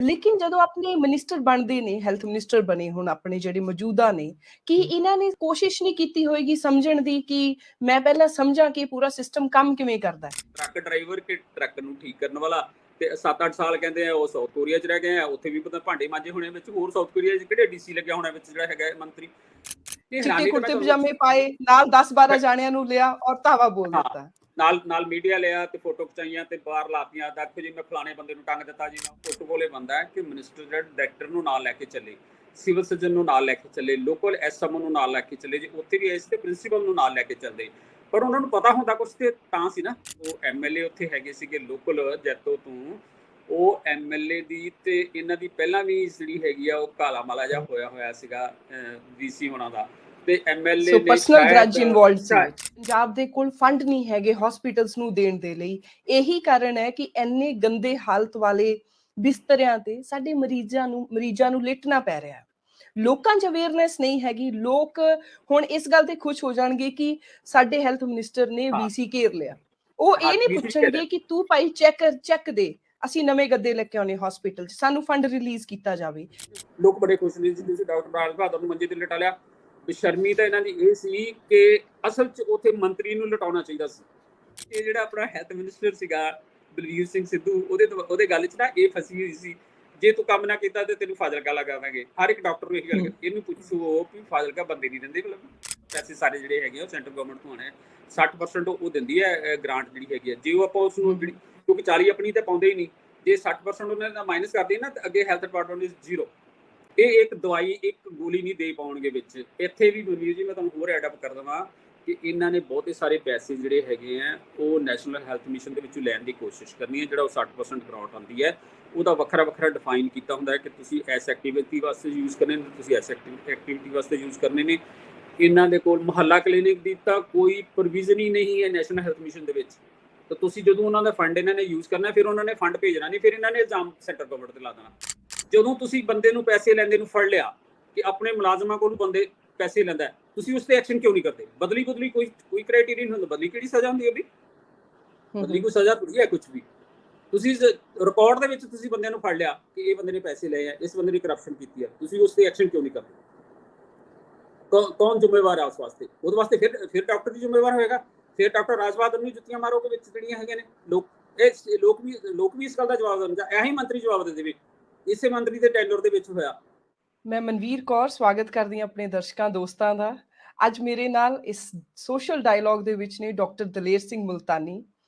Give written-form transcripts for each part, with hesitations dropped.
ਲੇਕਿਨ ਜਦੋਂ ਆਪਣੇ ਮਿਨਿਸਟਰ ਬਣਦੇ ਨੇ, ਹੈਲਥ ਮਿਨਿਸਟਰ ਬਣੇ ਹੁਣ ਆਪਣੇ ਜਿਹੜੇ ਮੌਜੂਦਾ ਨੇ, ਕੀ ਇਹਨਾਂ ਨੇ ਕੋਸ਼ਿਸ਼ ਨਹੀਂ ਕੀਤੀ ਹੋਏਗੀ ਸਮਝਣ ਦੀ ਕਿ ਮੈਂ ਪਹਿਲਾਂ ਸਮਝਾਂ ਕਿ ਪੂਰਾ ਸਿਸਟਮ ਕੰਮ ਕਿਵੇਂ ਕਰਦਾ ਹੈ? ਟਰੱਕ ਡਰਾਈਵਰ ਕਿ ਟਰੱਕ ਨੂੰ ਠੀਕ ਕਰਨ ਵਾਲਾ ਤੇ 7-8 ਸਾਲ ਕਹਿੰਦੇ ਆ ਉਹ ਸਾਊਥ ਕੋਰੀਆ 'ਚ ਰਹਿ ਗਏ ਆ, ਉੱਥੇ ਵੀ ਪਤਾ ਭਾਂਡੇ ਮਾਂਜੇ ਹੋਣੇ ਵਿੱਚ, ਹੋਰ ਸਾਊਥ ਕੋਰੀਆ 'ਚ ਕਿਹੜੇ ਡੀਸੀ ਲੱਗਿਆ ਹੋਣਾ ਵਿੱਚ ਜਿਹੜਾ ਹੈਗਾ ਮੰਤਰੀ। ਇਹ ਚਿੱਟੇ ਹੈਰਾਨੀ ਤਾਂ ਮੈਂ ਕੁੜਤੇ ਤੁਹਾਨੂੰ ਪਜਾਮੇ ਪਾਏ, ਨਾਲ 10-12 ਜਾਣਿਆਂ ਨੂੰ ਲਿਆ ਔਰ ਧਾਵਾ ਬੋਲ ਹਾਂ ਦਿੱਤਾ। ਨਾਲ ਮੀਡੀਆ ਲਿਆ ਤੇ ਫੋਟੋ ਖਿਚਾਈਆਂ ਤੇ ਬਾਹਰ ਲਾਤੀਆਂ, ਦੇਖੋ ਜੀ ਮੈਂ ਫਲਾਣੇ ਬੰਦੇ ਨੂੰ ਟੰਗ ਦਿੱਤਾ ਜੀ। ਫੋਟੋ ਕੋਲੇ ਬੰਦਾ ਹੈ ਕਿ ਮਿਨਿਸਟਰ ਜਿਹੜਾ ਡਾਇਰੈਕਟਰ ਨੂੰ ਨਾਲ ਲੈ ਕੇ ਚੱਲੇ, ਸਿਵਲ ਸਰਜਨ ਨੂੰ ਨਾਲ ਲੈ ਕੇ ਚੱਲੇ, ਲੋਕਲ ਐਸਐਮਓ ਨੂੰ ਨਾਲ ਲੈ ਕੇ ਚੱਲੇ, ਜੇ ਉੱਥੇ ਵੀ ਇਸ ਤੇ ਪ੍ਰਿੰਸੀਪਲ ਨੂੰ ਨਾਲ ਲੈ ਕੇ ਚੱਲਦੇ। ਪਰ ਉਹਨਾਂ ਨੂੰ ਪਤਾ ਹੁੰਦਾ ਕੁਛ ਤੇ ਤਾਂ ਸੀ ਨਾ, ਉਹ ਐਮਐਲਏ ਉੱਥੇ ਹੈਗੇ ਸੀਗੇ ਲੋਕਲ ਜੈਤੋ ਤੋਂ, ਉਹ ਐਮਐਲਏ ਦੀ ਤੇ ਇਹਨਾਂ ਦੀ ਪਹਿਲਾਂ ਵੀ ਜਿਹੜੀ ਹੈਗੀ ਆ ਉਹ ਕਾਲਾ ਮਾਲਾ ਜਿਹਾ ਹੋਇਆ ਸੀਗਾ ਵੀਸੀ ਹੋਣਾ ਦਾ, ਤੇ ਐਮਐਲਏ ਨੇ ਪਰਸਨਲ ਗ੍ਰਜ ਇਨਵੋਲਵਡ ਸੀ ਵਿੱਚ। ਪੰਜਾਬ ਦੇ ਕੋਲ ਫੰਡ ਨਹੀਂ ਹੈਗੇ ਹਸਪੀਟਲਸ ਨੂੰ ਦੇਣ ਦੇ ਲਈ, ਇਹੀ ਕਾਰਨ ਹੈ ਕਿ ਇੰਨੇ ਗੰਦੇ ਹਾਲਤ ਵਾਲੇ ਬਿਸਤਰਿਆਂ ਤੇ ਸਾਡੇ ਮਰੀਜ਼ਾਂ ਨੂੰ ਲਿਟਣਾ ਪੈ ਰਿਹਾ। ਲੋਕਾਂ 'ਚ ਅਵੇਅਰਨੈਸ ਨਹੀਂ ਹੈਗੀ। ਲੋਕ ਹੁਣ ਇਸ ਗੱਲ ਤੇ ਖੁਸ਼ ਹੋ ਜਾਣਗੇ ਕਿ ਸਾਡੇ ਹੈਲਥ ਮਿਨਿਸਟਰ ਨੇ ਵੀਸੀ ਘੇਰ ਲਿਆ। ਉਹ ਇਹ ਨਹੀਂ ਪੁੱਛਣਗੇ ਕਿ ਤੂੰ ਭਾਈ ਚੈੱਕ ਦੇ, ਅਸੀਂ ਨਵੇਂ ਗੱਦੇ ਲੈ ਕੇ ਆਉਣੇ ਹਸਪੀਟਲ 'ਚ, ਸਾਨੂੰ ਫੰਡ ਰਿਲੀਜ਼ ਕੀਤਾ ਜਾਵੇ। ਲੋਕ ਬੜੇ ਖੁਸ਼ ਨੇ ਜੀ, ਤੁਸੀਂ ਡਾਕਟਰ ਰਾਜ ਬਹਾਦਰ ਨੂੰ ਮੰਜੇ ਤੇ ਲਿਟਾ ਲਿਆ। ਬੇਸ਼ਰਮੀ ਤਾਂ ਇਹਨਾਂ ਦੀ ਇਹ ਸੀ ਕਿ ਅਸਲ 'ਚ ਉੱਥੇ ਮੰਤਰੀ ਨੂੰ ਲਿਟਾਉਣਾ ਚਾਹੀਦਾ ਸੀ। ਇਹ ਜਿਹੜਾ ਆਪਣਾ ਹੈਲਥ ਮਿਨਿਸਟਰ ਸੀਗਾ ਬਲਵੀਰ ਸਿੰਘ ਸਿੱਧੂ, ਉਹਦੇ ਗੱਲ 'ਚ ਨਾ ਇਹ ਫਸੀ ਹੋਈ ਸੀ, ਜੇ ਤੂੰ ਕੰਮ ਨਾ ਕੀਤਾ ਤੇ ਤੈਨੂੰ ਫਾਜ਼ਿਲਕਾ ਲਗਾਵਾਂਗੇ। ਹਰ ਇੱਕ ਡਾਕਟਰ ਨੂੰ ਇਹ ਗੱਲ ਕਰ, ਇਹਨੂੰ ਪੁੱਛੋ ਕਿ ਫਾਜ਼ਿਲਕਾ ਬੰਦੇ ਨਹੀਂ ਦਿੰਦੇ, ਮਤਲਬ ਪੈਸੇ ਸਾਰੇ ਜਿਹੜੇ ਹੈਗੇ ਉਹ ਸੈਂਟਰ ਗਵਰਨਮੈਂਟ ਤੋਂ ਆਉਣੇ। 60% ਉਹ ਦਿੰਦੀ ਹੈ ਗ੍ਰਾਂਟ ਜਿਹੜੀ ਹੈਗੀ ਹੈ। ਜੇ ਉਹ ਆਪਾਂ ਉਸਨੂੰ ਕਿਉਂਕਿ 40 ਆਪਣੀ ਤਾਂ ਪਾਉਂਦੇ ਹੀ ਨਹੀਂ, ਜੇ 60% ਉਹਨਾਂ ਦਾ ਮਾਈਨਸ ਕਰਦੇ ਨਾ ਤਾਂ ਅੱਗੇ ਹੈਲਥ ਡਿਪਾਰਟਮੈਂਟ ਇਜ਼ ਜ਼ੀਰੋ। ਇਹ ਇੱਕ ਦਵਾਈ ਇੱਕ ਗੋਲੀ ਨਹੀਂ ਦੇ ਪਾਉਣਗੇ ਵਿੱਚ। ਇੱਥੇ ਵੀ ਬਲਵੀਰ ਜੀ ਮੈਂ ਤੁਹਾਨੂੰ ਹੋਰ ਐਡ ਅਪ ਕਰ ਦੇਵਾਂ ਕਿ ਇਹਨਾਂ ਨੇ ਬਹੁਤੇ ਸਾਰੇ ਪੈਸੇ ਜਿਹੜੇ ਹੈਗੇ ਆ ਉਹ ਨੈਸ਼ਨਲ ਹੈਲਥ ਮਿਸ਼ਨ ਦੇ ਵਿੱਚੋਂ ਲੈਣ ਦੀ ਕੋਸ਼ਿਸ਼ ਕਰਨੀ ਹੈ। ਜਿਹੜਾ ਉਹ 60% ਗ੍ਰਾਂਟ ਆਉਂਦੀ ਹੈ ਉਹਦਾ ਵੱਖਰਾ ਡਿਫਾਈਨ ਕੀਤਾ ਹੁੰਦਾ ਹੈ ਕਿ ਤੁਸੀਂ ਇਸ ਐਕਟੀਵਿਟੀ ਵਾਸਤੇ ਯੂਜ਼ ਕਰਨੇ ਨੇ, ਤੁਸੀਂ ਇਸ ਐਕਟੀਵਿਟੀ ਵਾਸਤੇ ਯੂਜ਼ ਕਰਨੇ ਨੇ। ਇਹਨਾਂ ਦੇ ਕੋਲ ਮੁਹੱਲਾ ਕਲੀਨਿਕ ਦੀ ਤਾਂ ਕੋਈ ਪ੍ਰੋਵੀਜ਼ਨ ਹੀ ਨਹੀਂ ਹੈ ਨੈਸ਼ਨਲ ਹੈਲਥ ਮਿਸ਼ਨ ਦੇ ਵਿੱਚ। ਤਾਂ ਤੁਸੀਂ ਜਦੋਂ ਉਹਨਾਂ ਦਾ ਫੰਡ ਇਹਨਾਂ ਨੇ ਯੂਜ਼ ਕਰਨਾ, ਫਿਰ ਉਹਨਾਂ ਨੇ ਫੰਡ ਭੇਜਣਾ ਨਹੀਂ, ਫਿਰ ਇਹਨਾਂ ਨੇ ਇਲਜ਼ਾਮ ਸੈਂਟਰ ਗਵਰਨਮੈਂਟ ਤੇ ਲਾ ਦੇਣਾ। ਜਦੋਂ ਤੁਸੀਂ ਬੰਦੇ ਨੂੰ ਪੈਸੇ ਲੈਂਦੇ ਨੂੰ ਫੜ ਲਿਆ ਕਿ ਆਪਣੇ ਮੁਲਾਜ਼ਮਾਂ ਕੋਲੋਂ ਬੰਦੇ ਪੈਸੇ ਲੈਂਦਾ, ਤੁਸੀਂ ਉਸ ਤੇ ਐਕਸ਼ਨ ਕਿਉਂ ਨਹੀਂ ਕਰਦੇ? ਬਦਲੀ ਕੋਈ ਕ੍ਰਾਈਟੇਰੀਆ ਨਹੀਂ ਹੁੰਦਾ। ਬਦਲੀ ਕਿਹੜੀ ਸਜ਼ਾ ਹੁੰਦੀ ਹੈ ਵੀ? ਬਦਲੀ ਕੋਈ ਸਜ਼ਾ ਥੋੜੀ ਹੈ ਕੁਝ ਵੀ। ਤੁਸੀਂ ਰਿਕਾਰਡ ਦੇ ਵਿੱਚ ਤੁਸੀਂ ਬੰਦਿਆਂ ਨੂੰ ਫੜ ਲਿਆ ਕਿ ਇਹ ਬੰਦੇ ਨੇ ਪੈਸੇ ਲਏ ਆ, ਇਸ ਬੰਦੇ ਨੇ ਕਰਪਸ਼ਨ ਕੀਤੀ ਹੈ, ਤੁਸੀਂ ਉਸ ਤੇ ਐਕਸ਼ਨ ਕਿਉਂ ਨਹੀਂ ਕਰਦੇ? ਕੌਣ ਜ਼ਿੰਮੇਵਾਰ ਹੈ ਉਸ ਵਾਸਤੇ? ਉਹਦੇ ਵਾਸਤੇ ਫਿਰ ਡਾਕਟਰ ਵੀ ਜ਼ਿੰਮੇਵਾਰ ਹੋਏਗਾ। ਫਿਰ ਡਾਕਟਰ ਰਾਜ ਬਹਾਦਰ ਨੂੰ ਜੁੱਤੀਆਂ ਮਾਰੋਗੇ ਵਿੱਚ ਜਿਹੜੀਆਂ ਹੈਗੀਆਂ ਨੇ ਲੋਕ। ਇਹ ਲੋਕ ਵੀ ਇਸ ਗੱਲ ਦਾ ਜਵਾਬ ਦੇਣ, ਜਾਂ ਇਹੀ ਮੰਤਰੀ ਜਵਾਬ ਦੇ ਦੇਵੇ? ਇਸੇ ਮੰਤਰੀ ਦੇ ਟੈਂਡਰ ਦੇ ਵਿੱਚ ਹੋਇਆ। ਮੈਂ ਮਨਵੀਰ ਕੌਰ ਸਵਾਗਤ ਕਰਦੀ ਹਾਂ ਆਪਣੇ ਦਰਸ਼ਕਾਂ ਦੋਸਤਾਂ ਦਾ। ਅੱਜ ਮੇਰੇ ਨਾਲ ਇਸ ਸੋਸ਼ਲ ਡਾਇਲੌਗ ਦੇ ਵਿੱਚ ਨੇ ਡਾਕਟਰ ਦਲੇਰ ਸਿੰਘ ਮੁਲਤਾਨੀ,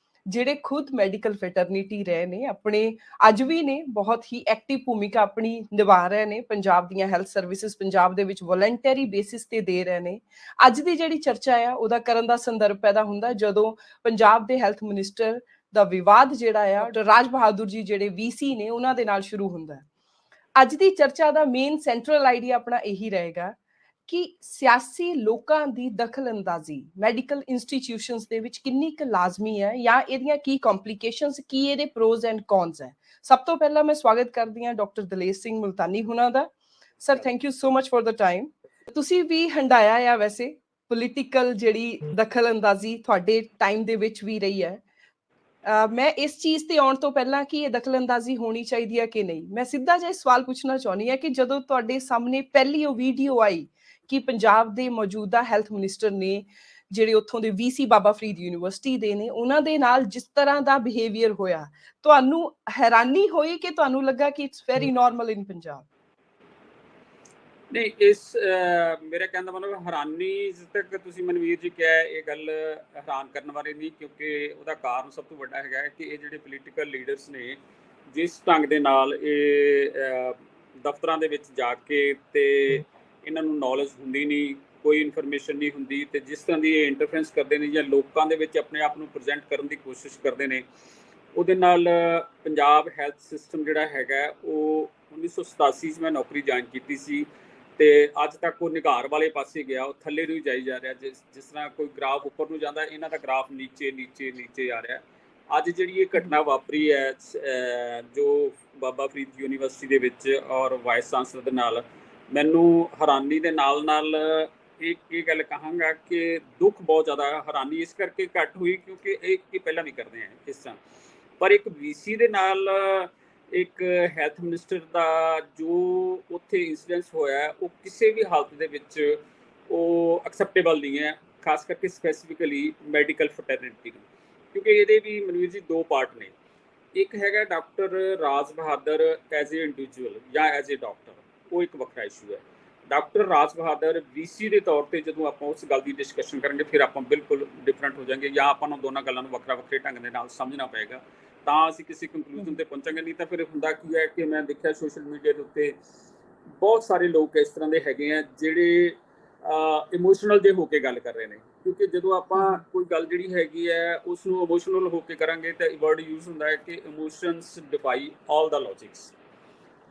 ਜਿਹੜੇ ਖੁਦ ਮੈਡੀਕਲ ਫੈਟਰਨਿਟੀ ਰਹੇ ਨੇ, ਆਪਣੇ ਅੱਜ ਵੀ ਨੇ ਬਹੁਤ ਹੀ ਐਕਟਿਵ ਭੂਮਿਕਾ ਆਪਣੀ ਨਿਭਾ ਰਹੇ ਨੇ। ਪੰਜਾਬ ਦੀਆਂ ਹੈਲਥ ਸਰਵਿਸਿਜ਼ ਪੰਜਾਬ ਦੇ ਵਿੱਚ ਵੋਲੰਟਰੀ ਬੇਸਿਸ ਤੇ ਦੇ ਰਹੇ ਨੇ। ਅੱਜ ਦੀ ਜਿਹੜੀ ਚਰਚਾ ਆ ਉਹਦਾ ਕਰਨ ਦਾ ਸੰਦਰਭ ਪੈਦਾ ਹੁੰਦਾ ਜਦੋਂ ਪੰਜਾਬ ਦੇ ਹੈਲਥ ਮਿਨਿਸਟਰ ਦਾ ਵਿਵਾਦ ਜਿਹੜਾ ਆ ਰਾਜ ਬਹਾਦਰ ਜੀ ਜਿਹੜੇ ਵੀਸੀ ਨੇ ਉਹਨਾਂ ਦੇ ਨਾਲ ਸ਼ੁਰੂ ਹੁੰਦਾ। ਅੱਜ ਦੀ ਚਰਚਾ ਦਾ ਮੇਨ ਸੈਂਟਰਲ ਆਈਡੀਆ ਆਪਣਾ ਇਹੀ ਰਹੇਗਾ ਕਿ ਸਿਆਸੀ ਲੋਕਾਂ ਦੀ ਦਖਲਅੰਦਾਜ਼ੀ ਮੈਡੀਕਲ ਇੰਸਟੀਟਿਊਸ਼ਨਸ ਦੇ ਵਿੱਚ ਕਿੰਨੀ ਕੁ ਲਾਜ਼ਮੀ ਹੈ, ਜਾਂ ਇਹਦੀਆਂ ਕੀ ਕੰਪਲਿਕੇਸ਼ਨਸ, ਕੀ ਇਹਦੇ ਪ੍ਰੋਜ਼ ਐਂਡ ਕੌਨਸ ਹੈ। ਸਭ ਤੋਂ ਪਹਿਲਾਂ ਮੈਂ ਸਵਾਗਤ ਕਰਦੀ ਹਾਂ ਡਾਕਟਰ ਦਲੇਰ ਸਿੰਘ ਮੁਲਤਾਨੀ ਹੁਣਾਂ ਦਾ। Sir, thank you so much for the time. ਤੁਸੀਂ ਵੀ ਹੰਡਾਇਆ ਆ ਵੈਸੇ ਪੋਲੀਟੀਕਲ ਜਿਹੜੀ ਦਖਲਅੰਦਾਜ਼ੀ ਤੁਹਾਡੇ ਟਾਈਮ ਦੇ ਵਿੱਚ ਵੀ ਰਹੀ ਹੈ। ਮੈਂ ਇਸ ਚੀਜ਼ ਤੇ ਆਉਣ ਤੋਂ ਪਹਿਲਾਂ ਕਿ ਇਹ ਦਖਲਅੰਦਾਜ਼ੀ ਹੋਣੀ ਚਾਹੀਦੀ ਹੈ ਕਿ ਨਹੀਂ, ਮੈਂ ਸਿੱਧਾ ਜਿਹਾ ਸਵਾਲ ਪੁੱਛਣਾ ਚਾਹੁੰਦੀ ਹਾਂ ਕਿ ਜਦੋਂ ਤੁਹਾਡੇ ਸਾਹਮਣੇ ਪਹਿਲੀ ਉਹ ਵੀਡੀਓ ਆਈ ਕਿ ਪੰਜਾਬ ਦੇ ਮੌਜੂਦਾ ਹੈਲਥ ਮਿਨਿਸਟਰ ਨੇ, ਜਿਹੜੇ ਉੱਥੋਂ ਦੇ ਵੀਸੀ ਬਾਬਾ ਫਰੀਦ ਯੂਨੀਵਰਸਿਟੀ ਦੇ ਨੇ, ਉਹਨਾਂ ਦੇ ਨਾਲ ਜਿਸ ਤਰ੍ਹਾਂ ਦਾ ਬਿਹੇਵੀਅਰ ਹੋਇਆ, ਤੁਹਾਨੂੰ ਹੈਰਾਨੀ ਹੋਈ ਕਿ ਤੁਹਾਨੂੰ ਲੱਗਾ ਕਿ ਇਟਸ ਵੈਰੀ ਨਾਰਮਲ ਇਨ ਪੰਜਾਬ? ਨਹੀਂ, ਮੇਰੇ ਕਹਿਣ ਦਾ ਮਤਲਬ ਹੈਰਾਨੀ ਤੱਕ ਤੁਸੀਂ ਮਨਵੀਰ ਜੀ ਕਿਹਾ, ਇਹ ਗੱਲ ਹੈਰਾਨ ਕਰਨ ਬਾਰੇ ਨਹੀਂ, ਕਿਉਂਕਿ ਉਹਦਾ ਕਾਰਨ ਸਭ ਤੋਂ ਵੱਡਾ ਹੈਗਾ ਕਿ ਇਹ ਜਿਹੜੇ ਪੋਲੀਟੀਕਲ ਲੀਡਰਸ ਨੇ, ਜਿਸ ਢੰਗ ਦੇ ਨਾਲ ਇਹ ਦਫ਼ਤਰਾਂ ਦੇ ਵਿੱਚ ਜਾ ਕੇ ਤੇ ਇਹਨਾਂ ਨੂੰ ਨੌਲੇਜ ਹੁੰਦੀ ਨਹੀਂ, ਕੋਈ ਇਨਫੋਰਮੇਸ਼ਨ ਨਹੀਂ ਹੁੰਦੀ, ਤੇ ਜਿਸ ਤਰ੍ਹਾਂ ਦੀ ਇਹ ਇੰਟਰਫੇਰੈਂਸ ਕਰਦੇ ਨੇ ਜਾਂ ਲੋਕਾਂ ਦੇ ਵਿੱਚ ਆਪਣੇ ਆਪ ਨੂੰ ਪ੍ਰੈਜ਼ੈਂਟ ਕਰਨ ਦੀ ਕੋਸ਼ਿਸ਼ ਕਰਦੇ ਨੇ, ਉਹਦੇ ਨਾਲ ਪੰਜਾਬ ਹੈਲਥ ਸਿਸਟਮ ਜਿਹੜਾ ਹੈਗਾ ਉਹ 1987 'ਚ ਮੈਂ ਨੌਕਰੀ ਜੁਆਇਨ ਕੀਤੀ ਸੀ, ਤੇ ਅੱਜ ਤੱਕ ਉਹ ਨਿਘਾਰ ਵਾਲੇ ਪਾਸੇ ਗਿਆ, ਉਹ ਥੱਲੇ ਨੂੰ ਹੀ ਜਾਈ ਜਾ ਰਿਹਾ। ਜਿਸ ਤਰ੍ਹਾਂ ਕੋਈ ਗ੍ਰਾਫ ਉੱਪਰ ਨੂੰ ਜਾਂਦਾ, ਇਹਨਾਂ ਦਾ ਗ੍ਰਾਫ ਨੀਚੇ ਆ ਰਿਹਾ। ਅੱਜ ਜਿਹੜੀ ਇਹ ਘਟਨਾ ਵਾਪਰੀ ਹੈ ਜੋ ਬਾਬਾ ਫਰੀਦ ਯੂਨੀਵਰਸਿਟੀ ਦੇ ਵਿੱਚ ਔਰ ਵਾਈਸ ਚਾਂਸਲਰ ਦੇ ਨਾਲ, ਮੈਨੂੰ ਹੈਰਾਨੀ ਦੇ ਨਾਲ ਇਹ ਗੱਲ ਕਹਾਂਗਾ ਕਿ ਦੁੱਖ ਬਹੁਤ ਜ਼ਿਆਦਾ। ਹੈਰਾਨੀ ਇਸ ਕਰਕੇ ਘੱਟ ਹੋਈ ਕਿਉਂਕਿ ਇਹ ਪਹਿਲਾਂ ਵੀ ਕਰਦੇ ਆ ਇਸ ਤਰ੍ਹਾਂ, ਪਰ ਇੱਕ ਵੀਸੀ ਦੇ ਨਾਲ ਇੱਕ ਹੈਲਥ ਮਿਨਿਸਟਰ ਦਾ ਜੋ ਉੱਥੇ ਇੰਸੀਡੈਂਸ ਹੋਇਆ ਉਹ ਕਿਸੇ ਵੀ ਹਾਲਤ ਦੇ ਵਿੱਚ ਉਹ ਐਕਸੈਪਟੇਬਲ ਨਹੀਂ ਹੈ, ਖਾਸ ਕਰਕੇ ਸਪੈਸੀਫਿਕਲੀ ਮੈਡੀਕਲ ਫਰਟਰਨਿਟੀ ਨੂੰ, ਕਿਉਂਕਿ ਇਹਦੇ ਵੀ ਮਨਵੀਰ ਜੀ ਦੋ ਪਾਰਟ ਨੇ। ਇੱਕ ਹੈਗਾ doctor Raj Bahadur as a individual ਜਾਂ ਐਜ਼ ਏ ਡਾਕਟਰ, ਉਹ ਇੱਕ ਵੱਖਰਾ ਇਸ਼ੂ ਹੈ। ਡਾਕਟਰ ਰਾਜ ਬਹਾਦਰ ਵੀਸੀ ਦੇ ਤੌਰ ਤੇ ਜਦੋਂ ਆਪਾਂ ਉਸ ਗੱਲ ਦੀ ਡਿਸਕਸ਼ਨ ਕਰਾਂਗੇ ਫਿਰ ਆਪਾਂ ਬਿਲਕੁਲ ਡਿਫਰੈਂਟ ਹੋ ਜਾਵਾਂਗੇ, ਜਾਂ ਆਪਾਂ ਨੂੰ ਦੋਨਾਂ ਗੱਲਾਂ ਨੂੰ ਵੱਖਰਾ ਵੱਖਰੇ ਢੰਗ ਦੇ ਨਾਲ ਸਮਝਣਾ ਪਏਗਾ, ਤਾਂ ਅਸੀਂ ਕਿਸੇ ਕੰਕਲੂਜਨ ਤੇ ਪਹੁੰਚਾਂਗੇ। ਨਹੀਂ ਤਾਂ ਫਿਰ ਹੁੰਦਾ ਕੀ ਹੈ ਕਿ ਮੈਂ ਦੇਖਿਆ ਸੋਸ਼ਲ ਮੀਡੀਆ ਦੇ ਉੱਤੇ ਬਹੁਤ ਸਾਰੇ ਲੋਕ ਇਸ ਤਰ੍ਹਾਂ ਦੇ ਹੈਗੇ ਆ ਜਿਹੜੇ ਇਮੋਸ਼ਨਲ ਜੇ ਹੋ ਕੇ ਗੱਲ ਕਰ ਰਹੇ ਨੇ, ਕਿਉਂਕਿ ਜਦੋਂ ਆਪਾਂ ਕੋਈ ਗੱਲ ਜਿਹੜੀ ਹੈਗੀ ਹੈ ਉਸ ਨੂੰ ਇਮੋਸ਼ਨਲ ਹੋ ਕੇ ਕਰਾਂਗੇ ਤਾਂ ਵਰਡ ਯੂਜ਼ ਹੁੰਦਾ ਹੈ ਕਿ ਇਮੋਸ਼ਨਸ ਡਿਫਾਈ ਆਲ ਦਾ ਲੌਜਿਕਸ।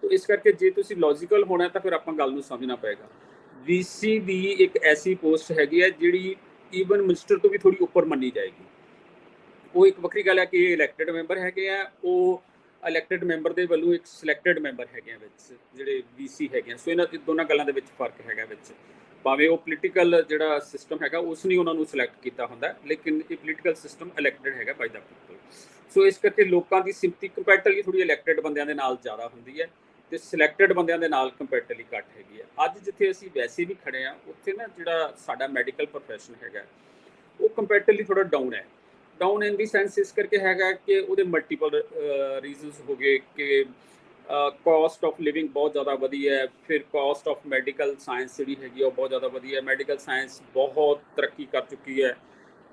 ਤੋ ਇਸ ਕਰਕੇ ਜੇ ਤੁਸੀਂ ਲੌਜੀਕਲ ਹੋਣਾ ਤਾਂ ਫਿਰ ਆਪਾਂ ਗੱਲ ਨੂੰ ਸਮਝਣਾ ਪਏਗਾ। ਵੀਸੀ ਦੀ ਇੱਕ ਐਸੀ ਪੋਸਟ ਹੈਗੀ ਹੈ ਜਿਹੜੀ ਈਵਨ ਮਿਨਿਸਟਰ ਤੋਂ ਵੀ ਥੋੜੀ ਉੱਪਰ ਮੰਨੀ ਜਾਏਗੀ। ਉਹ ਇੱਕ ਵੱਖਰੀ ਗੱਲ ਹੈ ਕਿ ਇਲੈਕਟਡ ਮੈਂਬਰ ਹੈਗੇ ਆ, ਉਹ ਇਲੈਕਟਡ ਮੈਂਬਰ ਦੇ ਵੱਲੋਂ ਇੱਕ ਸਿਲੈਕਟਡ ਮੈਂਬਰ ਹੈਗੇ ਆ ਵਿੱਚ ਜਿਹੜੇ ਵੀਸੀ ਹੈਗੇ ਆ। ਸੋ ਇਹਨਾਂ ਦੋਨਾਂ ਗੱਲਾਂ ਦੇ ਵਿੱਚ ਫਰਕ ਹੈਗਾ ਵਿੱਚ, ਭਾਵੇਂ ਉਹ ਪੋਲੀਟੀਕਲ ਜਿਹੜਾ ਸਿਸਟਮ ਹੈਗਾ ਉਸ ਨੇ ਉਹਨਾਂ ਨੂੰ ਸਿਲੈਕਟ ਕੀਤਾ ਹੁੰਦਾ, ਲੇਕਿਨ ਇਹ ਪੋਲੀਟੀਕਲ ਸਿਸਟਮ ਇਲੈਕਟਡ ਹੈਗਾ ਬਾਈ ਦਾ ਪੀਪਲ। ਸੋ ਇਸ ਕਰਕੇ ਲੋਕਾਂ ਦੀ ਸਿੰਪਥੀ ਕੰਪੈਰੇਟਿਵਲੀ ਥੋੜੀ ਇਲੈਕਟਡ ਬੰਦਿਆਂ ਦੇ ਨਾਲ ਜ਼ਿਆਦਾ ਹੁੰਦੀ ਹੈ ਤੇ ਸਿਲੈਕਟਡ ਬੰਦਿਆਂ ਦੇ ਨਾਲ ਕੰਪੈਰੇਟਿਵਲੀ ਘੱਟ ਹੈਗੀ ਹੈ। ਅੱਜ ਜਿੱਥੇ ਅਸੀਂ ਵੈਸੇ ਵੀ ਖੜੇ ਆ ਉੱਥੇ ਨਾ ਜਿਹੜਾ ਸਾਡਾ ਮੈਡੀਕਲ ਪ੍ਰੋਫੈਸ਼ਨ ਹੈਗਾ ਉਹ ਕੰਪੈਰੇਟਿਵਲੀ ਥੋੜਾ ਡਾਊਨ ਹੈ। ਡਾਊਨ ਇਨ ਦੀ ਸੈਂਸ ਇਸ ਕਰਕੇ ਹੈਗਾ ਕਿ ਉਹਦੇ ਮਲਟੀਪਲ ਰੀਜ਼ਨਸ ਹੋ ਗਏ ਕਿ ਕਾਸਟ ਆਫ ਲਿਵਿੰਗ ਬਹੁਤ ਜ਼ਿਆਦਾ ਵਧੀ ਹੈ, ਫਿਰ ਕਾਸਟ ਆਫ ਮੈਡੀਕਲ ਸਾਇੰਸ ਜਿਹੜੀ ਹੈਗੀ ਉਹ ਬਹੁਤ ਜ਼ਿਆਦਾ ਵਧੀ ਹੈ। ਮੈਡੀਕਲ ਸਾਇੰਸ ਬਹੁਤ ਤਰੱਕੀ ਕਰ ਚੁੱਕੀ ਹੈ,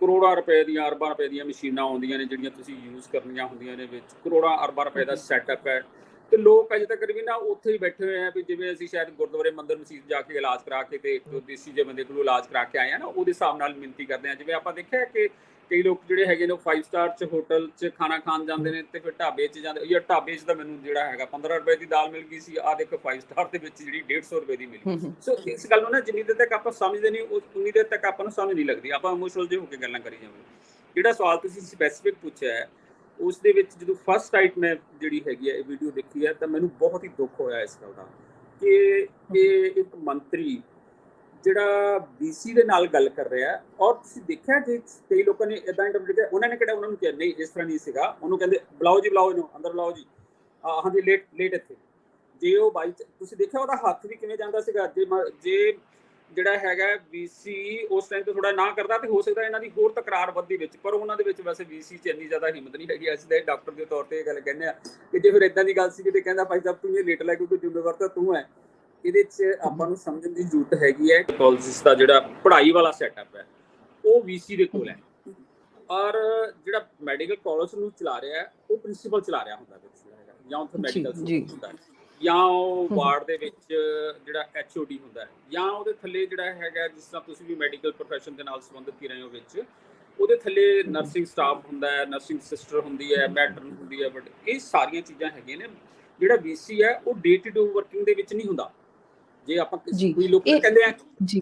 ਕਰੋੜਾਂ ਰੁਪਏ ਦੀਆਂ ਅਰਬਾਂ ਰੁਪਏ ਦੀਆਂ ਮਸ਼ੀਨਾਂ ਆਉਂਦੀਆਂ ਨੇ ਜਿਹੜੀਆਂ ਤੁਸੀਂ ਯੂਜ਼ ਕਰਨੀਆਂ ਹੁੰਦੀਆਂ ਨੇ, ਵਿੱਚ ਕਰੋੜਾਂ ਅਰਬਾਂ ਰੁਪਏ ਦਾ ਸੈਟਅਪ ਹੈ। ਤੇ ਲੋਕ ਅਜੇ ਤੱਕ ਵੀ ਨਾ ਉੱਥੇ ਹੀ ਬੈਠੇ ਹੋਏ ਆ ਵੀ ਜਿਵੇਂ ਅਸੀਂ ਸ਼ਾਇਦ ਗੁਰਦੁਆਰੇ ਮੰਦਰ ਮਸੀਤ ਜਾ ਕੇ ਇਲਾਜ ਕਰਾ ਕੇ ਤੇ ਦੇਸੀ ਜਿਹੇ ਬੰਦੇ ਕੋਲੋਂ ਇਲਾਜ ਕਰਾ ਕੇ ਆਏ ਆ ਨਾ, ਉਹਦੇ ਹਿਸਾਬ ਨਾਲ ਮਿਹਨਤੀ ਕਰਦੇ ਆ। ਜਿਵੇਂ ਆਪਾਂ ਦੇਖਿਆ ਕਿ ਕਈ ਲੋਕ ਜਿਹੜੇ ਹੈਗੇ ਨੇ ਉਹ 5 ਸਟਾਰ 'ਚ ਹੋਟਲ 'ਚ ਖਾਣਾ ਖਾਣ ਜਾਂਦੇ ਨੇ ਤੇ ਫਿਰ ਢਾਬੇ 'ਚ ਜਾਂਦੇ, ਜਾਂ ਢਾਬੇ 'ਚ ਤਾਂ ਮੈਨੂੰ ਜਿਹੜਾ ਹੈਗਾ 15 ਰੁਪਏ ਦੀ ਦਾਲ ਮਿਲ ਗਈ ਸੀ, ਆਹ ਦੇਖੋ 5 ਸਟਾਰ ਦੇ ਵਿੱਚ ਜਿਹੜੀ 150 ਰੁਪਏ ਦੀ ਮਿਲ ਗਈ। ਸੋ ਇਸ ਗੱਲ ਨੂੰ ਨਾ ਜਿੰਨੀ ਦੇਰ ਤੱਕ ਆਪਾਂ ਸਮਝਦੇ ਨਹੀਂ ਉਨੀ ਦੇਰ ਤੱਕ ਆਪਾਂ ਨੂੰ ਸਮਝ ਨਹੀਂ ਲੱਗਦੀ, ਆਪਾਂ ਇਮੋਸ਼ਨਲ ਜਿਹੇ ਹੋ ਕੇ ਗੱਲਾਂ ਕਰੀ ਜਾਂਦੇ। ਜਿਹੜਾ ਸਵਾਲ ਤੁਸੀਂ ਸਪੈਸੀਫਿਕ ਪੁੱਛਿਆ ਹੈ ਉਸ ਦੇ ਵਿੱਚ ਜਦੋਂ ਫਸਟ ਟਾਈਮ ਮੈਂ ਜਿਹੜੀ ਹੈਗੀ ਹੈ ਇਹ ਵੀਡੀਓ ਦੇਖੀ ਹੈ ਤਾਂ ਮੈਨੂੰ ਬਹੁਤ ਹੀ ਦੁੱਖ ਹੋਇਆ ਇਸ ਗੱਲ ਦਾ ਕਿ ਇੱਕ ਮੰਤਰੀ ਜਿਹੜਾ ਬੀਸੀ ਦੇ ਨਾਲ ਗੱਲ ਕਰ ਰਿਹਾ, ਔਰ ਤੁਸੀਂ ਦੇਖਿਆ ਕਿ ਕਈ ਲੋਕਾਂ ਨੇ ਇਦਾਂ ਇੰਟਰਪ੍ਰੀਟ ਕੀਤਾ, ਉਹਨਾਂ ਨੇ ਕਿਹੜਾ ਉਹਨਾਂ ਨੂੰ ਕਿਹਾ ਨਹੀਂ ਇਸ ਤਰ੍ਹਾਂ ਨਹੀਂ ਸੀਗਾ, ਉਹਨੂੰ ਕਹਿੰਦੇ ਬੁਲਾਓ ਜੀ ਬੁਲਾਓ, ਇਹਨੂੰ ਅੰਦਰ ਬੁਲਾਓ ਜੀ, ਹਾਂਜੀ ਲੇਟ ਇੱਥੇ। ਜੇ ਉਹ ਬਾਈ ਤੁਸੀਂ ਦੇਖਿਆ ਉਹਦਾ ਹੱਥ ਵੀ ਕਿਵੇਂ ਜਾਂਦਾ ਸੀਗਾ, ਜੇ ਜਿਹੜਾ ਹੈਗਾ ਬੀਸੀ ਉਸ ਟਾਈਮ ਤੇ ਥੋੜਾ ਨਾ ਕਰਦਾ ਤੇ ਹੋ ਸਕਦਾ ਇਹਨਾਂ ਦੀ ਹੋਰ ਤਕਰਾਰ ਵੱਧਦੀ ਵਿੱਚ, ਪਰ ਉਹਨਾਂ ਦੇ ਵਿੱਚ ਵੈਸੇ ਬੀਸੀ 'ਚ ਇੰਨੀ ਜ਼ਿਆਦਾ ਹਿੰਮਤ ਨਹੀਂ ਹੈਗੀ। ਅਸੀਂ ਤਾਂ ਡਾਕਟਰ ਦੇ ਤੌਰ ਤੇ ਇਹ ਗੱਲ ਕਹਿੰਦੇ ਆ ਕਿ ਜੇ ਫਿਰ ਇਦਾਂ ਦੀ ਗੱਲ ਸੀ ਤੇ ਕਹਿੰਦਾ ਭਾਈ ਸਾਹਿਬ ਤੂੰ ਇਹ ਲੇਟ ਲੈ ਕਿਉਂਕਿ ਜ਼ਿੰਮੇਵਾਰ ਤਾਂ ਤੂੰ ਹੈ। ਇਹਦੇ 'ਚ ਆਪਾਂ ਨੂੰ ਸਮਝਣ ਦੀ ਜ਼ਰੂਰਤ ਹੈਗੀ ਹੈ ਕਾਲਜਿਸ ਦਾ ਜਿਹੜਾ ਪੜ੍ਹਾਈ ਵਾਲਾ ਸੈਟਅਪ ਹੈ ਉਹ ਵੀਸੀ ਦੇ ਕੋਲ ਹੈ, ਔਰ ਜਿਹੜਾ ਮੈਡੀਕਲ ਕਾਲਜ ਨੂੰ ਚਲਾ ਰਿਹਾ ਉਹ ਪ੍ਰਿੰਸੀਪਲ ਚਲਾ ਰਿਹਾ ਹੁੰਦਾ ਜਾਂ ਉੱਥੇ ਮੈਡੀਕਲ ਹੁੰਦਾ, ਜਾਂ ਉਹ ਵਾਰਡ ਦੇ ਵਿੱਚ ਜਿਹੜਾ ਐਚਓਡੀ ਹੁੰਦਾ, ਜਾਂ ਉਹਦੇ ਥੱਲੇ ਜਿਹੜਾ ਹੈਗਾ, ਜਿਸ ਤਰ੍ਹਾਂ ਤੁਸੀਂ ਵੀ ਮੈਡੀਕਲ ਪ੍ਰੋਫੈਸ਼ਨ ਦੇ ਨਾਲ ਸੰਬੰਧਿਤ ਹੀ ਰਹੇ ਹੋ, ਵਿੱਚ ਉਹਦੇ ਥੱਲੇ ਨਰਸਿੰਗ ਸਟਾਫ ਹੁੰਦਾ ਹੈ, ਨਰਸਿੰਗ ਸਿਸਟਰ ਹੁੰਦੀ ਹੈ, ਮੈਟਰਨ ਹੁੰਦੀ ਹੈ। ਬਟ ਇਹ ਸਾਰੀਆਂ ਚੀਜ਼ਾਂ ਹੈਗੀਆਂ ਨੇ। ਜਿਹੜਾ ਵੀਸੀ ਹੈ ਉਹ ਡੇ ਟੂ ਡੇ ਵਰਕਿੰਗ ਦੇ ਵਿੱਚ ਨਹੀਂ ਹੁੰਦਾ। ਜੇ ਆਪਾਂ ਕੋਈ ਲੋਕ ਕਹਿੰਦੇ ਆ ਜੀ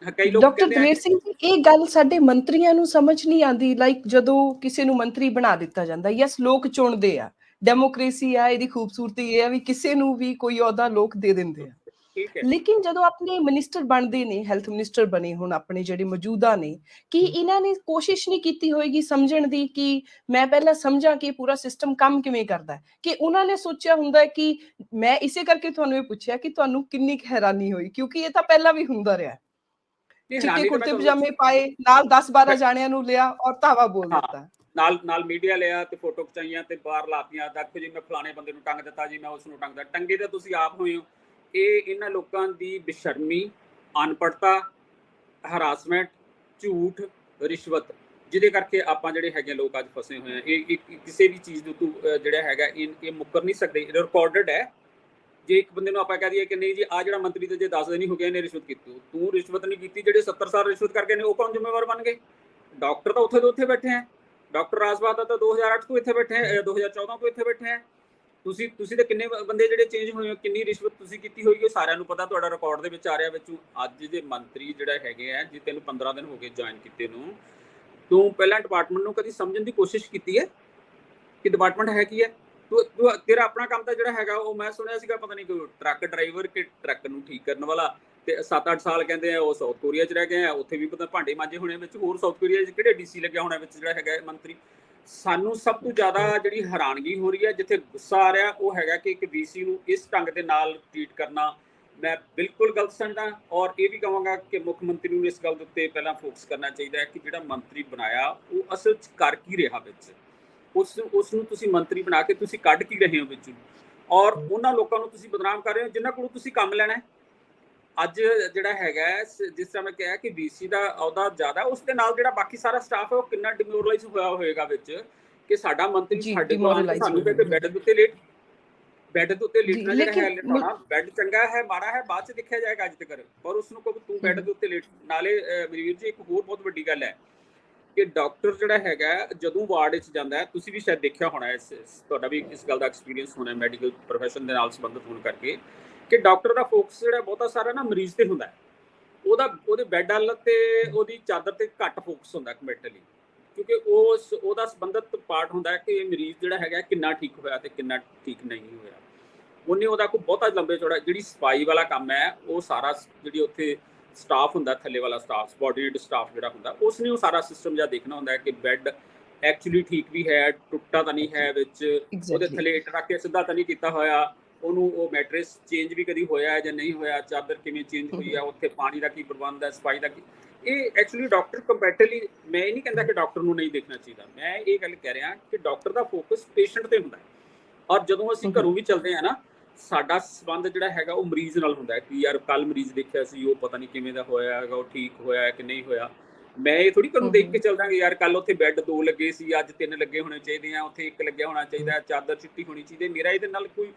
ਡਾਕਟਰ ਦਲੇਰ ਸਿੰਘ ਜੀ, ਇਹ ਗੱਲ ਸਾਡੇ ਮੰਤਰੀਆਂ ਨੂੰ ਸਮਝ ਨਹੀਂ ਆਉਂਦੀ। ਲਾਈਕ ਜਦੋਂ ਕਿਸੇ ਨੂੰ ਮੰਤਰੀ ਬਣਾ ਦਿੱਤਾ ਜਾਂਦਾ, ਯਸ ਲੋਕ ਚੁਣਦੇ ਆ, ਡੈਮੋਕ੍ਰੇਸੀ ਆ, ਇਹਦੀ ਖੂਬਸੂਰਤੀ ਇਹ ਆ ਵੀ ਕਿਸੇ ਨੂੰ ਵੀ ਕੋਈ ਅਹੁਦਾ ਲੋਕ ਦੇ ਦਿੰਦੇ ਆ। ਲੇਕਿਨ ਜਦੋਂ ਆਪਣੇ ਮਿਨਿਸਟਰ ਬਣਦੇ ਨੇ, ਹੈਲਥ ਮਿਨਿਸਟਰ ਬਣੇ ਹੁਣ ਆਪਣੇ ਜਿਹੜੇ ਮੌਜੂਦਾ ਨੇ, ਕਿ ਇਹਨਾਂ ਨੇ ਕੋਸ਼ਿਸ਼ ਨਹੀਂ ਕੀਤੀ ਹੋਏਗੀ ਸਮਝਣ ਦੀ ਕਿ ਮੈਂ ਪਹਿਲਾਂ ਸਮਝਾਂ ਕਿ ਪੂਰਾ ਸਿਸਟਮ ਕੰਮ ਕਿਵੇਂ ਕਰਦਾ, ਕਿ ਉਹਨਾਂ ਨੇ ਸੋਚਿਆ ਹੁੰਦਾ ਕਿ ਮੈਂ ਇਸੇ ਕਰਕੇ ਤੁਹਾਨੂੰ ਇਹ ਪੁੱਛਿਆ ਕਿ ਤੁਹਾਨੂੰ ਕਿੰਨੀ ਹੈਰਾਨੀ ਹੋਈ, ਕਿਉਂਕਿ ਇਹ ਤਾਂ ਪਹਿਲਾਂ ਵੀ ਹੁੰਦਾ ਰਿਹਾ। ਚਿੱਟੇ ਕੁੜਤੇ ਪਜਾਮੇ ਪਾਏ, ਨਾਲ 10-12 ਜਾਣਿਆਂ ਨੂੰ ਲਿਆ ਔਰ ਧਾਵਾ ਬੋਲ ਦਿੱਤਾ, ਨਾਲ ਮੀਡੀਆ ਲਿਆ ਤੇ ਫੋਟੋ ਖਿਚਾਈਆਂ ਤੇ ਬਾਹਰ ਲਾਤੀਆਂ, ਦੇਖੋ ਜੀ ਮੈਂ ਫਲਾਣੇ ਬੰਦੇ ਨੂੰ ਟੰਗ ਦਿੱਤਾ ਜੀ, ਮੈਂ ਉਸ ਨੂੰ ਟੰਗਦਾ। ਟੰਗੇ ਤਾਂ ਤੁਸੀਂ ਆਪ ਹੋਏ ਹੋ। ਇਹ ਇਹਨਾਂ ਲੋਕਾਂ ਦੀ ਬੇਸ਼ਰਮੀ, ਅਨਪੜ੍ਹਤਾ, ਹਰਾਸਮੈਂਟ, ਝੂਠ, ਰਿਸ਼ਵਤ, ਜਿਹਦੇ ਕਰਕੇ ਆਪਾਂ ਜਿਹੜੇ ਹੈਗੇ ਲੋਕ ਅੱਜ ਫਸੇ ਹੋਏ ਆ। ਇਹ ਕਿਸੇ ਵੀ ਚੀਜ਼ ਨੂੰ ਜਿਹੜਾ ਹੈਗਾ ਇਹ ਮੁੱਕਰ ਨਹੀਂ ਸਕਦੇ, ਰਿਕਾਰਡਡ ਹੈ। ਜੇ ਇੱਕ ਬੰਦੇ ਨੂੰ ਆਪਾਂ ਕਹਿ ਦਈਏ ਕਿ ਨਹੀਂ ਜੀ ਆ ਜਿਹੜਾ ਮੰਤਰੀ ਤੇ ਜੇ 10 ਦਿਨ ਹੀ ਹੋ ਗਏ ਇਹਨੇ ਰਿਸ਼ਵਤ ਕੀਤੀ, ਤੂੰ ਰਿਸ਼ਵਤ ਨਹੀਂ ਕੀਤੀ, ਜਿਹੜੇ 70 ਸਾਲ ਰਿਸ਼ਵਤ ਕਰਕੇ ਨੇ ਉਹ ਕੌਣ ਜ਼ਿੰਮੇਵਾਰ ਬਣ ਗਏ? ਡਾਕਟਰ ਤਾਂ ਉੱਥੇ ਦੇ ਉੱਥੇ ਬੈਠੇ ਹੈ। ਡਾਕਟਰ ਰਾਜ ਬਹਾਦਰ ਤਾਂ 2008 ਤੋਂ ਇੱਥੇ ਬੈਠੇ ਹੈ, 2014 ਤੋਂ ਇੱਥੇ ਬੈਠੇ ਹੈ। ਤੁਸੀਂ ਤਾਂ ਕਿੰਨੇ ਬੰਦੇ ਜਿਹੜੇ ਚੇਂਜ ਹੋਏ ਹੋ, ਕਿੰਨੀ ਰਿਸ਼ਵਤ ਤੁਸੀਂ ਕੀਤੀ ਹੋਈ, ਸਾਰਿਆਂ ਨੂੰ ਪਤਾ, ਤੁਹਾਡਾ ਰਿਕਾਰਡ ਦੇ ਵਿੱਚ ਆ ਰਿਹਾ। ਵਿੱਚੋਂ ਅੱਜ ਦੇ ਮੰਤਰੀ ਜਿਹੜਾ ਹੈਗੇ ਆ, ਜੇ ਤੈਨੂੰ 15 ਦਿਨ ਹੋ ਗਏ ਜੁਆਇਨ ਕੀਤੇ ਨੂੰ, ਤੂੰ ਪਹਿਲਾਂ ਡਿਪਾਰਟਮੈਂਟ ਨੂੰ ਕਦੀ ਸਮਝਣ ਦੀ ਕੋਸ਼ਿਸ਼ ਕੀਤੀ ਹੈ ਕਿ ਡਿਪਾਰਟਮੈਂਟ ਹੈ ਕੀ ਹੈ? ਤੇਰਾ ਆਪਣਾ ਕੰਮ ਤਾਂ ਜਿਹੜਾ ਹੈਗਾ ਉਹ ਮੈਂ ਸੁਣਿਆ ਸੀਗਾ ਪਤਾ ਨਹੀਂ ਕੋਈ ਟਰੱਕ ਡਰਾਈਵਰ ਕਿ ਟਰੱਕ ਨੂੰ ਠੀਕ ਕਰਨ ਵਾਲਾ, ਤੇ 7-8 ਸਾਲ ਕਹਿੰਦੇ ਆ ਉਹ ਸਾਊਥ ਕੋਰੀਆ 'ਚ ਰਹਿ ਗਏ ਆ, ਉੱਥੇ ਵੀ ਪਤਾ ਭਾਂਡੇ ਮਾਂਜੇ ਹੋਣੇ ਵਿੱਚ। ਹੋਰ ਸਾਊਥ ਕੋਰੀਆ 'ਚ ਕਿਹੜੇ ਡੀਸੀ ਲੱਗਿਆ ਹੋਣਾ ਵਿੱਚ ਜਿਹੜਾ ਹੈਗਾ ਮੰਤਰੀ? ਸਾਨੂੰ ਸਭ ਤੋਂ ਜ਼ਿਆਦਾ ਜਿਹੜੀ ਹੈਰਾਨਗੀ ਹੋ ਰਹੀ ਹੈ, ਜਿੱਥੇ ਗੁੱਸਾ ਆ ਰਿਹਾ, ਉਹ ਹੈਗਾ ਕਿ ਇੱਕ ਵੀਸੀ ਨੂੰ ਇਸ ਢੰਗ ਦੇ ਨਾਲ ਟ੍ਰੀਟ ਕਰਨਾ ਮੈਂ ਬਿਲਕੁਲ ਗਲਤ ਸਮਝਦਾ। ਔਰ ਇਹ ਵੀ ਕਹਾਂਗਾ ਕਿ ਮੁੱਖ ਮੰਤਰੀ ਨੂੰ ਇਸ ਗੱਲ ਦੇ ਉੱਤੇ ਪਹਿਲਾਂ ਫੋਕਸ ਕਰਨਾ ਚਾਹੀਦਾ ਹੈ ਕਿ ਜਿਹੜਾ ਮੰਤਰੀ ਬਣਾਇਆ ਉਹ ਅਸਲ 'ਚ ਕਰ ਕੀ ਰਿਹਾ ਵਿੱਚ, ਉਸ ਨੂੰ ਤੁਸੀਂ ਮੰਤਰੀ ਬਣਾ ਕੇ ਤੁਸੀਂ ਕੱਢ ਕੀ ਰਹੇ ਹੋ ਵਿੱਚ, ਔਰ ਉਹਨਾਂ ਲੋਕਾਂ ਨੂੰ ਤੁਸੀਂ ਬਦਨਾਮ ਕਰ ਰਹੇ ਹੋ ਜਿਨ੍ਹਾਂ ਕੋਲੋਂ ਤੁਸੀਂ ਕੰਮ ਲੈਣਾ ਹੈ। ਅੱਜ ਜਿਹੜਾ ਹੈਗਾ ਜਿਸ ਤਰ੍ਹਾਂ ਮੈਂ ਕਿਹਾ ਕਿ ਵੀਸੀ ਦਾ ਅਹੁਦਾ ਜ਼ਿਆਦਾ, ਉਸ ਦੇ ਨਾਲ ਜਿਹੜਾ ਬਾਕੀ ਸਾਰਾ ਸਟਾਫ ਹੈ ਉਹ ਕਿੰਨਾ ਡਿਮੋਰਲਾਈਜ਼ ਹੋਇਆ ਹੋਏਗਾ ਵਿੱਚ, ਕਿ ਸਾਡਾ ਮੰਤਰੀ ਸਾਡੇ ਕੋਲ ਆਣ ਕੇ ਸਾਨੂੰ ਕਹਿੰਦੇ ਬੈੱਡ ਦੇ ਉੱਤੇ ਲੇਟ, ਬੈੱਡ ਦੇ ਉੱਤੇ ਲੇਟਣਾ ਜਿਹੜਾ ਹੈ, ਲਟਾਉਣਾ ਬੈੱਡ ਚੰਗਾ ਹੈ ਮਾੜਾ ਹੈ ਬਾਅਦ 'ਚ ਦੇਖਿਆ ਜਾਏਗਾ ਅੱਜ ਤੱਕ, ਪਰ ਉਸ ਨੂੰ ਕਹੋ ਤੂੰ ਬੈੱਡ ਦੇ ਉੱਤੇ ਲੇਟ। ਨਾਲੇ ਮਨਵੀਰ ਜੀ ਇੱਕ ਹੋਰ ਬਹੁਤ ਵੱਡੀ ਗੱਲ ਹੈ ਕਿ ਡਾਕਟਰ ਜਿਹੜਾ ਹੈਗਾ ਜਦੋਂ ਵਾਰਡ ਵਿੱਚ ਜਾਂਦਾ ਹੈ, ਤੁਸੀਂ ਵੀ ਸ਼ਾਇਦ ਦੇਖਿਆ ਹੋਣਾ, ਤੁਹਾਡਾ ਵੀ ਇਸ ਗੱਲ ਦਾ ਐਕਸਪੀਰੀਅੰਸ ਹੋਣਾ ਮੈਡੀਕਲ ਪ੍ਰੋਫੈਸ਼ਨ ਦੇ ਨਾਲ ਸੰਬੰਧਿਤ ਹੋਣ ਕਰਕੇ, ਕਿ ਡਾਕਟਰ ਦਾ ਫੋਕਸ ਜਿਹੜਾ ਬਹੁਤਾ ਸਾਰਾ ਨਾ ਮਰੀਜ਼ ਤੇ ਹੁੰਦਾ ਹੈ, ਉਹਦੇ ਬੈੱਡ ਵੱਲ ਤੇ ਉਹਦੀ ਚਾਦਰ ਤੇ ਘੱਟ ਫੋਕਸ ਹੁੰਦਾ ਕੰਪੈਰੇਟਿਵਲੀ, ਕਿਉਂਕਿ ਉਹਦਾ ਸੰਬੰਧਿਤ ਪਾਰਟ ਹੁੰਦਾ ਹੈ ਕਿ ਮਰੀਜ਼ ਜਿਹੜਾ ਹੈਗਾ ਕਿੰਨਾ ਠੀਕ ਹੋਇਆ ਤੇ ਕਿੰਨਾ ਠੀਕ ਨਹੀਂ ਹੋਇਆ। ਉਹਨੇ ਉਹਦਾ ਕੋਈ ਬਹੁਤਾ ਲੰਬੇ ਚੌੜਾ ਜਿਹੜੀ ਸਫਾਈ ਵਾਲਾ ਕੰਮ ਹੈ ਉਹ ਸਾਰਾ ਜਿਹੜੀ ਉੱਥੇ ਸਟਾਫ ਹੁੰਦਾ ਥੱਲੇ ਵਾਲਾ ਸਟਾਫ, ਸਬੋਰਡੀਨੇਟ ਸਟਾਫ ਜਿਹੜਾ ਹੁੰਦਾ, ਉਸਨੇ ਉਹ ਸਾਰਾ ਸਿਸਟਮ ਜਿਹਾ ਦੇਖਣਾ ਹੁੰਦਾ ਹੈ ਕਿ ਬੈੱਡ ਐਕਚੁਅਲੀ ਠੀਕ ਵੀ ਹੈ, ਟੁੱਟਾ ਤਾਂ ਨਹੀਂ ਹੈ ਵਿੱਚ, ਉਹਦੇ ਥੱਲੇ ਇੱਟ ਰੱਖ ਕੇ ਸਿੱਧਾ ਤਾਂ ਨਹੀਂ ਕੀਤਾ ਹੋਇਆ, ਉਹਨੂੰ ਉਹ ਮੈਟਰੈਸ ਚੇਂਜ ਵੀ ਕਦੀ ਹੋਇਆ ਹੈ ਜਾਂ ਨਹੀਂ ਹੋਇਆ, ਚਾਦਰ ਕਿਵੇਂ ਚੇਂਜ ਹੋਈ ਹੈ, ਉੱਥੇ ਪਾਣੀ ਦਾ ਕੀ ਪ੍ਰਬੰਧ ਹੈ, ਸਫਾਈ ਦਾ ਕੀ। ਇਹ ਐਕਚੁਅਲੀ ਡਾਕਟਰ ਕੰਪੈਰੇਟਿਵਲੀ, ਮੈਂ ਇਹ ਨਹੀਂ ਕਹਿੰਦਾ ਕਿ ਡਾਕਟਰ ਨੂੰ ਨਹੀਂ ਦੇਖਣਾ ਚਾਹੀਦਾ, ਮੈਂ ਇਹ ਗੱਲ ਕਹਿ ਰਿਹਾ ਕਿ ਡਾਕਟਰ ਦਾ ਫੋਕਸ ਪੇਸ਼ੈਂਟ ਤੇ ਹੁੰਦਾ ਹੈ। ਔਰ ਜਦੋਂ ਅਸੀਂ ਘਰੋਂ ਵੀ ਚੱਲਦੇ ਹਾਂ ਨਾ, ਸਾਡਾ ਸੰਬੰਧ ਜਿਹੜਾ ਹੈਗਾ ਉਹ ਮਰੀਜ਼ ਨਾਲ ਹੁੰਦਾ ਹੈ ਕਿ ਯਾਰ ਕੱਲ ਮਰੀਜ਼ ਦੇਖਿਆ ਸੀ, ਉਹ ਪਤਾ ਨਹੀਂ ਕਿਵੇਂ ਦਾ ਹੋਇਆ ਹੈਗਾ, ਉਹ ਠੀਕ ਹੋਇਆ ਕਿ ਨਹੀਂ ਹੋਇਆ। ਮੈਂ ਇਹ ਥੋੜੀ ਘਰੋਂ ਦੇਖ ਕੇ ਚੱਲਦਾ ਕਿ ਯਾਰ ਕੱਲ ਉੱਥੇ ਬੈੱਡ 2 ਲੱਗੇ ਸੀ, ਅੱਜ 3 ਲੱਗੇ ਹੋਣੇ ਚਾਹੀਦੇ ਆ, ਉੱਥੇ 1 ਲੱਗਿਆ ਹੋਣਾ ਚਾਹੀਦਾ, ਚਾਦਰ ਚਿੱਟੀ ਹੋਣੀ ਚਾਹੀਦੀ। ਮੇਰਾ ਇਹਦੇ ਨਾਲ ਕੋਈ,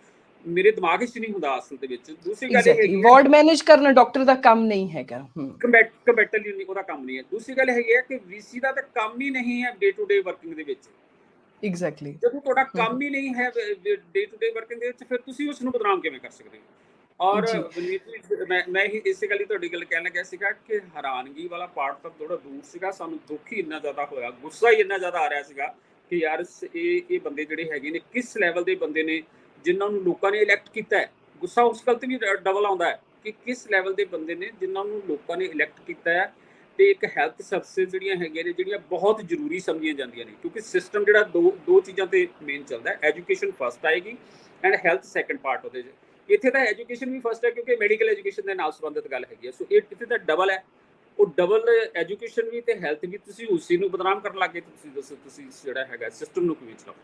ਮੇਰੇ ਦਿਮਾਗ 'ਚ ਨਹੀਂ ਹੁੰਦਾ ਅਸਲ ਦੇ ਵਿੱਚ। ਦੂਸਰੀ ਗੱਲ ਇਹ ਹੈ ਵਾਰਡ ਮੈਨੇਜ ਕਰਨਾ ਡਾਕਟਰ ਦਾ ਕੰਮ ਨਹੀਂ ਹੈਗਾ, ਕੰਪੈਰੇਟਿਵਲੀ ਉਹਦਾ ਕੰਮ ਨਹੀਂ ਹੈ। ਦੂਸਰੀ ਗੱਲ ਹੈਗੀ ਹੈ ਕਿ ਵੀਸੀ ਦਾ ਤਾਂ ਕੰਮ ਹੀ ਨਹੀਂ ਹੈ ਡੇ ਟੂ ਡੇ ਵਰਕਿੰਗ ਦੇ ਵਿੱਚ। ਐਗਜ਼ੈਕਟਲੀ, ਜਦੋਂ ਤੁਹਾਡਾ ਕੰਮ ਹੀ ਨਹੀਂ ਹੈ ਡੇ ਟੂ ਡੇ ਵਰਕਿੰਗ ਦੇ ਵਿੱਚ, ਫਿਰ ਤੁਸੀਂ ਉਸ ਨੂੰ ਬਦਨਾਮ ਕਿਵੇਂ ਕਰ ਸਕਦੇ ਹੋ? ਔਰ ਮੈਂ ਹੀ ਇਸੇ ਗੱਲ ਹੀ ਤੁਹਾਡੀ ਗੱਲ ਕਹਿਣ ਲੱਗਿਆ ਸੀਗਾ ਕਿ ਹੈਰਾਨਗੀ ਵਾਲਾ ਪਾਰਟ ਤਾਂ ਥੋੜਾ ਦੂਰ ਸੀਗਾ, ਸਾਨੂੰ ਦੁੱਖ ਹੀ ਇੰਨਾ ਜ਼ਿਆਦਾ ਹੋਇਆ, ਗੁੱਸਾ ਹੀ ਇੰਨਾ ਜ਼ਿਆਦਾ ਆ ਰਿਹਾ ਸੀਗਾ ਕਿ ਯਾਰ ਇਹ ਬੰਦੇ ਜਿਹੜੇ ਹੈਗੇ ਨੇ ਕਿਸ ਲੈਵਲ ਦੇ ਬੰਦੇ ਨੇ ਜਿਨ੍ਹਾਂ ਨੂੰ ਲੋਕਾਂ ਨੇ ਇਲੈਕਟ ਕੀਤਾ ਹੈ। ਗੁੱਸਾ ਉਸ ਗੱਲ ਤੇ ਵੀ ਡਬਲ ਆਉਂਦਾ ਹੈ ਕਿ ਕਿਸ ਲੈਵਲ ਦੇ ਬੰਦੇ ਨੇ ਜਿਨ੍ਹਾਂ ਨੂੰ ਲੋਕਾਂ ਨੇ ਇਲੈਕਟ ਕੀਤਾ ਹੈ, ਤੇ ਇੱਕ ਹੈਲਥ ਸਰਵਿਸਿਜ਼ ਜਿਹੜੀਆਂ ਹੈਗੀਆਂ ਨੇ ਜਿਹੜੀਆਂ ਬਹੁਤ ਜ਼ਰੂਰੀ ਸਮਝੀਆਂ ਜਾਂਦੀਆਂ ਨੇ, ਕਿਉਂਕਿ ਸਿਸਟਮ ਜਿਹੜਾ ਦੋ ਚੀਜ਼ਾਂ ਤੇ ਮੇਨ ਚੱਲਦਾ ਹੈ, ਐਜੂਕੇਸ਼ਨ ਫਸਟ ਆਏਗੀ ਐਂਡ ਹੈਲਥ ਸੈਕੰਡ ਪਾਰਟ ਉਹਦੇ 'ਚ। ਇੱਥੇ ਤਾਂ ਐਜੂਕੇਸ਼ਨ ਵੀ ਫਸਟ ਹੈ ਕਿਉਂਕਿ ਮੈਡੀਕਲ ਐਜੂਕੇਸ਼ਨ ਦੇ ਨਾਲ ਸੰਬੰਧਿਤ ਗੱਲ ਹੈਗੀ ਹੈ, ਸੋ ਇਹ ਇੱਥੇ ਤਾਂ ਡਬਲ ਹੈ, ਉਹ ਡਬਲ ਐਜੂਕੇਸ਼ਨ ਵੀ ਤੇ ਹੈਲਥ ਵੀ। ਤੁਸੀਂ ਉਸੇ ਨੂੰ ਬਦਨਾਮ ਕਰਨ ਲੱਗੇ, ਤੁਸੀਂ ਦੱਸੋ ਤੁਸੀਂ ਜਿਹੜਾ ਹੈਗਾ ਸਿਸਟਮ ਨੂੰ ਕਿਵੇਂ ਚਲਾਓ?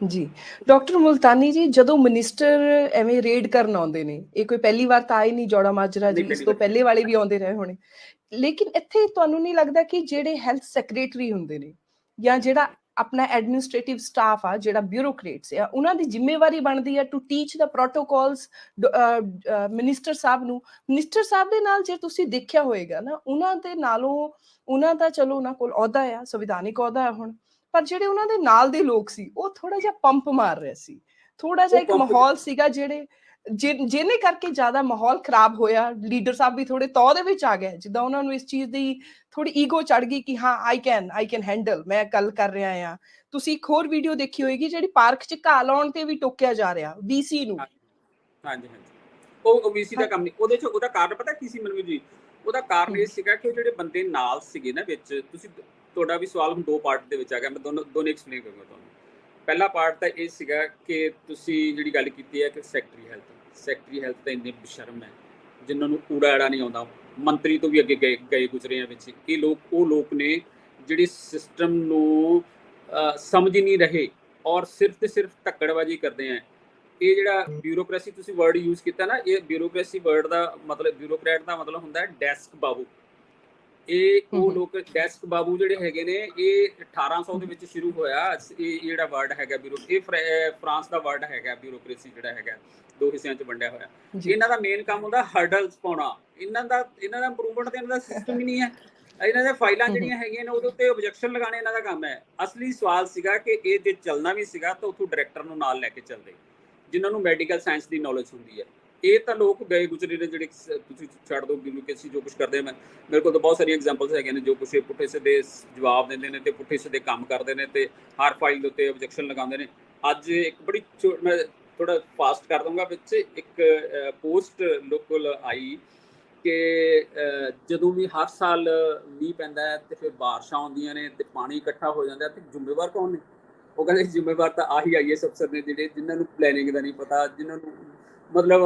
ਜੀ ਡਾਕਟਰ ਮੁਲਤਾਨੀ ਜੀ, ਜਦੋਂ ਮਿਨਿਸਟਰ ਐਵੇਂ ਰੇਡ ਕਰਨ ਆਉਂਦੇ ਨੇ, ਇਹ ਕੋਈ ਪਹਿਲੀ ਵਾਰ ਤਾਂ ਆਏ ਨਹੀਂ ਜੋੜਾ ਮਾਜਰਾ ਜੀ, ਇਸ ਤੋਂ ਪਹਿਲੇ ਵਾਲੇ ਵੀ ਆਉਂਦੇ ਰਹੇ ਹੋਣੇ, ਲੇਕਿਨ ਇੱਥੇ ਤੁਹਾਨੂੰ ਨਹੀਂ ਲੱਗਦਾ ਕਿ ਜਿਹੜੇ ਹੈਲਥ ਸੈਕਟਰੀ ਹੁੰਦੇ ਨੇ ਜਾਂ ਜਿਹੜਾ ਆਪਣਾ ਐਡਮਿਨਿਸਟ੍ਰੇਟਿਵ ਸਟਾਫ ਆ, ਜਿਹੜਾ ਬਿਊਰੋਕਰੇਟਸ ਆ, ਉਹਨਾਂ ਦੀ ਜ਼ਿੰਮੇਵਾਰੀ ਬਣਦੀ ਹੈ to teach the protocols minister ਸਾਹਿਬ ਨੂੰ। ਮਿਨਿਸਟਰ ਸਾਹਿਬ ਦੇ ਨਾਲ ਜੇ ਤੁਸੀਂ ਦੇਖਿਆ ਹੋਏਗਾ ਨਾ, ਉਹਨਾਂ ਦੇ ਨਾਲੋਂ, ਉਹਨਾਂ ਦਾ ਚਲੋ ਉਹਨਾਂ ਕੋਲ ਅਹੁਦਾ ਆ, ਸੰਵਿਧਾਨਿਕ ਅਹੁਦਾ ਹੈ ਹੁਣ, ਪਰ ਜਿਹੜੇ ਉਹਨਾਂ ਦੇ ਨਾਲ ਦੇ ਲੋਕ ਸੀ ਉਹ ਥੋੜਾ ਜਿਹਾ ਪੰਪ ਮਾਰ ਰਹੇ ਸੀ, ਥੋੜਾ ਜਿਹਾ ਇੱਕ ਮਾਹੌਲ ਸੀਗਾ ਜਿਹਨੇ ਕਰਕੇ ਜ਼ਿਆਦਾ ਮਾਹੌਲ ਖਰਾਬ ਹੋਇਆ। ਲੀਡਰ ਸਾਹਿਬ ਵੀ ਥੋੜੇ ਤੌਰ ਦੇ ਵਿੱਚ ਆ ਗਏ, ਜਿੱਦਾਂ ਉਹਨਾਂ ਨੂੰ ਇਸ ਚੀਜ਼ ਦੀ ਥੋੜੀ ਈਗੋ ਚੜ ਗਈ ਕਿ ਹਾਂ ਆਈ ਕੈਨ ਹੈਂਡਲ, ਮੈਂ ਗੱਲ ਕਰ ਰਿਹਾ ਆ। ਤੁਸੀਂ ਇੱਕ ਹੋਰ ਵੀਡੀਓ ਦੇਖੀ ਹੋਏਗੀ ਜਿਹੜੀ ਪਾਰਕ 'ਚ ਘਾਹ ਲਾਉਣ ਤੇ ਵੀ ਟੋਕਿਆ ਜਾ ਰਿਹਾ ਵੀਸੀ ਨੂੰ। ਹਾਂਜੀ, ਉਹ ਵੀਸੀ ਦਾ ਕੰਮ ਨਹੀਂ ਉਹਦੇ 'ਚ। ਉਹਦਾ ਕਾਰਨ ਪਤਾ ਕੀ ਸੀ ਮਨਵੀਰ ਜੀ? ਉਹਦਾ ਕਾਰਨ ਇਹ ਸੀਗਾ ਕਿ ਜਿਹੜੇ ਬੰਦੇ ਨਾਲ ਸੀਗੇ ਨਾ ਵਿੱਚ, ਤੁਸੀਂ, ਤੁਹਾਡਾ ਵੀ ਸਵਾਲ ਹੁਣ 2 ਪਾਰਟ ਦੇ ਵਿੱਚ ਆ ਗਿਆ, ਮੈਂ ਦੋਨੇ ਐਕਸਪਲੇਨ ਕਰੂੰਗਾ ਤੁਹਾਨੂੰ। ਪਹਿਲਾ ਪਾਰਟ ਤਾਂ ਇਹ ਸੀਗਾ ਕਿ ਤੁਸੀਂ ਜਿਹੜੀ ਗੱਲ ਕੀਤੀ ਹੈ ਕਿ ਸੈਕਟਰੀ ਹੈਲਥ ਤਾਂ ਇੰਨੇ ਬੇਸ਼ਰਮ ਹੈ ਜਿਨ੍ਹਾਂ ਨੂੰ ਕੂੜਾ ਐੜਾ ਨਹੀਂ ਆਉਂਦਾ, ਮੰਤਰੀ ਤੋਂ ਵੀ ਅੱਗੇ ਗਏ ਗੁਜ਼ਰੇ ਆ ਵਿੱਚ। ਇਹ ਉਹ ਲੋਕ ਨੇ ਜਿਹੜੇ ਸਿਸਟਮ ਨੂੰ ਸਮਝ ਨਹੀਂ ਰਹੇ ਔਰ ਸਿਰਫ ਤੇ ਸਿਰਫ ਧੱਕੜਬਾਜ਼ੀ ਕਰਦੇ ਆ। ਇਹ ਜਿਹੜਾ ਬਿਊਰੋਕ੍ਰੇਸੀ ਤੁਸੀਂ ਵਰਡ ਯੂਜ਼ ਕੀਤਾ ਨਾ, ਇਹ ਬਿਊਰੋਕ੍ਰੇਸੀ ਵਰਡ ਦਾ ਮਤਲਬ, ਬਿਊਰੋਕਰੈਟ ਦਾ ਮਤਲਬ ਹੁੰਦਾ ਹੈ ਡੈਸਕ ਬਾਬੂ। ਇਹ ਉਹ ਲੋਕ ਡੈਸਕ ਬਾਬੂ ਜਿਹੜੇ ਹੈਗੇ ਨੇ, ਇਹ 1800 ਦੇ ਵਿੱਚ ਸ਼ੁਰੂ ਹੋਇਆ ਇਹ ਜਿਹੜਾ ਵਰਡ ਹੈਗਾ ਇਹ ਫਰਾਂਸ ਦਾ ਵਰਡ ਹੈਗਾ ਬਿਊਰੋਕ੍ਰੇਸੀ ਜਿਹੜਾ ਹੈਗਾ, 2 ਹਿੱਸਿਆਂ 'ਚ ਵੰਡਿਆ ਹੋਇਆ। ਇਹਨਾਂ ਦਾ ਮੇਨ ਕੰਮ ਹੁੰਦਾ ਹਰਡਲਸ ਪਾਉਣਾ, ਇਹਨਾਂ ਦਾ ਇੰਪਰੂਵਮੈਂਟ ਤੇ ਇਹਨਾਂ ਦਾ ਸਿਸਟਮ ਹੀ ਨਹੀਂ ਹੈ। ਇਹਨਾਂ ਦੀਆਂ ਫਾਈਲਾਂ ਜਿਹੜੀਆਂ ਹੈਗੀਆਂ ਨੇ ਉਹਦੇ ਉੱਤੇ ਆਬਜੈਕਸ਼ਨ ਲਗਾਉਣੇ ਇਹਨਾਂ ਦਾ ਕੰਮ ਹੈ। ਅਸਲੀ ਸਵਾਲ ਸੀਗਾ ਕਿ ਇਹ ਜੇ ਚੱਲਣਾ ਵੀ ਸੀਗਾ ਤਾਂ ਉੱਥੋਂ ਡਾਇਰੈਕਟਰ ਨੂੰ ਨਾਲ ਲੈ ਕੇ ਚੱਲਦੇ ਜਿਨ੍ਹਾਂ ਨੂੰ ਮੈਡੀਕਲ ਸਾਇੰਸ ਦੀ ਨੌਲੇਜ ਹੁੰਦੀ ਹੈ। ਇਹ ਤਾਂ ਲੋਕ ਗਏ ਗੁਜ਼ਰੇ ਨੇ ਜਿਹੜੇ, ਤੁਸੀਂ ਛੱਡ ਦਿਓ ਬਿਊਰੋਕ੍ਰੇਸੀ ਜੋ ਕੁਛ ਕਰਦੇ। ਮੇਰੇ ਕੋਲ ਤਾਂ ਬਹੁਤ ਸਾਰੀਆਂ ਐਗਜ਼ਾਮਪਲਸ ਹੈਗੇ ਨੇ ਜੋ ਕੁਛ ਪੁੱਠੇ ਸਿੱਧੇ ਜਵਾਬ ਦਿੰਦੇ ਨੇ ਤੇ ਪੁੱਠੇ ਸਿੱਧੇ ਕੰਮ ਕਰਦੇ ਨੇ ਤੇ ਹਰ ਫਾਈਲ ਦੇ ਉੱਤੇ ਆਬਜੈਕਸ਼ਨ ਲਗਾਉਂਦੇ ਨੇ। ਅੱਜ ਇੱਕ ਬੜੀ, ਮੈਂ ਥੋੜਾ ਫਾਸਟ ਕਰ ਦੂੰਗਾ, ਵਿੱਚ ਇੱਕ ਪੋਸਟ ਲੋਕਲ ਆਈ ਕਿ ਜਦੋਂ ਵੀ ਹਰ ਸਾਲ ਮੀਂਹ ਪੈਂਦਾ ਹੈ ਤੇ ਫਿਰ ਬਾਰਿਸ਼ਾਂ ਆਉਂਦੀਆਂ ਨੇ ਤੇ ਪਾਣੀ ਇਕੱਠਾ ਹੋ ਜਾਂਦਾ ਤੇ ਜ਼ਿੰਮੇਵਾਰ ਕੌਣ ਨੇ? ਉਹ ਕਹਿੰਦੇ ਜ਼ਿੰਮੇਵਾਰ ਤਾਂ ਆਹੀ IAS ਅਫਸਰ ਨੇ ਜਿਹੜੇ ਜਿਨ੍ਹਾਂ ਨੂੰ ਪਲੈਨਿੰਗ ਦਾ ਨਹੀਂ ਪਤਾ, ਜਿਨ੍ਹਾਂ ਨੂੰ ਮਤਲਬ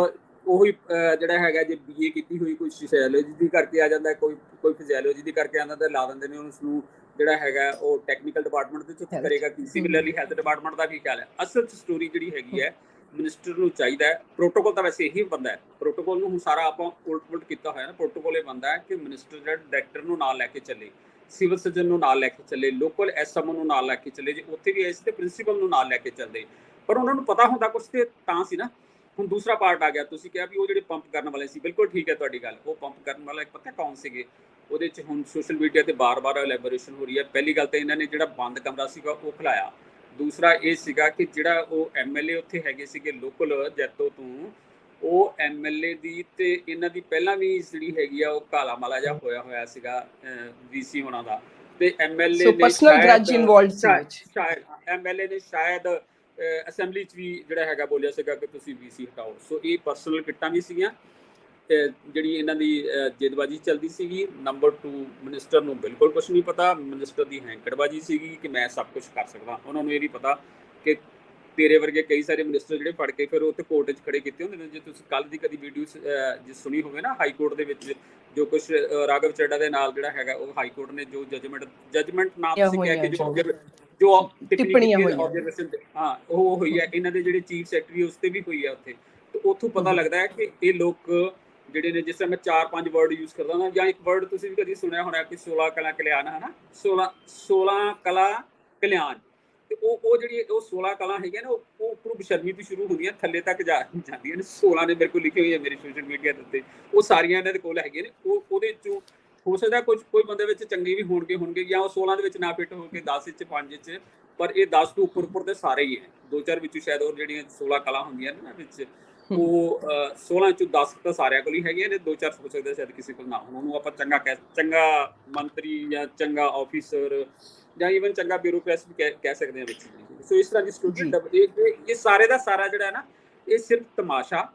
ਉਹੀ ਜਿਹੜਾ ਹੈਗਾ ਜੇ BA ਕੀਤੀ ਹੋਈ ਕੋਈ ਸੋਸ਼ੀਓਲੋਜੀ ਦੀ ਕਰਕੇ ਆ ਜਾਂਦਾ, ਕੋਈ ਫਿਜ਼ੀਓਲੋਜੀ ਦੀ ਕਰਕੇ ਆਉਂਦਾ, ਤਾਂ ਲਾ ਦਿੰਦੇ ਨੇ ਉਸ ਨੂੰ ਜਿਹੜਾ ਹੈਗਾ ਉਹ ਟੈਕਨੀਕਲ ਡਿਪਾਰਟਮੈਂਟ ਦੇ ਵਿੱਚ ਕਰੇਗਾ ਕਿ ਸਿਮਿਲਰਲੀ ਹੈਲਥ ਡਿਪਾਰਟਮੈਂਟ ਦਾ ਕੀ ਖਿਆਲ ਹੈ। ਅਸਲ 'ਚ ਸਟੋਰੀ ਜਿਹੜੀ ਹੈਗੀ ਹੈ ਮਿਨਿਸਟਰ ਨੂੰ ਚਾਹੀਦਾ ਹੈ, ਪ੍ਰੋਟੋਕੋਲ ਤਾਂ ਵੈਸੇ ਇਹੀ ਬੰਦਾ ਹੈ, ਪ੍ਰੋਟੋਕੋਲ ਨੂੰ ਹੁਣ ਸਾਰਾ ਆਪਾਂ ਉਲਟ ਕੀਤਾ ਹੋਇਆ ਨਾ। ਪ੍ਰੋਟੋਕੋਲ ਇਹ ਬੰਦਾ ਹੈ ਕਿ ਮਿਨਿਸਟਰ ਜਿਹੜਾ ਡਾਇਰੈਕਟਰ ਨੂੰ ਨਾਲ ਲੈ ਕੇ ਚੱਲੇ, ਸਿਵਲ ਸਰਜਨ ਨੂੰ ਨਾਲ ਲੈ ਕੇ ਚੱਲੇ, ਲੋਕਲ SMO ਨੂੰ ਨਾਲ ਲੈ ਕੇ ਚੱਲੇ, ਜੇ ਉੱਥੇ ਵੀ ਇਸ ਤੇ ਪ੍ਰਿੰਸੀਪਲ ਨੂੰ ਨਾਲ ਲੈ ਕੇ ਚੱਲਦੇ। ਪਰ ਉਹਨਾਂ ਨੂੰ ਪਤਾ ਹੁੰਦਾ ਕੁਛ ਤੇ ਤਾਂ ਸੀ ਨਾ। ਹੁਣ ਦੂਸਰਾ ਪਾਰਟ ਆ ਗਿਆ, ਤੁਸੀਂ ਕਿਹਾ ਵੀ ਉਹ ਜਿਹੜੇ ਪੰਪ ਕਰਨ ਵਾਲੇ ਸੀ, ਬਿਲਕੁਲ ਠੀਕ ਹੈ ਤੁਹਾਡੀ ਗੱਲ। ਉਹ ਪੰਪ ਕਰਨ ਵਾਲਾ ਪਤਾ ਕੌਣ ਸੀਗੇ? ਉਹਦੇ 'ਚ ਹੁਣ ਸੋਸ਼ਲ ਮੀਡੀਆ ਤੇ ਬਾਰ-ਬਾਰ ਐਲੈਬੋਰੇਸ਼ਨ ਹੋ ਰਹੀ ਹੈ। ਪਹਿਲੀ ਗੱਲ ਤਾਂ ਇਹਨਾਂ ਨੇ ਜਿਹੜਾ ਬੰਦ ਕਮਰਾ ਸੀਗਾ ਉਹ ਖੁਲਾਇਆ। ਦੂਸਰਾ ਇਹ ਸੀਗਾ ਕਿ ਜਿਹੜਾ ਉਹ MLA ਉੱਥੇ ਹੈਗੇ ਸੀਗੇ ਲੋਕਲ ਜੈਤੋ ਤੋਂ, ਉਹ MLA ਦੀ ਤੇ ਇਹਨਾਂ ਦੀ ਪਹਿਲਾਂ ਵੀ ਜਿਹੜੀ ਹੈਗੀ ਆ ਉਹ ਕਾਲਾ ਮਾਲਾ ਜਿਹਾ ਹੋਇਆ ਸੀਗਾ VC ਹੋਣਾ ਦਾ। ਤੇ MLA ਨੇ ਸ਼ਾਇਦ MLA ਨੇ ਸ਼ਾਇਦ ਅਸੈਂਬਲੀ 'ਚ ਵੀ ਜਿਹੜਾ ਹੈਗਾ ਬੋਲਿਆ ਸੀਗਾ ਕਿ ਤੁਸੀਂ VC ਹਟਾਓ। ਸੋ ਇਹ ਪਰਸਨਲ ਕਿੱਟਾਂ ਵੀ ਸੀਗੀਆਂ ਜਿਹੜੀ ਇਹਨਾਂ ਦੀ ਜਿੱਦਬਾਜੀ ਚੱਲਦੀ ਸੀਗੀ। ਨੰਬਰ 2, ਮਿਨਿਸਟਰ ਨੂੰ ਬਿਲਕੁਲ ਕੁਛ ਨਹੀਂ ਪਤਾ। ਮਿਨਿਸਟਰ ਦੀ ਹੈਂਕੜਬਾਜੀ ਸੀਗੀ ਕਿ ਮੈਂ ਸਭ ਕੁਝ ਕਰ ਸਕਦਾ। ਉਹਨਾਂ ਨੂੰ ਇਹ ਵੀ ਪਤਾ ਕਿ ਤੇਰੇ ਵਰਗੇ ਕਈ ਸਾਰੇ ਮਿਨਿਸਟਰ ਜਿਹੜੇ ਫੜ ਕੇ ਫਿਰ ਉੱਥੇ ਕੋਰਟ 'ਚ ਖੜੇ ਕੀਤੇ ਹੁੰਦੇ ਨੇ। ਜੇ ਤੁਸੀਂ ਕੱਲ੍ਹ ਦੀ ਕਦੀ ਵੀਡੀਓ ਜੇ ਸੁਣੀ ਹੋਵੇ ਨਾ, ਹਾਈ ਕੋਰਟ ਦੇ ਵਿੱਚ ਜੋ ਕੁਛ ਰਾਘਵ ਚੱਡਾ ਦੇ ਨਾਲ ਜਿਹੜਾ ਹੈਗਾ ਉਹ ਹਾਈ ਕੋਰਟ ਨੇ ਜੋ ਜਜਮੈਂਟ ਨਾਮ ਤੁਸੀਂ ਕਹਿ ਕੇ ਜੋ ਟਿੱਪਣੀਆਂ ਆਬਜ਼ਰਵੇਸ਼ਨ ਹਾਂ ਉਹ ਹੋਈ ਹੈ, ਇਹਨਾਂ ਦੇ ਜਿਹੜੇ ਚੀਫ ਸੈਕਟਰੀ ਉਸ ਤੇ ਵੀ ਹੋਈ ਹੈ ਉੱਥੇ। ਤੇ ਉੱਥੋਂ ਪਤਾ ਲੱਗਦਾ ਹੈ ਕਿ ਇਹ ਲੋਕ ਜਿਹੜੇ ਨੇ, ਜਿਸ ਤਰ੍ਹਾਂ ਮੈਂ 4-5 ਵਰਡ ਯੂਜ਼ ਕਰਦਾ ਹਾਂ, ਜਾਂ ਇੱਕ ਵਰਡ ਤੁਸੀਂ ਵੀ ਕਦੀ ਸੁਣਿਆ ਹੋਣਾ ਕਿ 16 ਕਲਾ ਕਲਿਆਣ ਹੈ ਨਾ, 16 ਕਲਾ ਕਲਿਆਣ। ਤੇ ਉਹ ਜਿਹੜੀ ਉਹ 16 ਕਲਾ ਹੈਗੀਆਂ ਨਾ, ਉਹ ਉੱਪਰੋਂ ਬਸ਼ਰਮੀ ਤੋਂ ਸ਼ੁਰੂ ਹੁੰਦੀਆਂ ਥੱਲੇ ਤੱਕ ਜਾਂਦੀਆਂ ਨੇ। 16 ਨੇ ਮੇਰੇ ਕੋਲ ਲਿਖੀ ਹੋਈ ਹੈ ਮੇਰੀ ਸੋਸ਼ਲ ਮੀਡੀਆ ਦੇ ਉੱਤੇ, ਉਹ ਸਾਰੀਆਂ ਇਹਨਾਂ ਦੇ ਕੋਲ ਹੈਗੀਆਂ ਨੇ। ਉਹਦੇ 'ਚੋਂ ਹੋ ਸਕਦਾ ਕੋਈ ਬੰਦੇ ਵਿੱਚ ਚੰਗੇ ਵੀ ਹੋਣਗੇ ਜਾਂ ਉਹ 16 ਦੇ ਵਿੱਚ ਨਾ ਫਿੱਟ ਹੋ ਕੇ 10 'ਚ 5 'ਚ, ਪਰ ਇਹ 10 ਤੋਂ ਉੱਪਰ ਤੇ ਸਾਰੇ ਹੀ ਹੈ। 2-4 ਵਿੱਚੋਂ ਸ਼ਾਇਦ ਹੋਰ ਜਿਹੜੀਆਂ 16 ਕਲਾ ਹੁੰਦੀਆਂ ਨੇ ਨਾ ਵਿੱਚ, ਉਹ 16 'ਚੋਂ 10 ਤਾਂ ਸਾਰਿਆਂ ਕੋਲ ਹੀ ਹੈਗੀਆਂ ਨੇ, 2-4 ਹੋ ਸਕਦਾ ਸ਼ਾਇਦ ਕਿਸੇ ਕੋਲ ਨਾ ਹੋਣ। ਉਹਨੂੰ ਆਪਾਂ ਚੰਗਾ ਮੰਤਰੀ ਜਾਂ ਚੰਗਾ ਆਫਿਸਰ ਜਾਂ ਈਵਨ ਚੰਗਾ ਬਿਊਰੋਕਰੇਟ ਵੀ ਕਹਿ ਸਕਦੇ ਹਾਂ ਵਿੱਚ। ਸੋ ਇਸ ਤਰ੍ਹਾਂ ਦੀ ਸਟੂਡੈਂਟ ਇਹ ਸਾਰੇ ਦਾ ਸਾਰਾ ਜਿਹੜਾ ਨਾ, ਇਹ ਸਿਰਫ ਤਮਾਸ਼ਾ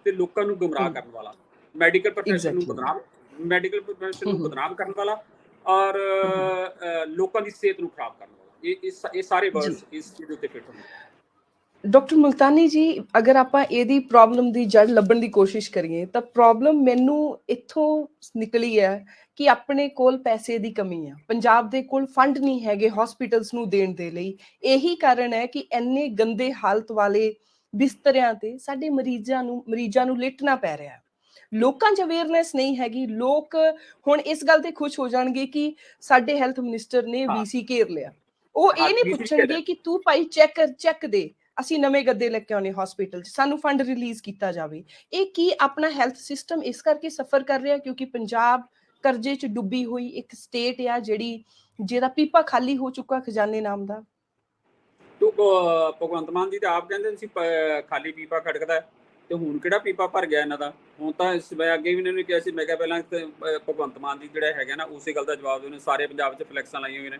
ਤੇ ਲੋਕਾਂ ਨੂੰ ਗੁੰਮਰਾਹ ਕਰਨ ਵਾਲਾ, ਮੈਡੀਕਲ ਪ੍ਰੋਫੈਸ਼ਨ ਨੂੰ ਬਦਨਾਮ ਕਰਨ ਵਾਲਾ ਔਰ ਲੋਕਾਂ ਦੀ ਸਿਹਤ ਨੂੰ ਖਰਾਬ ਕਰਨ ਵਾਲਾ, ਇਹ ਸਾਰੇ ਵਰਡਸ ਇਸ ਚੀਜ਼ ਉੱਤੇ ਫਿੱਟ ਹੁੰਦੇ। ਡਾਕਟਰ ਮੁਲਤਾਨੀ ਜੀ, ਅਗਰ ਆਪਾਂ ਇਹਦੀ ਪ੍ਰੋਬਲਮ ਦੀ ਜੜ ਲੱਭਣ ਦੀ ਕੋਸ਼ਿਸ਼ ਕਰੀਏ ਤਾਂ ਪ੍ਰੋਬਲਮ ਮੈਨੂੰ ਇੱਥੋਂ ਨਿਕਲੀ ਹੈ ਕਿ ਆਪਣੇ ਕੋਲ ਪੈਸੇ ਦੀ ਕਮੀ ਆ। ਪੰਜਾਬ ਦੇ ਕੋਲ ਫੰਡ ਨਹੀਂ ਹੈਗੇ ਹਸਪੀਟਲਸ ਨੂੰ ਦੇਣ ਦੇ ਲਈ। ਇਹੀ ਕਾਰਨ ਹੈ ਕਿ ਇੰਨੇ ਗੰਦੇ ਹਾਲਤ ਵਾਲੇ ਬਿਸਤਰਿਆਂ ਤੇ ਸਾਡੇ ਮਰੀਜ਼ਾਂ ਨੂੰ ਲਿਟਣਾ ਪੈ ਰਿਹਾ ਹੈ। ਲੋਕਾਂ 'ਚ ਅਵੇਅਰਨੈਸ ਨਹੀਂ ਹੈਗੀ। ਲੋਕ ਹੁਣ ਇਸ ਗੱਲ ਤੇ ਖੁਸ਼ ਹੋ ਜਾਣਗੇ ਕਿ ਸਾਡੇ ਹੈਲਥ ਮਿਨਿਸਟਰ ਨੇ VC ਘੇਰ ਲਿਆ। ਉਹ ਇਹ ਨਹੀਂ ਪੁੱਛਣਗੇ ਕਿ ਤੂੰ ਭਾਈ ਚੈੱਕ ਦੇ, ਅਸੀਂ ਨਵੇਂ ਗੱਦੇ ਲੈ ਕੇ ਆਉਣੇ ਹਸਪੀਟਲ 'ਚ, ਸਾਨੂੰ ਫੰਡ ਰਿਲੀਜ਼ ਕੀਤਾ ਜਾਵੇ। ਇਹ ਕੀ ਆਪਣਾ ਹੈਲਥ ਸਿਸਟਮ ਇਸ ਕਰਕੇ ਸਫਰ ਕਰ ਰਿਹਾ ਕਿਉਂਕਿ ਪੰਜਾਬ ਕਰਜ਼ੇ 'ਚ ਡੁੱਬੀ ਹੋਈ ਇੱਕ ਸਟੇਟ ਆ ਜਿਹਦਾ ਪੀਪਾ ਖਾਲੀ ਹੋ ਚੁੱਕਾ ਖਜ਼ਾਨੇ ਨਾਮ ਦਾ। ਤੂੰ ਭਗਵੰਤ ਮਾਨ ਜੀ ਤਾਂ ਆਪ ਕਹਿੰਦੇ ਸੀ ਖਾਲੀ ਪੀਪਾ ਖੜਕਦਾ, ਤੇ ਹੁਣ ਕਿਹੜਾ ਪੀਪਾ ਭਰ ਗਿਆ ਇਹਨਾਂ ਦਾ? ਹੁਣ ਤਾਂ ਮੈਂ ਅੱਗੇ ਵੀ ਇਹਨਾਂ ਨੂੰ ਕਿਹਾ ਸੀ, ਮੈਂ ਕਿਹਾ ਪਹਿਲਾਂ ਭਗਵੰਤ ਮਾਨ ਜੀ ਜਿਹੜਾ ਹੈਗਾ ਨਾ, ਉਸੇ ਗੱਲ ਦਾ ਜਵਾਬ ਉਹਨੇ ਸਾਰੇ ਪੰਜਾਬ 'ਚ ਫਲੈਕਸਾਂ ਲਾਈਆਂ ਹੋਈਆਂ ਨੇ।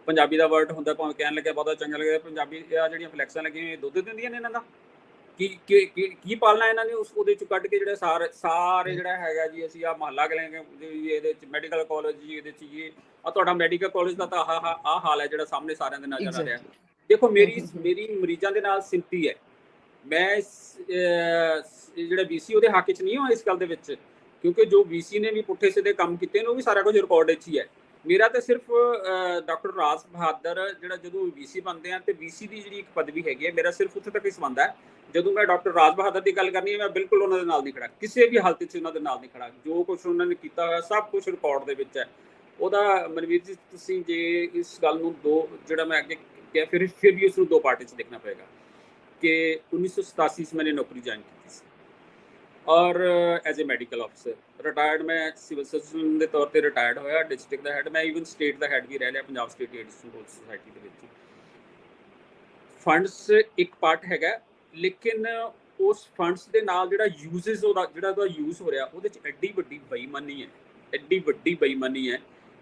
ਪੰਜਾਬੀ ਦਾ ਵਰਡ ਹੁੰਦਾ, ਭਾਵੇਂ ਕਹਿਣ ਲੱਗਿਆ ਬਹੁਤਾ ਚੰਗਾ ਲੱਗਿਆ, ਪੰਜਾਬੀ ਆ ਜਿਹੜੀਆਂ ਫਲੈਕਸਾਂ ਲੱਗੀਆਂ ਹੋਈਆਂ ਦੁੱਧ ਦਿੰਦੀਆਂ ਨੇ ਇਹਨਾਂ ਦਾ। ਕੀ ਪਾਲਣਾ ਇਹਨਾਂ ਨੇ ਉਹਦੇ 'ਚ ਕੱਢ ਕੇ? ਜਿਹੜੇ ਸਾਰੇ ਜਿਹੜਾ ਹੈਗਾ ਜੀ, ਅਸੀਂ ਆਹ ਮਹੱਲਾ ਕਲਾਂਗੇ ਜੀ, ਇਹਦੇ 'ਚ ਮੈਡੀਕਲ ਕਾਲਜ ਜੀ, ਇਹਦੇ 'ਚ ਇਹ ਆ ਤੁਹਾਡਾ ਮੈਡੀਕਲ ਕਾਲਜ ਦਾ ਤਾਂ ਆਹ ਹਾਲ ਹੈ ਜਿਹੜਾ ਸਾਹਮਣੇ ਸਾਰਿਆਂ ਦੇ ਨਜ਼ਰ ਆ ਰਿਹਾ। ਦੇਖੋ ਮੇਰੀ ਮਰੀਜ਼ਾਂ ਦੇ ਨਾਲ ਸਿੰਪਤੀ ਹੈ। ਮੈਂ ਜਿਹੜਾ VC ਉਹਦੇ ਹੱਕ 'ਚ ਨਹੀਂ ਹਾਂ ਇਸ ਗੱਲ ਦੇ ਵਿੱਚ, ਕਿਉਂਕਿ ਜੋ VC ਨੇ ਵੀ ਪੁੱਠੇ ਸਿੱਧੇ ਕੰਮ ਕੀਤੇ ਨੇ ਉਹ ਵੀ ਸਾਰਾ ਕੁਝ ਰਿਕਾਰਡ 'ਚ ਹੀ ਹੈ। ਮੇਰਾ ਤਾਂ ਸਿਰਫ ਡਾਕਟਰ ਰਾਜ ਬਹਾਦਰ ਜਿਹੜਾ ਜਦੋਂ VC ਬਣਦੇ ਆ, ਤੇ VC ਦੀ ਜਿਹੜੀ ਇੱਕ ਪਦਵੀ ਹੈਗੀ ਹੈ, ਮੇਰਾ ਸਿਰਫ ਉੱਥੇ ਤੱਕ ਹੀ ਸੰਬੰਧ ਹੈ। ਜਦੋਂ ਮੈਂ ਡਾਕਟਰ ਰਾਜ ਬਹਾਦਰ ਦੀ ਗੱਲ ਕਰਨੀ ਹੈ, ਮੈਂ ਬਿਲਕੁਲ ਉਹਨਾਂ ਦੇ ਨਾਲ ਨਹੀਂ ਖੜਾ, ਕਿਸੇ ਵੀ ਹਾਲਤ 'ਚ ਉਹਨਾਂ ਦੇ ਨਾਲ ਨਹੀਂ ਖੜਾ। ਜੋ ਕੁਛ ਉਹਨਾਂ ਨੇ ਕੀਤਾ ਹੋਇਆ ਸਭ ਕੁਛ ਰਿਕਾਰਡ ਦੇ ਵਿੱਚ ਹੈ ਉਹਦਾ। ਮਨਵੀਰ ਜੀ, ਤੁਸੀਂ ਜੇ ਇਸ ਗੱਲ ਨੂੰ ਜਿਹੜਾ ਮੈਂ ਅੱਗੇ ਕਿਹਾ, ਫਿਰ ਵੀ ਉਸ ਨੂੰ 2 ਪਾਰਟ 'ਚ ਦੇਖਣਾ ਪਏਗਾ ਕਿ 1987 'ਚ मैंने नौकरी ज्वाइन की थी और एज ए मैडिकल अफसर रिटायर्ड, मैं सिविल सर्जन के तौर पर रिटायर्ड होया, डिस्ट्रिक्ट का हैड, मैं ईवन स्टेट का हैड भी रह लिया Punjab state AIDS control society के विच। फंड्स एक पार्ट हैगा, लेकिन उस फंड्स के नाल जिहड़ा यूजेस जिहड़ा यूज हो रहा उहदे च एड्डी वड्डी बेईमानी है, एड्डी वड्डी बेईमानी है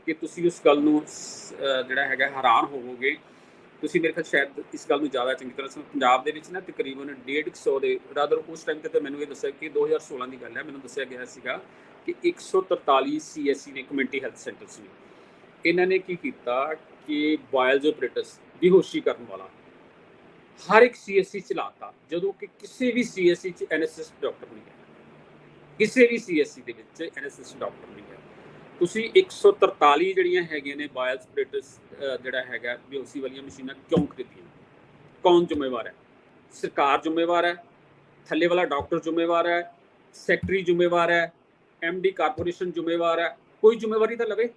कि तुसीं उस गल नूं जिहड़ा हैगा हैरान होवोगे ਤੁਸੀਂ ਮੇਰੇ ਖਿਆਲ ਸ਼ਾਇਦ ਇਸ ਗੱਲ ਨੂੰ ਜ਼ਿਆਦਾ ਚੰਗੀ ਤਰ੍ਹਾਂ ਪੰਜਾਬ ਦੇ ਵਿੱਚ ਨਾ ਤਕਰੀਬਨ 150 ਦੇ ਰਾਦਰ ਉਸ ਟਾਈਮ ਤੇ ਮੈਨੂੰ ਇਹ ਦੱਸਿਆ ਕਿ 2016 ਦੀ ਗੱਲ ਹੈ, ਮੈਨੂੰ ਦੱਸਿਆ ਗਿਆ ਸੀਗਾ ਕਿ 143 CSC ਨੇ ਕਮਿਊਨਿਟੀ ਹੈਲਥ ਸੈਂਟਰਸ ਨੇ। ਇਹਨਾਂ ਨੇ ਕੀ ਕੀਤਾ ਕਿ ਬਾਇਲਜ਼ ਆਪਰੇਟਰਸ ਬੇਹੋਸ਼ੀ ਕਰਨ ਵਾਲਾ ਹਰ ਇੱਕ CSC ਚ ਲਾਤਾ, ਜਦੋਂ ਕਿ ਕਿਸੇ ਵੀ CSC ਚ NSS ਡਾਕਟਰ ਨਹੀਂ ਹੈ, ਕਿਸੇ ਵੀ CSC ਦੇ ਵਿੱਚ NSS ਡਾਕਟਰ ਨਹੀਂ ਹੈ। ਤੁਸੀਂ 143 ਜਿਹੜੀਆਂ ਹੈਗੀਆਂ ਨੇ ਬਾਇਲਜ਼ ਆਪਰੇਟਰਸ ਜਿਹੜਾ ਹੈਗਾ ਬੇਹੋਸ਼ੀ ਵਾਲੀਆਂ ਮਸ਼ੀਨਾਂ ਕਿਉਂ ਖਰੀਦੀਆਂ? ਕੌਣ ਜ਼ਿੰਮੇਵਾਰ ਹੈ? ਸਰਕਾਰ ਜ਼ਿੰਮੇਵਾਰ ਹੈ, ਥੱਲੇ ਵਾਲਾ ਡਾਕਟਰ ਜ਼ਿੰਮੇਵਾਰ ਹੈ, ਸੈਕਟਰੀ ਜ਼ਿੰਮੇਵਾਰ ਹੈ, MD ਕਾਰਪੋਰੇਸ਼ਨ ਜ਼ਿੰਮੇਵਾਰ ਹੈ? ਕੋਈ ਜ਼ਿੰਮੇਵਾਰੀ ਤਾਂ ਲਵੇ।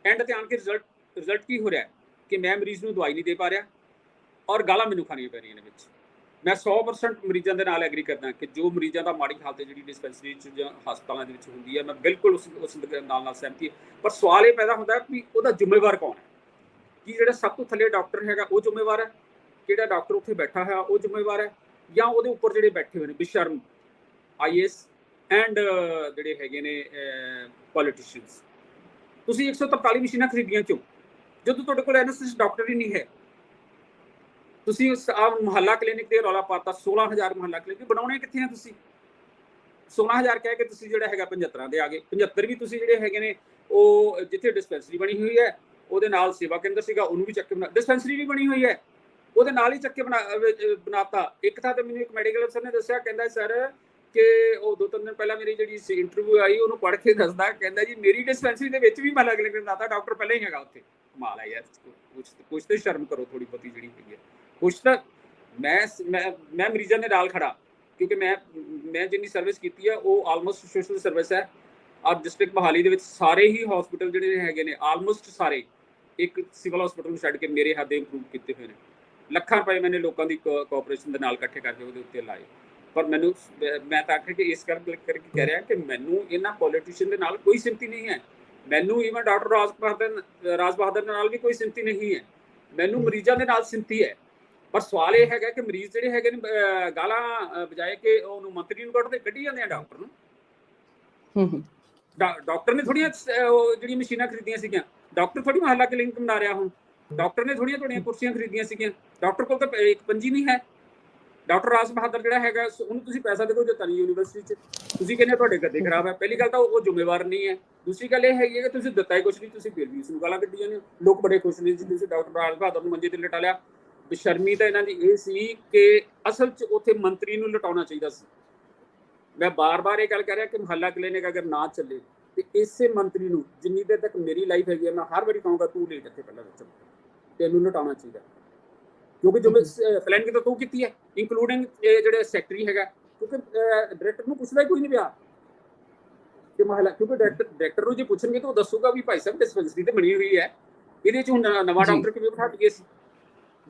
ਐਂਡ ਤੇ ਆਣ ਕੇ ਰਿਜ਼ਲਟ ਕੀ ਹੋ ਰਿਹਾ ਕਿ ਮੈਂ ਮਰੀਜ਼ ਨੂੰ ਦਵਾਈ ਨਹੀਂ ਦੇ ਪਾ ਰਿਹਾ ਔਰ ਗਾਲਾਂ ਮੈਨੂੰ ਖਾਣੀਆਂ ਪੈ ਰਹੀਆਂ ਨੇ ਵਿੱਚ। ਮੈਂ 100% ਮਰੀਜ਼ਾਂ ਦੇ ਨਾਲ ਐਗਰੀ ਕਰਦਾ ਕਿ ਜੋ ਮਰੀਜ਼ਾਂ ਦਾ ਮਾੜੀ ਹਾਲਤ ਜਿਹੜੀ ਡਿਸਪੈਂਸਰੀ 'ਚ ਜਾਂ ਹਸਪਤਾਲਾਂ ਦੇ ਵਿੱਚ ਹੁੰਦੀ ਹੈ, ਮੈਂ ਬਿਲਕੁਲ ਉਸ ਨਾਲ ਸਹਿਮਤੀ ਹੈ। ਪਰ ਸਵਾਲ ਇਹ ਪੈਦਾ ਹੁੰਦਾ ਕਿ ਉਹਦਾ ਜ਼ਿੰਮੇਵਾਰ ਕੌਣ ਹੈ? ਕੀ ਜਿਹੜਾ ਸਭ ਤੋਂ ਥੱਲੇ ਡਾਕਟਰ ਹੈਗਾ ਉਹ ਜ਼ਿੰਮੇਵਾਰ ਹੈ? ਜਿਹੜਾ ਡਾਕਟਰ ਉੱਥੇ ਬੈਠਾ ਹੋਇਆ ਉਹ ਜ਼ਿੰਮੇਵਾਰ ਹੈ? ਜਾਂ ਉਹਦੇ ਉੱਪਰ ਜਿਹੜੇ ਬੈਠੇ ਹੋਏ ਨੇ ਬੇਸ਼ਰਮ IAS ਐਂਡ ਜਿਹੜੇ ਹੈਗੇ ਨੇ ਪੋਲੀਟੀਸ਼ੀਅਨਸ? ਤੁਸੀਂ 143 ਮਸ਼ੀਨਾਂ ਖਰੀਦੀਆਂ ਕਿਉਂ ਜਦੋਂ ਤੁਹਾਡੇ ਕੋਲ NSS ਡਾਕਟਰ ਹੀ ਨਹੀਂ ਹੈ? ਤੁਸੀਂ ਉਸ ਮੁਹੱਲਾ ਕਲੀਨਿਕ ਤੇ ਰੌਲਾ ਪਾਤਾ, 16,000 ਮੁਹੱਲਾ ਕਲੀਨਿਕ ਬਣਾਉਣੇ ਕਿੱਥੇ ਆ ਤੁਸੀਂ? 16,000 ਕਹਿ ਕੇ ਤੁਸੀਂ ਜਿਹੜਾ ਹੈਗਾ 75 ਦੇ ਆ ਗਏ। 75 ਵੀ ਤੁਸੀਂ ਜਿਹੜੇ ਹੈਗੇ ਨੇ ਉਹ ਜਿੱਥੇ ਡਿਸਪੈਂਸਰੀ ਬਣੀ ਹੋਈ ਹੈ ਉਹਦੇ ਨਾਲ ਸੇਵਾ ਕੇਂਦਰ ਸੀਗਾ ਉਹਨੂੰ ਵੀ ਚੱਕ ਕੇ ਡਿਸਪੈਂਸਰੀ ਵੀ ਬਣੀ ਹੋਈ ਹੈ ਉਹਦੇ ਨਾਲ ਹੀ ਚੱਕ ਕੇ ਬਣਾਤਾ। ਇੱਕ ਥਾਂ ਤੇ ਮੈਨੂੰ ਇੱਕ ਮੈਡੀਕਲ ਅਫਸਰ ਨੇ ਦੱਸਿਆ, ਕਹਿੰਦਾ ਸਰ ਕਿ ਉਹ 2-3 ਦਿਨ ਪਹਿਲਾਂ ਮੇਰੀ ਜਿਹੜੀ ਇੰਟਰਵਿਊ ਆਈ ਉਹਨੂੰ ਪੜ੍ਹ ਕੇ ਦੱਸਦਾ, ਕਹਿੰਦਾ ਜੀ ਮੇਰੀ ਡਿਸਪੈਂਸਰੀ ਦੇ ਵਿੱਚ ਵੀ ਮੁਹੱਲਾ ਕਲੀਨਿਕ ਬਣਾਤਾ, ਡਾਕਟਰ ਪਹਿਲਾਂ ਹੀ ਹੈਗਾ ਉੱਥੇ। ਕਮਾਲ ਹੈ ਯਾਰ, ਕੁਛ ਤੇ ਸ਼ਰਮ ਕਰੋ ਥੋੜੀ ਬਹੁਤੀ ਜਿਹੜੀ ਹੈਗੀ ਹੈ। ਕੁਛ ਤਾਂ ਮੈਂ ਮਰੀਜ਼ਾਂ ਦੇ ਨਾਲ ਖੜਾ, ਕਿਉਂਕਿ ਮੈਂ ਜਿੰਨੀ ਸਰਵਿਸ ਕੀਤੀ ਹੈ ਉਹ ਆਲਮੋਸਟ ਸੋਸ਼ਲ ਸਰਵਿਸ ਹੈ। ਔਰ ਡਿਸਟ੍ਰਿਕਟ ਮੋਹਾਲੀ ਦੇ ਵਿੱਚ ਸਾਰੇ ਹੀ ਹਸਪੀਟਲ ਜਿਹੜੇ ਹੈਗੇ ਨੇ ਆਲਮੋਸਟ ਸਾਰੇ ਇੱਕ ਸਿਵਲ ਹਸਪੀਟਲ ਨੂੰ ਛੱਡ ਕੇ ਮੇਰੇ ਹੱਥ ਦੇ ਇੰਪਰੂਵ ਕੀਤੇ ਹੋਏ ਨੇ। ਲੱਖਾਂ ਰੁਪਏ ਮੈंने ਲੋਕਾਂ ਦੀ ਕੋਆਪਰੇਸ਼ਨ ਦੇ ਨਾਲ ਇਕੱਠੇ ਕਰਕੇ ਉਹਦੇ ਉੱਤੇ ਲਾਏ। ਪਰ ਮੈਂ ਤਾਂ ਆਖਿਰ ਕਿ ਇਸ ਕਰਕੇ ਕਹਿ ਰਿਹਾ ਕਿ ਮੈਨੂੰ ਇਹਨਾਂ ਪੋਲੀਟੀਸ਼ੀਅਨ ਦੇ ਨਾਲ ਕੋਈ ਸਿੰਪਥੀ ਨਹੀਂ ਹੈ। ਮੈਨੂੰ ਈਵਨ ਡਾਕਟਰ ਰਾਜ ਬਹਾਦਰ ਨਾਲ ਵੀ ਕੋਈ ਸਿੰਪਥੀ ਨਹੀਂ ਹੈ। ਮੈਨੂੰ ਮਰੀਜ਼ਾਂ ਦੇ ਨਾਲ ਸਿੰਪਥੀ ਹੈ। ਪਰ ਸਵਾਲ ਇਹ ਹੈਗਾ ਕਿ ਮਰੀਜ਼ ਜਿਹੜੇ ਹੈਗੇ ਨੇ ਗਾਲਾਂ ਬਜਾਏ ਕਿ ਉਹਨੂੰ ਮੰਤਰੀ ਨੂੰ ਕੱਢੀ ਜਾਂਦੇ ਆ ਡਾਕਟਰ ਨੂੰ। ਡਾਕਟਰ ਨੇ ਥੋੜੀਆਂ ਜਿਹੜੀਆਂ ਮਸ਼ੀਨਾਂ ਖਰੀਦੀਆਂ ਸੀਗੀਆਂ, ਡਾਕਟਰ ਥੋੜੀ ਮੁਹੱਲਾ ਕਲੀਨਿਕ ਬਣਾ ਰਿਹਾ ਹੁਣ। ਡਾਕਟਰ ਨੇ ਥੋੜੀਆਂ ਤੁਹਾਡੀਆਂ ਕੁਰਸੀਆਂ ਖਰੀਦੀਆਂ ਸੀਗੀਆਂ, ਡਾਕਟਰ ਕੋਲ ਤਾਂ ਇੱਕ ਪੰਜੀ ਨਹੀਂ ਹੈ। ਡਾਕਟਰ ਰਾਜ ਬਹਾਦਰ ਜਿਹੜਾ ਹੈਗਾ ਉਹਨੂੰ ਤੁਸੀਂ ਪੈਸਾ ਦੇਖੋ ਦਿੱਤਾ ਨਹੀਂ ਯੂਨੀਵਰਸਿਟੀ 'ਚ, ਤੁਸੀਂ ਕਹਿੰਦੇ ਤੁਹਾਡੇ ਗੱਦੇ ਖਰਾਬ ਹੈ। ਪਹਿਲੀ ਗੱਲ ਤਾਂ ਉਹ ਜ਼ਿੰਮੇਵਾਰ ਨਹੀਂ ਹੈ। ਦੂਸਰੀ ਗੱਲ ਇਹ ਹੈਗੀ ਹੈ ਕਿ ਤੁਸੀਂ ਦਿੱਤਾ ਹੀ ਕੁਛ ਨਹੀਂ, ਤੁਸੀਂ ਫਿਰ ਵੀ ਇਸ ਨੂੰ ਗਾਲਾਂ ਕੱਢੀਆਂ ਨੇ। ਲੋਕ ਬੜੇ ਖੁਸ਼ ਨੇ ਜੀ ਤੁਸੀਂ ਡਾਕਟਰ ਰਾਜ ਬਹਾਦਰ ਨੂੰ ਮੰਜੇ ਤੇ ਲਿਟਾ ਲਿਆ। ਬੇਸ਼ਰਮੀ ਤਾਂ ਇਹਨਾਂ ਦੀ ਇਹ ਸੀ ਕਿ ਅਸਲ 'ਚ ਉੱਥੇ ਮੰਤਰੀ ਨੂੰ ਲਿਟਾਉਣਾ ਚਾਹੀਦਾ ਸੀ। ਮੈਂ ਬਾਰ-ਬਾਰ ਇਹ ਗੱਲ ਕਰ ਰਿਹਾ ਕਿ ਮੁਹੱਲਾ ਕਲੀਨਿਕ ਅਗਰ ਨਾ ਚੱਲੇ ਤੇ ਇਸੇ ਮੰਤਰੀ ਨੂੰ, ਜਿੰਨੀ ਦੇਰ ਤੱਕ ਮੇਰੀ ਲਾਈਫ ਹੈਗੀ ਹੈ, ਮੈਂ ਹਰ ਵਾਰੀ ਕਹੂੰਗਾ ਤੂੰ ਲੇਟ ਇੱਥੇ ਪਹਿਲਾਂ ਵਿੱਚ ਤੈਨੂੰ ਲਿਟਾਉਣਾ ਚਾਹੀਦਾ, ਕਿਉਂਕਿ ਜੋ ਪਲੈਨਿੰਗ ਤਾਂ ਤੂੰ ਕੀਤੀ ਹੈ ਇੰਕਲੂਡਿੰਗ ਜਿਹੜੇ ਸੈਕਟਰੀ ਹੈਗਾ, ਕਿਉਂਕਿ ਡਾਇਰੈਕਟਰ ਨੂੰ ਪੁੱਛਦਾ ਹੀ ਕੋਈ ਨਹੀਂ ਪਿਆ ਕਿ ਮੁਹੱਲਾ, ਕਿਉਂਕਿ ਡਾਇਰੈਕਟਰ ਨੂੰ ਜੇ ਪੁੱਛਣਗੇ ਤਾਂ ਉਹ ਦੱਸੂਗਾ ਵੀ ਭਾਈ ਸਾਹਿਬ ਡਿਸਪੈਂਸਰੀ ਤੇ ਬਣੀ ਹੋਈ ਹੈ, ਇਹਦੇ 'ਚ ਹੁਣ ਨਵਾਂ ਡਾਕਟਰ ਕਿਵੇਂ ਬਿਠਾ ਦਈਏ ਸੀ,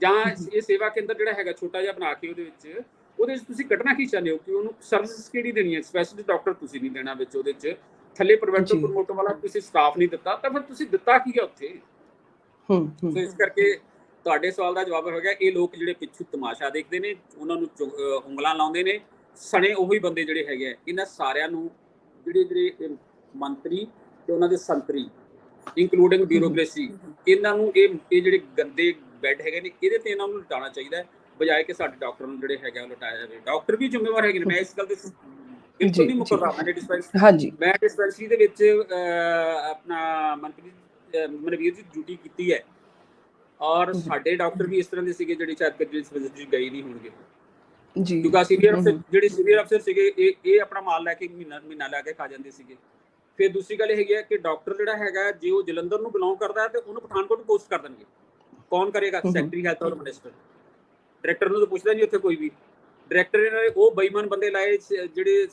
ਜਾਂ ਇਹ ਸੇਵਾ ਕੇਂਦਰ ਜਿਹੜਾ ਹੈਗਾ ਛੋਟਾ ਜਿਹਾ ਬਣਾ ਕੇ ਉਹਦੇ 'ਚ ਤੁਸੀਂ ਕੱਢਣਾ ਕੀ ਚਾਹੁੰਦੇ ਹੋ ਕਿ ਉਹਨੂੰ ਸਰਵਿਸ ਕਿਹੜੀ ਦੇਣੀ ਹੈ? ਸਪੈਸ਼ਲਿਸਟ ਡਾਕਟਰ ਤੁਸੀਂ ਨਹੀਂ ਦੇਣਾ ਵਿੱਚ, ਉਹਦੇ 'ਚ ਥੱਲੇ ਪ੍ਰੀਵੈਂਟਿਵ ਪ੍ਰਮੋਟਰ ਵਾਲਾ ਤੁਸੀਂ ਸਟਾਫ ਨਹੀਂ ਦਿੱਤਾ, ਤਾਂ ਫਿਰ ਤੁਸੀਂ ਦਿੱਤਾ ਕੀ ਹੈ ਉੱਥੇ? ਸੋ ਇਸ ਕਰਕੇ ਤੁਹਾਡੇ ਸਵਾਲ ਦਾ ਜਵਾਬ ਹੋ ਗਿਆ, ਇਹ ਲੋਕ ਜਿਹੜੇ ਪਿੱਛੋਂ ਤਮਾਸ਼ਾ ਦੇਖਦੇ ਨੇ, ਉਹਨਾਂ ਨੂੰ ਉਂਗਲਾਂ ਲਾਉਂਦੇ ਨੇ, ਸਣੇ ਉਹੀ ਬੰਦੇ ਜਿਹੜੇ ਹੈਗੇ ਆ। ਇਹਨਾਂ ਸਾਰਿਆਂ ਨੂੰ ਜਿਹੜੇ ਮੰਤਰੀ ਤੇ ਉਹਨਾਂ ਦੇ ਸੰਤਰੀ ਇੰਕਲੂਡਿੰਗ ਬਿਊਰੋਕ੍ਰੇਸੀ, ਇਹਨਾਂ ਨੂੰ ਇਹ ਜਿਹੜੇ ਗੰਦੇ ਬੈੱਡ ਹੈਗੇ ਨੇ ਇਹਦੇ ਤੇ ਇਹਨਾਂ ਨੂੰ ਲਟਾਉਣਾ ਚਾਹੀਦਾ ਹੈ, ਬਜਾਏ ਕਿ ਸਾਡੇ ਡਾਕਟਰ ਨੂੰ ਜਿਹੜੇ ਹੈਗਾ ਲਟਾਇਆ ਜਾਵੇ। ਡਾਕਟਰ ਵੀ ਜ਼ਿੰਮੇਵਾਰ ਹੈਗੇ ਨੇ, ਮੈਂ ਇਸ ਗੱਲ ਦੇ ਬਿਲਕੁਲ ਨਹੀਂ ਮੁਕਰ ਰਹਾ। ਮੈਂ ਡਿਸਪੈਂਸਰੀ ਦੇ ਵਿੱਚ ਆਪਣਾ ਮਨਵੀਰ ਜੀ ਡਿਊਟੀ ਕੀਤੀ ਹੈ, ਔਰ ਸਾਡੇ ਡਾਕਟਰ ਵੀ ਇਸ ਤਰ੍ਹਾਂ ਦੇ ਸੀਗੇ ਜਿਹੜੇ ਸ਼ਾਇਦ ਕਦੇ ਗਏ ਨਹੀਂ ਹੋਣਗੇ, ਕਿਉਂਕਿ ਸੀਨੀਅਰ ਅਫਸਰ ਸੀਗੇ ਇਹ ਆਪਣਾ ਮਾਲ ਲੈ ਕੇ ਮਹੀਨਾ ਲੈ ਕੇ ਖਾ ਜਾਂਦੇ ਸੀਗੇ। ਫਿਰ ਦੂਸਰੀ ਗੱਲ ਇਹ ਹੈਗੀ ਹੈ ਕਿ ਡਾਕਟਰ ਜਿਹੜਾ ਹੈਗਾ ਜੇ ਉਹ ਜਲੰਧਰ ਨੂੰ ਬਿਲੋਂਗ ਕਰਦਾ ਹੈ ਤੇ ਉਹਨੂੰ ਪਠਾਨਕੋਟ ਪੋਸਟ ਕਰ ਦੇਣਗੇ। ਕੌਣ ਕਰੇਗਾ? ਸੈਕਟਰੀ ਹੈਲਥ ਔਰ ਮਿਨਿਸਟਰ। ਡਾਇਰੈਕਟਰ ਨੂੰ ਤਾਂ ਪੁੱਛਦਾ ਨਹੀਂ ਉੱਥੇ ਕੋਈ ਵੀ। ਡਾਇਰੈਕਟਰ ਇਹਨਾਂ ਨੇ ਉਹ ਬੇਈਮਾਨ ਬੰਦੇ ਲਾਏ ਜਿਹੜੇ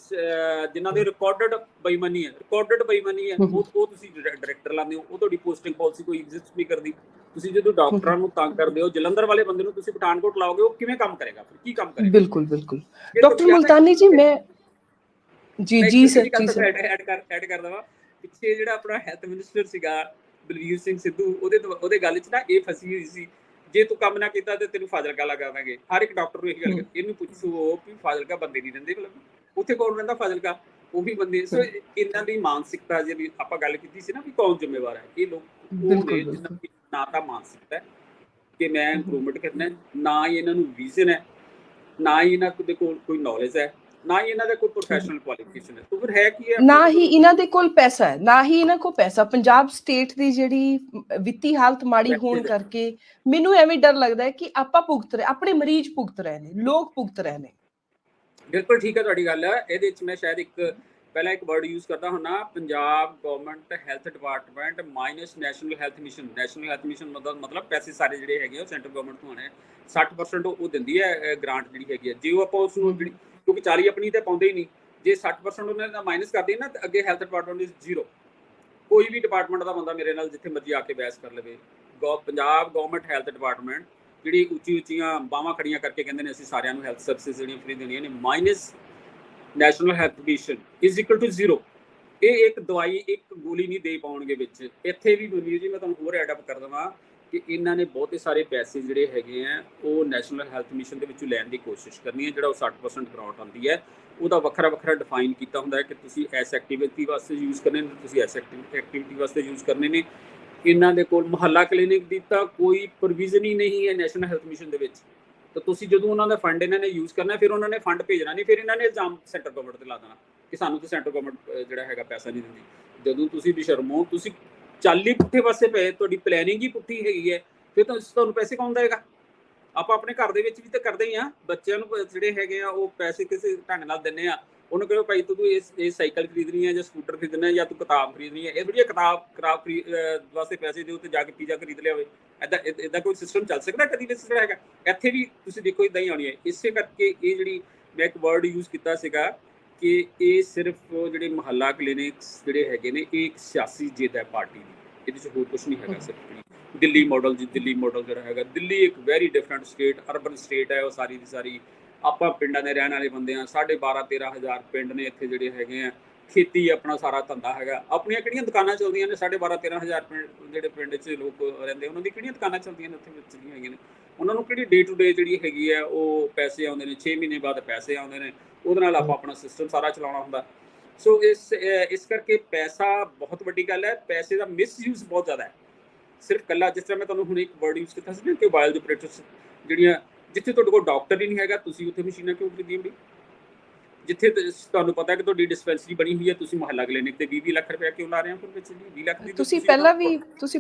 ਜਿਨ੍ਹਾਂ ਦੇ ਰਿਕਾਰਡਡ ਬੇਈਮਾਨੀ ਹੈ, ਉਹ ਤੁਸੀਂ ਡਾਇਰੈਕਟਰ ਲਾਉਂਦੇ ਹੋ। ਉਹ ਤੁਹਾਡੀ ਪੋਸਟਿੰਗ ਪਾਲਿਸੀ ਕੋਈ ਐਗਜ਼ਿਸਟ ਨਹੀਂ ਕਰਦੀ। ਤੁਸੀਂ ਜਦੋਂ ਡਾਕਟਰਾਂ ਨੂੰ ਤੰਗ ਕਰਦੇ ਹੋ, ਜਲੰਧਰ ਵਾਲੇ ਬੰਦੇ ਨੂੰ ਤੁਸੀਂ ਪਠਾਨਕੋਟ ਲਾਓਗੇ, ਉਹ ਕਿਵੇਂ ਕੰਮ ਕਰੇਗਾ? ਫਿਰ ਕੀ ਕੰਮ ਕਰੇਗਾ? ਬਿਲਕੁਲ ਡਾਕਟਰ ਮੁਲਤਾਨੀ ਜੀ, ਮੈਂ ਜੀ ਸਰ ਐਡ ਕਰ ਦਵਾਂ, ਪਿੱਛੇ ਜਿਹੜਾ ਆਪਣਾ ਹੈਲਥ ਮਿਨਿਸਟਰ ਸੀਗਾ ਬਲਵੀਰ ਸਿੰਘ ਸਿੱਧੂ, ਉਹਦੇ ਗੱਲ 'ਚ ਨਾ ਇਹ ਫਸੀ ਹੋਈ ਸੀ, ਜੇ ਤੂੰ ਕੰਮ ਨਾ ਕੀਤਾ ਤੇ ਤੈਨੂੰ ਫਾਜ਼ਿਲਕਾ ਲਗਾਵਾਂਗੇ। ਹਰ ਇੱਕ ਡਾਕਟਰ ਨੂੰ ਇਹ ਗੱਲ, ਇਹਨੂੰ ਪੁੱਛੋ ਵੀ ਫਾਜ਼ਿਲਕਾ ਬੰਦੇ ਨਹੀਂ ਦਿੰਦੇ, ਮਤਲਬ ਉੱਥੇ ਕੌਣ ਰਹਿੰਦਾ ਫਾਜ਼ਿਲਕਾ? ਉਹ ਵੀ ਬੰਦੇ। ਸੋ ਇਹਨਾਂ ਦੀ ਮਾਨਸਿਕਤਾ, ਜਿਹੜੀ ਆਪਾਂ ਗੱਲ ਕੀਤੀ ਸੀ ਨਾ ਵੀ ਕੌਣ ਜ਼ਿੰਮੇਵਾਰ ਹੈ, ਇਹ ਲੋਕ ਉਹ ਨੇ ਜਿਨ੍ਹਾਂ ਦੀ ਨਾ ਤਾਂ ਮਾਨਸਿਕਤਾ ਹੈ, ਕਿ ਮੈਂ ਇੰਪਰੂਵਮੈਂਟ ਕਰਨਾ ਹੈ, ਨਾ ਹੀ ਇਹਨਾਂ ਨੂੰ ਵਿਜ਼ਨ ਹੈ, ਨਾ ਹੀ ਇਹਨਾਂ ਦੇ ਕੋਲ ਕੋਈ ਨੌਲੇਜ ਹੈ, ਨਾ ਹੀ ਇਹਨਾਂ ਦਾ ਕੋਈ ਪ੍ਰੋਫੈਸ਼ਨਲ ਕੁਆਲੀਫਿਕੇਸ਼ਨ ਹੈ। ਤਾਂ ਫਿਰ ਹੈ ਕੀ ਹੈ, ਨਾ ਹੀ ਇਹਨਾਂ ਦੇ ਕੋਲ ਪੈਸਾ ਹੈ, ਨਾ ਹੀ ਇਹਨਾਂ ਕੋਲ ਪੈਸਾ। ਪੰਜਾਬ ਸਟੇਟ ਦੀ ਜਿਹੜੀ ਵਿੱਤੀ ਹਾਲਤ ਮਾੜੀ ਹੋਣ ਕਰਕੇ ਮੈਨੂੰ ਐਵੇਂ ਡਰ ਲੱਗਦਾ ਹੈ ਕਿ ਆਪਾਂ ਭੁਗਤ ਰਹੇ, ਆਪਣੇ ਮਰੀਜ਼ ਭੁਗਤ ਰਹੇ ਨੇ, ਲੋਕ ਭੁਗਤ ਰਹੇ ਨੇ। ਬਿਲਕੁਲ ਠੀਕ ਹੈ ਤੁਹਾਡੀ ਗੱਲ। ਇਹਦੇ ਵਿੱਚ ਮੈਂ ਸ਼ਾਇਦ ਪਹਿਲਾਂ ਇੱਕ ਵਰਡ ਯੂਜ਼ ਕਰਦਾ ਹੁੰਨਾ, Punjab government health department minus national health mission. National health mission ਮਤਲਬ ਪੈਸੇ ਸਾਰੇ ਜਿਹੜੇ ਹੈਗੇ ਉਹ ਸੈਂਟਰ ਗਵਰਨਮੈਂਟ ਤੋਂ ਆਣੇ। 60% ਉਹ ਦਿੰਦੀ ਹੈ ਗ੍ਰਾਂਟ ਜਿਹੜੀ ਹੈਗੀ ਹੈ। ਜੇ ਉਹ ਆਪਾਂ ਉਸ ਨੂੰ ਕਿਉਂਕਿ 40 ਆਪਣੀ ਤਾਂ ਪਾਉਂਦੇ ਹੀ ਨਹੀਂ, ਜੇ 60% ਉਹਨਾਂ ਦਾ ਮਾਈਨਸ ਕਰਦੇ ਨਾ ਤਾਂ ਅੱਗੇ ਹੈਲਥ ਡਿਪਾਰਟਮੈਂਟ ਇਜ਼ ਜ਼ੀਰੋ। ਕੋਈ ਵੀ ਡਿਪਾਰਟਮੈਂਟ ਦਾ ਬੰਦਾ ਮੇਰੇ ਨਾਲ ਜਿੱਥੇ ਮਰਜ਼ੀ ਆ ਕੇ ਬਹਿਸ ਕਰ ਲਵੇ, ਪੰਜਾਬ ਗਵਰਨਮੈਂਟ ਹੈਲਥ ਡਿਪਾਰਟਮੈਂਟ ਜਿਹੜੀ ਉੱਚੀਆਂ ਬਾਹਾਂ ਖੜੀਆਂ ਕਰਕੇ ਕਹਿੰਦੇ ਨੇ ਅਸੀਂ ਸਾਰਿਆਂ ਨੂੰ ਹੈਲਥ ਸਰਵਿਸਿਜ਼ ਜਿਹੜੀਆਂ ਫ੍ਰੀ ਦੇਣੀਆਂ ਨੇ, minus national health mission is equal two zero. ਇਹ ਇੱਕ ਦਵਾਈ, ਇੱਕ ਗੋਲੀ ਨਹੀਂ ਦੇ ਪਾਉਣਗੇ ਵਿੱਚ। ਇੱਥੇ ਵੀ ਬਲਵੀਰ ਜੀ ਮੈਂ ਤੁਹਾਨੂੰ ਹੋਰ ਐਡ ਅਪ ਕਰ ਦੇਵਾਂ ਕਿ ਇਹਨਾਂ ਨੇ ਬਹੁਤੇ ਸਾਰੇ ਪੈਸੇ ਜਿਹੜੇ ਹੈਗੇ ਆ ਉਹ ਨੈਸ਼ਨਲ ਹੈਲਥ ਮਿਸ਼ਨ ਦੇ ਵਿੱਚੋਂ ਲੈਣ ਦੀ ਕੋਸ਼ਿਸ਼ ਕਰਨੀ ਹੈ। ਜਿਹੜਾ ਉਹ 60% ਗ੍ਰਾਂਟ ਆਉਂਦੀ ਹੈ ਉਹਦਾ ਵੱਖਰਾ ਡਿਫਾਈਨ ਕੀਤਾ ਹੁੰਦਾ ਹੈ ਕਿ ਤੁਸੀਂ ਇਸ ਐਕਟੀਵਿਟੀ ਵਾਸਤੇ ਯੂਜ਼ ਕਰਨੇ ਨੇ, ਤੁਸੀਂ ਇਸ ਐਕਟੀਵਿਟੀ ਵਾਸਤੇ ਯੂਜ਼ ਕਰਨੇ ਨੇ। ਇਹਨਾਂ ਦੇ ਕੋਲ ਮੁਹੱਲਾ ਕਲੀਨਿਕ ਦੀ ਤਾਂ ਕੋਈ ਪ੍ਰੋਵੀਜ਼ਨ ਹੀ ਨਹੀਂ ਹੈ ਨੈਸ਼ਨਲ ਹੈਲਥ ਮਿਸ਼ਨ ਦੇ ਵਿੱਚ। ਤਾਂ ਤੁਸੀਂ ਜਦੋਂ ਉਹਨਾਂ ਦਾ ਫੰਡ ਇਹਨਾਂ ਨੇ ਯੂਜ਼ ਕਰਨਾ, ਫਿਰ ਉਹਨਾਂ ਨੇ ਫੰਡ ਭੇਜਣਾ ਨਹੀਂ, ਫਿਰ ਇਹਨਾਂ ਨੇ ਇਲਜ਼ਾਮ ਸੈਂਟਰ ਗਵਰਨਮੈਂਟ ਤੇ ਲਾ ਦੇਣਾ ਕਿ ਸਾਨੂੰ ਤਾਂ ਸੈਂਟਰ ਗਵਰਨਮੈਂਟ ਜਿਹੜਾ ਹੈਗਾ ਪੈਸਾ ਨਹੀਂ ਦਿੰਦੀ। ਜਦੋਂ ਤੁਸੀਂ ਬੇਸ਼ਰਮੋ, ਤੁਸੀਂ ਚੱਲ ਹੀ ਪੁੱਠੇ ਪਾਸੇ ਪਏ, ਤੁਹਾਡੀ ਪਲੈਨਿੰਗ ਹੀ ਪੁੱਠੀ ਹੈਗੀ ਹੈ, ਫਿਰ ਤੁਹਾਨੂੰ ਪੈਸੇ ਕੌਣ ਦੇਵੇਗਾ? ਆਪਾਂ ਆਪਣੇ ਘਰ ਦੇ ਵਿੱਚ ਵੀ ਤਾਂ ਕਰਦੇ ਹੀ ਆ। ਬੱਚਿਆਂ ਨੂੰ ਜਿਹੜੇ ਹੈਗੇ ਆ ਉਹ ਪੈਸੇ ਕਿਸੇ ਢੰਗ ਨਾਲ ਦਿੰਦੇ ਆ। ਉਹਨੂੰ ਕਹੋ ਭਾਈ ਤੂੰ ਇਹ ਸਾਈਕਲ ਖਰੀਦਣੀ ਹੈ ਜਾਂ ਸਕੂਟਰ ਖਰੀਦਣਾ ਹੈ ਜਾਂ ਤੂੰ ਕਿਤਾਬ ਖਰੀਦਣੀ ਹੈ। ਇਹ ਥੋੜੀ ਕਿਤਾਬ ਵਾਸਤੇ ਪੈਸੇ ਦਿਓ ਤੇ ਜਾ ਕੇ ਪੀਜ਼ਾ ਖਰੀਦ ਲਿਆਵੇ। ਇੱਦਾਂ ਕੋਈ ਸਿਸਟਮ ਚੱਲ ਸਕਦਾ ਕਦੀ ਵੀ ਸਿਸਟਮ ਹੈਗਾ? ਇੱਥੇ ਵੀ ਤੁਸੀਂ ਦੇਖੋ ਇੱਦਾਂ ਹੀ ਆਉਣੀ ਹੈ। ਇਸੇ ਕਰਕੇ ਇਹ ਜਿਹੜੀ ਮੈਂ ਇੱਕ ਵਰਡ ਯੂਜ਼ ਕੀਤਾ ਸੀਗਾ ਕਿ ਇਹ ਸਿਰਫ ਜਿਹੜੇ ਮੁਹੱਲਾ ਕਲੀਨਿਕਸ ਜਿਹੜੇ ਹੈਗੇ ਨੇ ਇਹ ਇੱਕ ਸਿਆਸੀ ਜਿੱਦ ਹੈ ਪਾਰਟੀ ਦੀ, ਇਹਦੇ 'ਚ ਹੋਰ ਕੁਛ ਨਹੀਂ ਹੈਗਾ। ਸਿਰਫ ਦਿੱਲੀ ਮਾਡਲ ਜਿਹੜਾ ਹੈਗਾ, ਦਿੱਲੀ ਇੱਕ very different state, urban state ਹੈ ਉਹ ਸਾਰੀ ਦੀ ਸਾਰੀ। ਆਪਾਂ ਪਿੰਡਾਂ ਦੇ ਰਹਿਣ ਵਾਲੇ ਬੰਦੇ ਆ, 12,500-13,000 ਪਿੰਡ ਨੇ ਇੱਥੇ ਜਿਹੜੇ ਹੈਗੇ ਆ। ਖੇਤੀ ਆਪਣਾ ਸਾਰਾ ਧੰਦਾ ਹੈਗਾ। ਆਪਣੀਆਂ ਕਿਹੜੀਆਂ ਦੁਕਾਨਾਂ ਚੱਲਦੀਆਂ ਨੇ? 12,500-13,000 ਪਿੰਡ ਜਿਹੜੇ ਪਿੰਡ 'ਚ ਲੋਕ ਰਹਿੰਦੇ ਉਹਨਾਂ ਦੀ ਕਿਹੜੀਆਂ ਦੁਕਾਨਾਂ ਚੱਲਦੀਆਂ ਨੇ ਉੱਥੇ ਵਿੱਚ ਹੈਗੀਆਂ ਨੇ? ਉਹਨਾਂ ਨੂੰ ਕਿਹੜੀ ਡੇ ਟੂ ਡੇ ਜਿਹੜੀ ਹੈਗੀ ਹੈ ਉਹ ਪੈਸੇ ਆਉਂਦੇ ਨੇ, 6 ਮਹੀਨੇ ਬਾਅਦ ਪੈਸੇ ਆਉਂਦੇ ਨੇ, ਉਹਦੇ ਨਾਲ ਆਪਾਂ ਆਪਣਾ ਸਿਸਟਮ ਸਾਰਾ ਚਲਾਉਣਾ ਹੁੰਦਾ। ਸੋ ਇਸ ਕਰਕੇ ਪੈਸਾ ਬਹੁਤ ਵੱਡੀ ਗੱਲ ਹੈ। ਪੈਸੇ ਦਾ ਮਿਸਯੂਜ਼ ਬਹੁਤ ਜ਼ਿਆਦਾ ਹੈ। ਸਿਰਫ ਕੱਲਾ ਜਿਸ ਤਰ੍ਹਾਂ ਮੈਂ ਤੁਹਾਨੂੰ ਹੁਣ ਇੱਕ ਵਰਡ ਯੂਜ਼ ਕੀਤਾ ਸੀ ਨਾ ਕਿ ਬਾਇਓ ਆਪਰੇਟਰਸ ਜਿਹੜੀਆਂ, ਜਿੱਥੇ ਤੁਹਾਡੇ ਕੋਲ ਡਾਕਟਰ ਹੀ ਨਹੀਂ ਹੈਗਾ ਤੁਸੀਂ ਉੱਥੇ ਮਸ਼ੀਨਾਂ ਕਿਉਂ ਖਰੀਦੀਆਂ ਬਈ? ਜਿੱਥੇ ਤੁਹਾਨੂੰ ਪਤਾ ਕਿ ਤੁਹਾਡੀ ਡਿਸਪੈਂਸਰੀ ਬਣੀ ਹੋਈ ਹੈ, ਤੁਸੀਂ ਮੁਹੱਲਾ ਕਲੀਨਿਕ ਤੇ 20 ਲੱਖ ਰੁਪਏ ਕਿਉਂ ਲਾ ਰਹੇ ਹੋ? ਫਿਰ ਵਿੱਚ 20 ਲੱਖ ਦੀ ਤੁਸੀਂ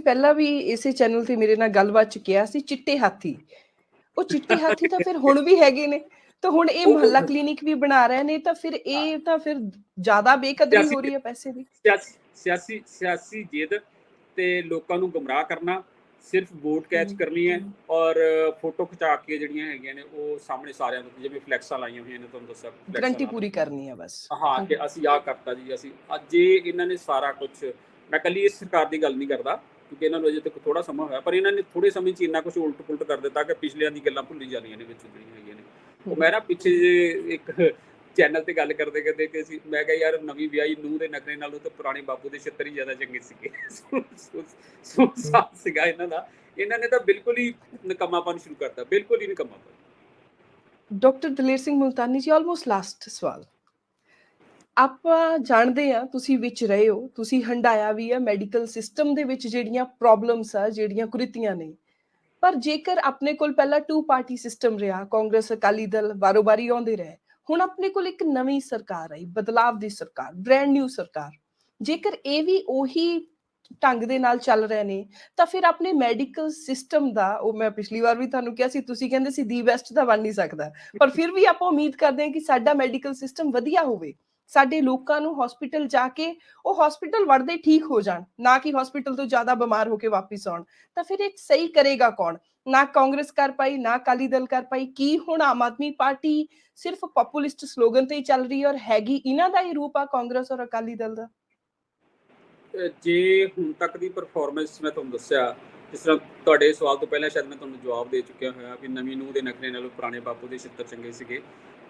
ਪਹਿਲਾਂ ਵੀ ਇਸੇ ਚੈਨਲ ਤੇ ਮੇਰੇ ਨਾਲ ਗੱਲਬਾਤ 'ਚ ਕਿਹਾ ਸੀ ਚਿੱਟੇ ਹਾਥੀ। ਉਹ ਚਿੱਟੇ ਹਾਥੀ ਤਾਂ ਫਿਰ ਹੁਣ ਵੀ ਹੈਗੇ ਨੇ। ਤਾਂ ਹੁਣ ਇਹ ਮੁਹੱਲਾ ਕਲੀਨਿਕ ਵੀ ਬਣਾ ਰਹੇ ਨੇ, ਤਾਂ ਫਿਰ ਇਹ ਤਾਂ ਫਿਰ ਜ਼ਿਆਦਾ ਬੇਕਦਰੀ ਹੋ ਰਹੀ ਹੈ ਪੈਸੇ ਦੀ। ਸਿਆਸੀ ਜਿੱਦ ਤੇ ਲੋਕਾਂ ਨੂੰ ਗੁੰਮਰਾਹ ਕਰਨਾ, ਸਿਰਫ ਵੋਟ ਕੈਚ ਕਰਨੀ ਹੈ ਔਰ ਫੋਟੋ ਖਿਚਾ ਕੇ ਜਿਹੜੀਆਂ ਹੈਗੀਆਂ ਨੇ ਉਹ ਸਾਹਮਣੇ ਸਾਰਿਆਂ ਨੂੰ, ਜਿਵੇਂ ਫਲੈਕਸਾਂ ਲਾਈਆਂ ਹੋਈਆਂ ਨੇ, ਤੁਹਾਨੂੰ ਦੱਸਿਆ ਗਰੰਟੀ ਪੂਰੀ ਕਰਨੀ ਹੈ ਬਸ। ਹਾਂ ਕਿ ਅਸੀਂ ਆਹ ਕਰਤਾ ਜੀ, ਅਸੀਂ ਅੱਜ ਇਹਨਾਂ ਨੇ ਸਾਰਾ ਕੁਝ। ਮੈਂ ਕੱਲੀ ਇਸ ਸਰਕਾਰ ਦੀ ਗੱਲ ਨਹੀਂ ਕਰਦਾ ਕਿਉਂਕਿ ਇਹਨਾਂ ਨੂੰ ਅਜੇ ਤੱਕ ਥੋੜਾ ਸਮਾਂ ਹੋਇਆ, ਪਰ ਇਹਨਾਂ ਨੇ ਥੋੜੇ ਸਮੇਂ 'ਚ ਇੰਨਾ ਕੁਝ ਉਲਟ ਪੁਲਟ ਕਰ ਦਿੱਤਾ ਕਿ ਪਿਛਲਿਆਂ ਦੀ ਗੱਲਾਂ ਭੁੱਲੀ ਜਾਂਦੀਆਂ ਨੇ ਵਿੱਚ ਜਿਹੜੀਆਂ ਹੈਗੀਆਂ ਨੇ। ਉਹ ਮੈਂ ਨਾ ਪਿੱਛੇ ਜੇ ਇੱਕ ਚੈਨਲ ਤੇ ਗੱਲ ਕਰਦੇ ਕਿ ਅਸੀਂ, ਮੈਂ ਕਿਹਾ ਯਾਰ ਨਵੀਂ ਵਿਆਹੀ ਨੂੰਹ ਦੇ ਨਖਰੇ ਨਾਲੋਂ ਤਾਂ ਪੁਰਾਣੇ ਬਾਪੂ ਦੇ ਛਿੱਤਰ ਹੀ ਜ਼ਿਆਦਾ ਚੰਗੇ ਸੀਗੇ। ਸਾਥ ਸੀਗਾ ਇਹਨਾਂ ਦਾ। ਇਹਨਾਂ ਨੇ ਤਾਂ ਬਿਲਕੁਲ ਹੀ ਨਿਕੰਮਾਪਨ ਸ਼ੁਰੂ ਕਰਤਾ, ਬਿਲਕੁਲ ਹੀ ਨਿਕੰਮਾਪਨ। ਡਾਕਟਰ ਦਲੇਰ ਸਿੰਘ ਮੁਲਤਾਨੀ ਜੀ, ਆਲਮੋਸਟ ਲਾਸਟ ਸਵਾਲ। ਆਪਾਂ ਜਾਣਦੇ ਆ ਤੁਸੀਂ ਵਿੱਚ ਰਹੇ ਹੋ, ਤੁਸੀਂ ਹੰਡਾਇਆ ਵੀ ਆ ਮੈਡੀਕਲ ਸਿਸਟਮ ਦੇ ਵਿੱਚ ਜਿਹੜੀਆਂ ਪ੍ਰੋਬਲਮਸ ਆ, ਜਿਹੜੀਆਂ ਕੁਰੀਤੀਆਂ ਨੇ। ਪਰ ਜੇਕਰ ਆਪਣੇ ਕੋਲ ਪਹਿਲਾਂ 2 ਪਾਰਟੀ ਸਿਸਟਮ ਰਿਹਾ, ਕਾਂਗਰਸ ਅਕਾਲੀ ਦਲ ਬਾਰੋ-ਬਾਰੀ ਆਉਂਦੇ ਰਹੇ, ਹੁਣ ਆਪਣੇ ਕੋਲ ਇੱਕ ਨਵੀਂ ਸਰਕਾਰ ਆਈ, ਬਦਲਾਵ ਦੀ ਸਰਕਾਰ, ਬ੍ਰੈਂਡ ਨਿਊ ਸਰਕਾਰ। ਜੇਕਰ ਇਹ ਵੀ ਉਹੀ ਢੰਗ ਦੇ ਨਾਲ ਚੱਲ ਰਹੇ ਨੇ ਤਾਂ ਫਿਰ ਆਪਣੇ ਮੈਡੀਕਲ ਸਿਸਟਮ ਦਾ, ਉਹ ਮੈਂ ਪਿਛਲੀ ਵਾਰ ਵੀ ਤੁਹਾਨੂੰ ਕਿਹਾ ਸੀ, ਤੁਸੀਂ ਕਹਿੰਦੇ ਸੀ ਦੀ ਬੈਸਟ ਤਾਂ ਬਣ ਨਹੀਂ ਸਕਦਾ, ਪਰ ਫਿਰ ਵੀ ਆਪਾਂ ਉਮੀਦ ਕਰਦੇ ਹਾਂ ਕਿ ਸਾਡਾ ਮੈਡੀਕਲ ਸਿਸਟਮ ਵਧੀਆ ਹੋਵੇ, ਸਾਡੇ ਲੋਕਾਂ ਨੂੰ ਹਸਪੀਟਲ ਜਾ ਕੇ ਉਹ ਹਸਪੀਟਲ ਵੜਦੇ ਠੀਕ ਹੋ ਜਾਣ, ਨਾ ਕਿ ਹਸਪੀਟਲ ਤੋਂ ਜ਼ਿਆਦਾ ਬਿਮਾਰ ਹੋ ਕੇ ਵਾਪਿਸ ਆਉਣ। ਤਾਂ ਫਿਰ ਇਹ ਸਹੀ ਕਰੇਗਾ ਕੌਣ? ਨਾ ਕਾਂਗਰਸ ਕਰ ਪਾਈ, ਨਾ ਅਕਾਲੀ ਦਲ ਕਰ ਪਾਈ। ਕੀ ਹੁਣ ਆਮ ਆਦਮੀ ਪਾਰਟੀ ਸਿਰਫ ਪਪੂਲਿਸਟ ਸਲੋਗਨ ਤੇ ਹੀ ਚੱਲ ਰਹੀ ਹੈ ਔਰ ਹੈਗੀ ਇਹਨਾਂ ਦਾ ਹੀ ਰੂਪ ਆ ਕਾਂਗਰਸ ਔਰ ਅਕਾਲੀ ਦਲ ਦਾ? ਜੇ ਹੁਣ ਤੱਕ ਦੀ ਪਰਫਾਰਮੈਂਸ ਮੈਂ ਤੁਹਾਨੂੰ ਦੱਸਿਆ, ਜਿਸ ਤਰ੍ਹਾਂ ਤੁਹਾਡੇ ਸਵਾਲ ਤੋਂ ਪਹਿਲਾਂ ਸ਼ਾਇਦ ਮੈਂ ਤੁਹਾਨੂੰ ਜਵਾਬ ਦੇ ਚੁੱਕਿਆ ਹੋਇਆ ਕਿ ਨਵੀਂ ਨੂੰਹ ਦੇ ਨਖਰੇ ਨਾਲੋਂ ਪੁਰਾਣੇ ਬਾਪੂ ਦੇ ਛਿੱਤਰ ਚੰਗੇ ਸੀਗੇ।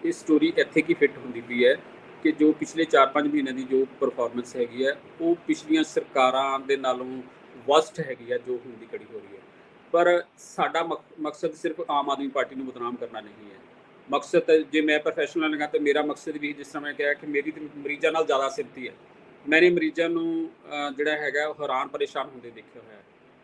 ਇਹ ਸਟੋਰੀ ਇੱਥੇ ਕੀ ਫਿੱਟ ਹੁੰਦੀ ਪਈ ਹੈ ਕਿ ਜੋ ਪਿਛਲੇ 4-5 ਮਹੀਨਿਆਂ ਦੀ ਜੋ ਪਰਫਾਰਮੈਂਸ ਹੈਗੀ ਹੈ ਉਹ ਪਿਛਲੀਆਂ ਸਰਕਾਰਾਂ ਦੇ ਨਾਲੋਂ ਵਸਟ ਹੈਗੀ ਹੈ ਜੋ ਹੁਣ ਦੀ ਘੜੀ ਹੋ ਰਹੀ ਹੈ। ਪਰ ਸਾਡਾ ਮਕਸਦ ਸਿਰਫ ਆਮ ਆਦਮੀ ਪਾਰਟੀ ਨੂੰ ਬਦਨਾਮ ਕਰਨਾ ਨਹੀਂ ਹੈ। ਮਕਸਦ ਜੇ ਮੈਂ ਪ੍ਰੋਫੈਸ਼ਨਲ ਹਾਂ ਤਾਂ ਮੇਰਾ ਮਕਸਦ ਵੀ, ਜਿਸ ਤਰ੍ਹਾਂ ਮੈਂ ਕਿਹਾ ਕਿ ਮੇਰੀ ਤਾਂ ਮਰੀਜ਼ਾਂ ਨਾਲ ਜ਼ਿਆਦਾ ਸਿਮਤੀ ਹੈ। ਮੈਨੇ ਮਰੀਜ਼ਾਂ ਨੂੰ ਜਿਹੜਾ ਹੈਗਾ ਉਹ ਹੈਰਾਨ ਪਰੇਸ਼ਾਨ ਹੁੰਦੇ ਦੇਖਿਆ ਹੋਇਆ।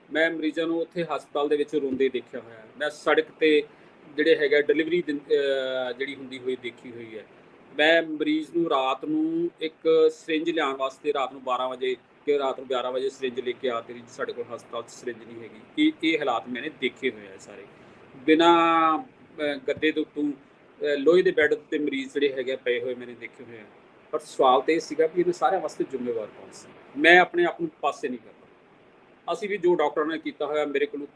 ਮੈਂ ਮਰੀਜ਼ਾਂ ਨੂੰ ਉੱਥੇ ਹਸਪਤਾਲ ਦੇ ਵਿੱਚ ਰੋਂਦੇ ਦੇਖਿਆ ਹੋਇਆ, ਮੈਂ ਸੜਕ ਤੇ ਜਿਹੜੇ ਹੈਗਾ ਡਿਲੀਵਰੀ ਜਿਹੜੀ ਹੁੰਦੀ ਹੋਈ ਦੇਖੀ ਹੋਈ ਹੈ। ਮੈਂ ਮਰੀਜ਼ ਨੂੰ ਰਾਤ ਨੂੰ ਇੱਕ ਸਿਰਿੰਜ ਲਿਆਉਣ ਵਾਸਤੇ ਰਾਤ ਨੂੰ 12 ਵਜੇ ਕਿ ਰਾਤ ਨੂੰ 11 ਵਜੇ ਸਿਰਿੰਜ ਲੈ ਕੇ ਆ ਤੇਰੀ ਸਾਡੇ ਕੋਲ ਹਸਪਤਾਲ 'ਚ ਸਿਰਿੰਜ ਨਹੀਂ ਹੈਗੀ, ਕਿ ਇਹ ਹਾਲਾਤ ਮੈंने ਦੇਖੇ ਹੋਏ ਆ ਸਾਰੇ। ਬਿਨਾਂ ਗੱਦੇ ਦੇ ਉੱਤੋਂ ਲੋਹੇ ਦੇ ਬੈੱਡ ਉੱਤੇ ਮਰੀਜ਼ ਜਿਹੜੇ ਹੈਗੇ ਪਏ ਹੋਏ ਮੈंने ਦੇਖੇ ਹੋਏ ਆ। ਪਰ ਸਵਾਲ ਤਾਂ ਇਹ ਸੀਗਾ ਕਿ ਇਹਨਾਂ ਸਾਰਿਆਂ ਵਾਸਤੇ ਜ਼ਿੰਮੇਵਾਰ ਕੌਣ ਸੀ? ਮੈਂ ਆਪਣੇ ਆਪ ਨੂੰ ਪਾਸੇ ਨਹੀਂ ਕਰਦਾ। ਅਸੀਂ ਵੀ ਜੋ ਡਾਕਟਰਾਂ ਨੇ ਕੀਤਾ ਹੋਇਆ, ਮੇਰੇ ਕੋਲ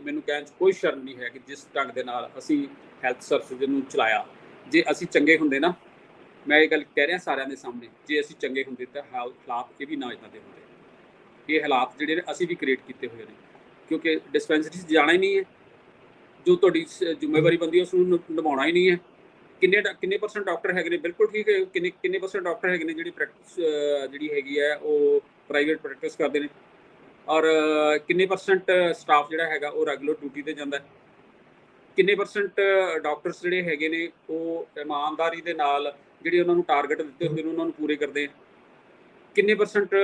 ਮੈਨੂੰ ਕਹਿਣ 'ਚ ਕੋਈ ਸ਼ਰਮ ਨਹੀਂ ਹੈ ਕਿ ਜਿਸ ਢੰਗ ਦੇ ਨਾਲ ਅਸੀਂ ਹੈਲਥ ਸਰਵਿਸ ਨੂੰ ਚਲਾਇਆ, ਜੇ ਅਸੀਂ ਚੰਗੇ ਹੁੰਦੇ ਨਾ, ਮੈਂ ਇਹ ਗੱਲ ਕਹਿ ਰਿਹਾ ਸਾਰਿਆਂ ਦੇ ਸਾਹਮਣੇ, ਜੇ ਅਸੀਂ ਚੰਗੇ ਹੁੰਦੇ ਤਾਂ ਹਾਲਾਤ ਇਹ ਵੀ ਨਾ ਇੱਦਾਂ ਦੇ ਹੁੰਦੇ। ਇਹ ਹਾਲਾਤ ਜਿਹੜੇ ਨੇ ਅਸੀਂ ਵੀ ਕ੍ਰੀਏਟ ਕੀਤੇ ਹੋਏ ਨੇ, ਕਿਉਂਕਿ ਡਿਸਪੈਂਸਰੀ 'ਚ ਜਾਣਾ ਹੀ ਨਹੀਂ ਹੈ, ਜੋ ਤੁਹਾਡੀ ਜ਼ਿੰਮੇਵਾਰੀ ਬਣਦੀ ਉਸ ਨੂੰ ਨਿਭਾਉਣਾ ਹੀ ਨਹੀਂ ਹੈ। ਕਿੰਨੇ % ਡਾਕਟਰ ਹੈਗੇ ਨੇ, ਬਿਲਕੁਲ ਠੀਕ ਹੈ, ਕਿੰਨੇ % ਡਾਕਟਰ ਹੈਗੇ ਨੇ ਜਿਹੜੀ ਪ੍ਰੈਕਟਿਸ ਜਿਹੜੀ ਹੈਗੀ ਹੈ ਉਹ ਪ੍ਰਾਈਵੇਟ ਪ੍ਰੈਕਟਿਸ ਕਰਦੇ ਨੇ, ਔਰ ਕਿੰਨੇ % ਸਟਾਫ ਜਿਹੜਾ ਹੈਗਾ ਉਹ ਰੈਗੂਲਰ ਡਿਊਟੀ 'ਤੇ ਜਾਂਦਾ। ਕਿੰਨੇ % ਡਾਕਟਰਸ ਜਿਹੜੇ ਹੈਗੇ ਨੇ ਉਹ ਇਮਾਨਦਾਰੀ ਦੇ ਨਾਲ ਜਿਹੜੇ ਉਹਨਾਂ ਨੂੰ ਟਾਰਗੇਟ ਦਿੱਤੇ ਹੁੰਦੇ ਨੇ ਉਹਨਾਂ ਨੂੰ ਪੂਰੇ ਕਰਦੇ ਆ। ਕਿੰਨੇ %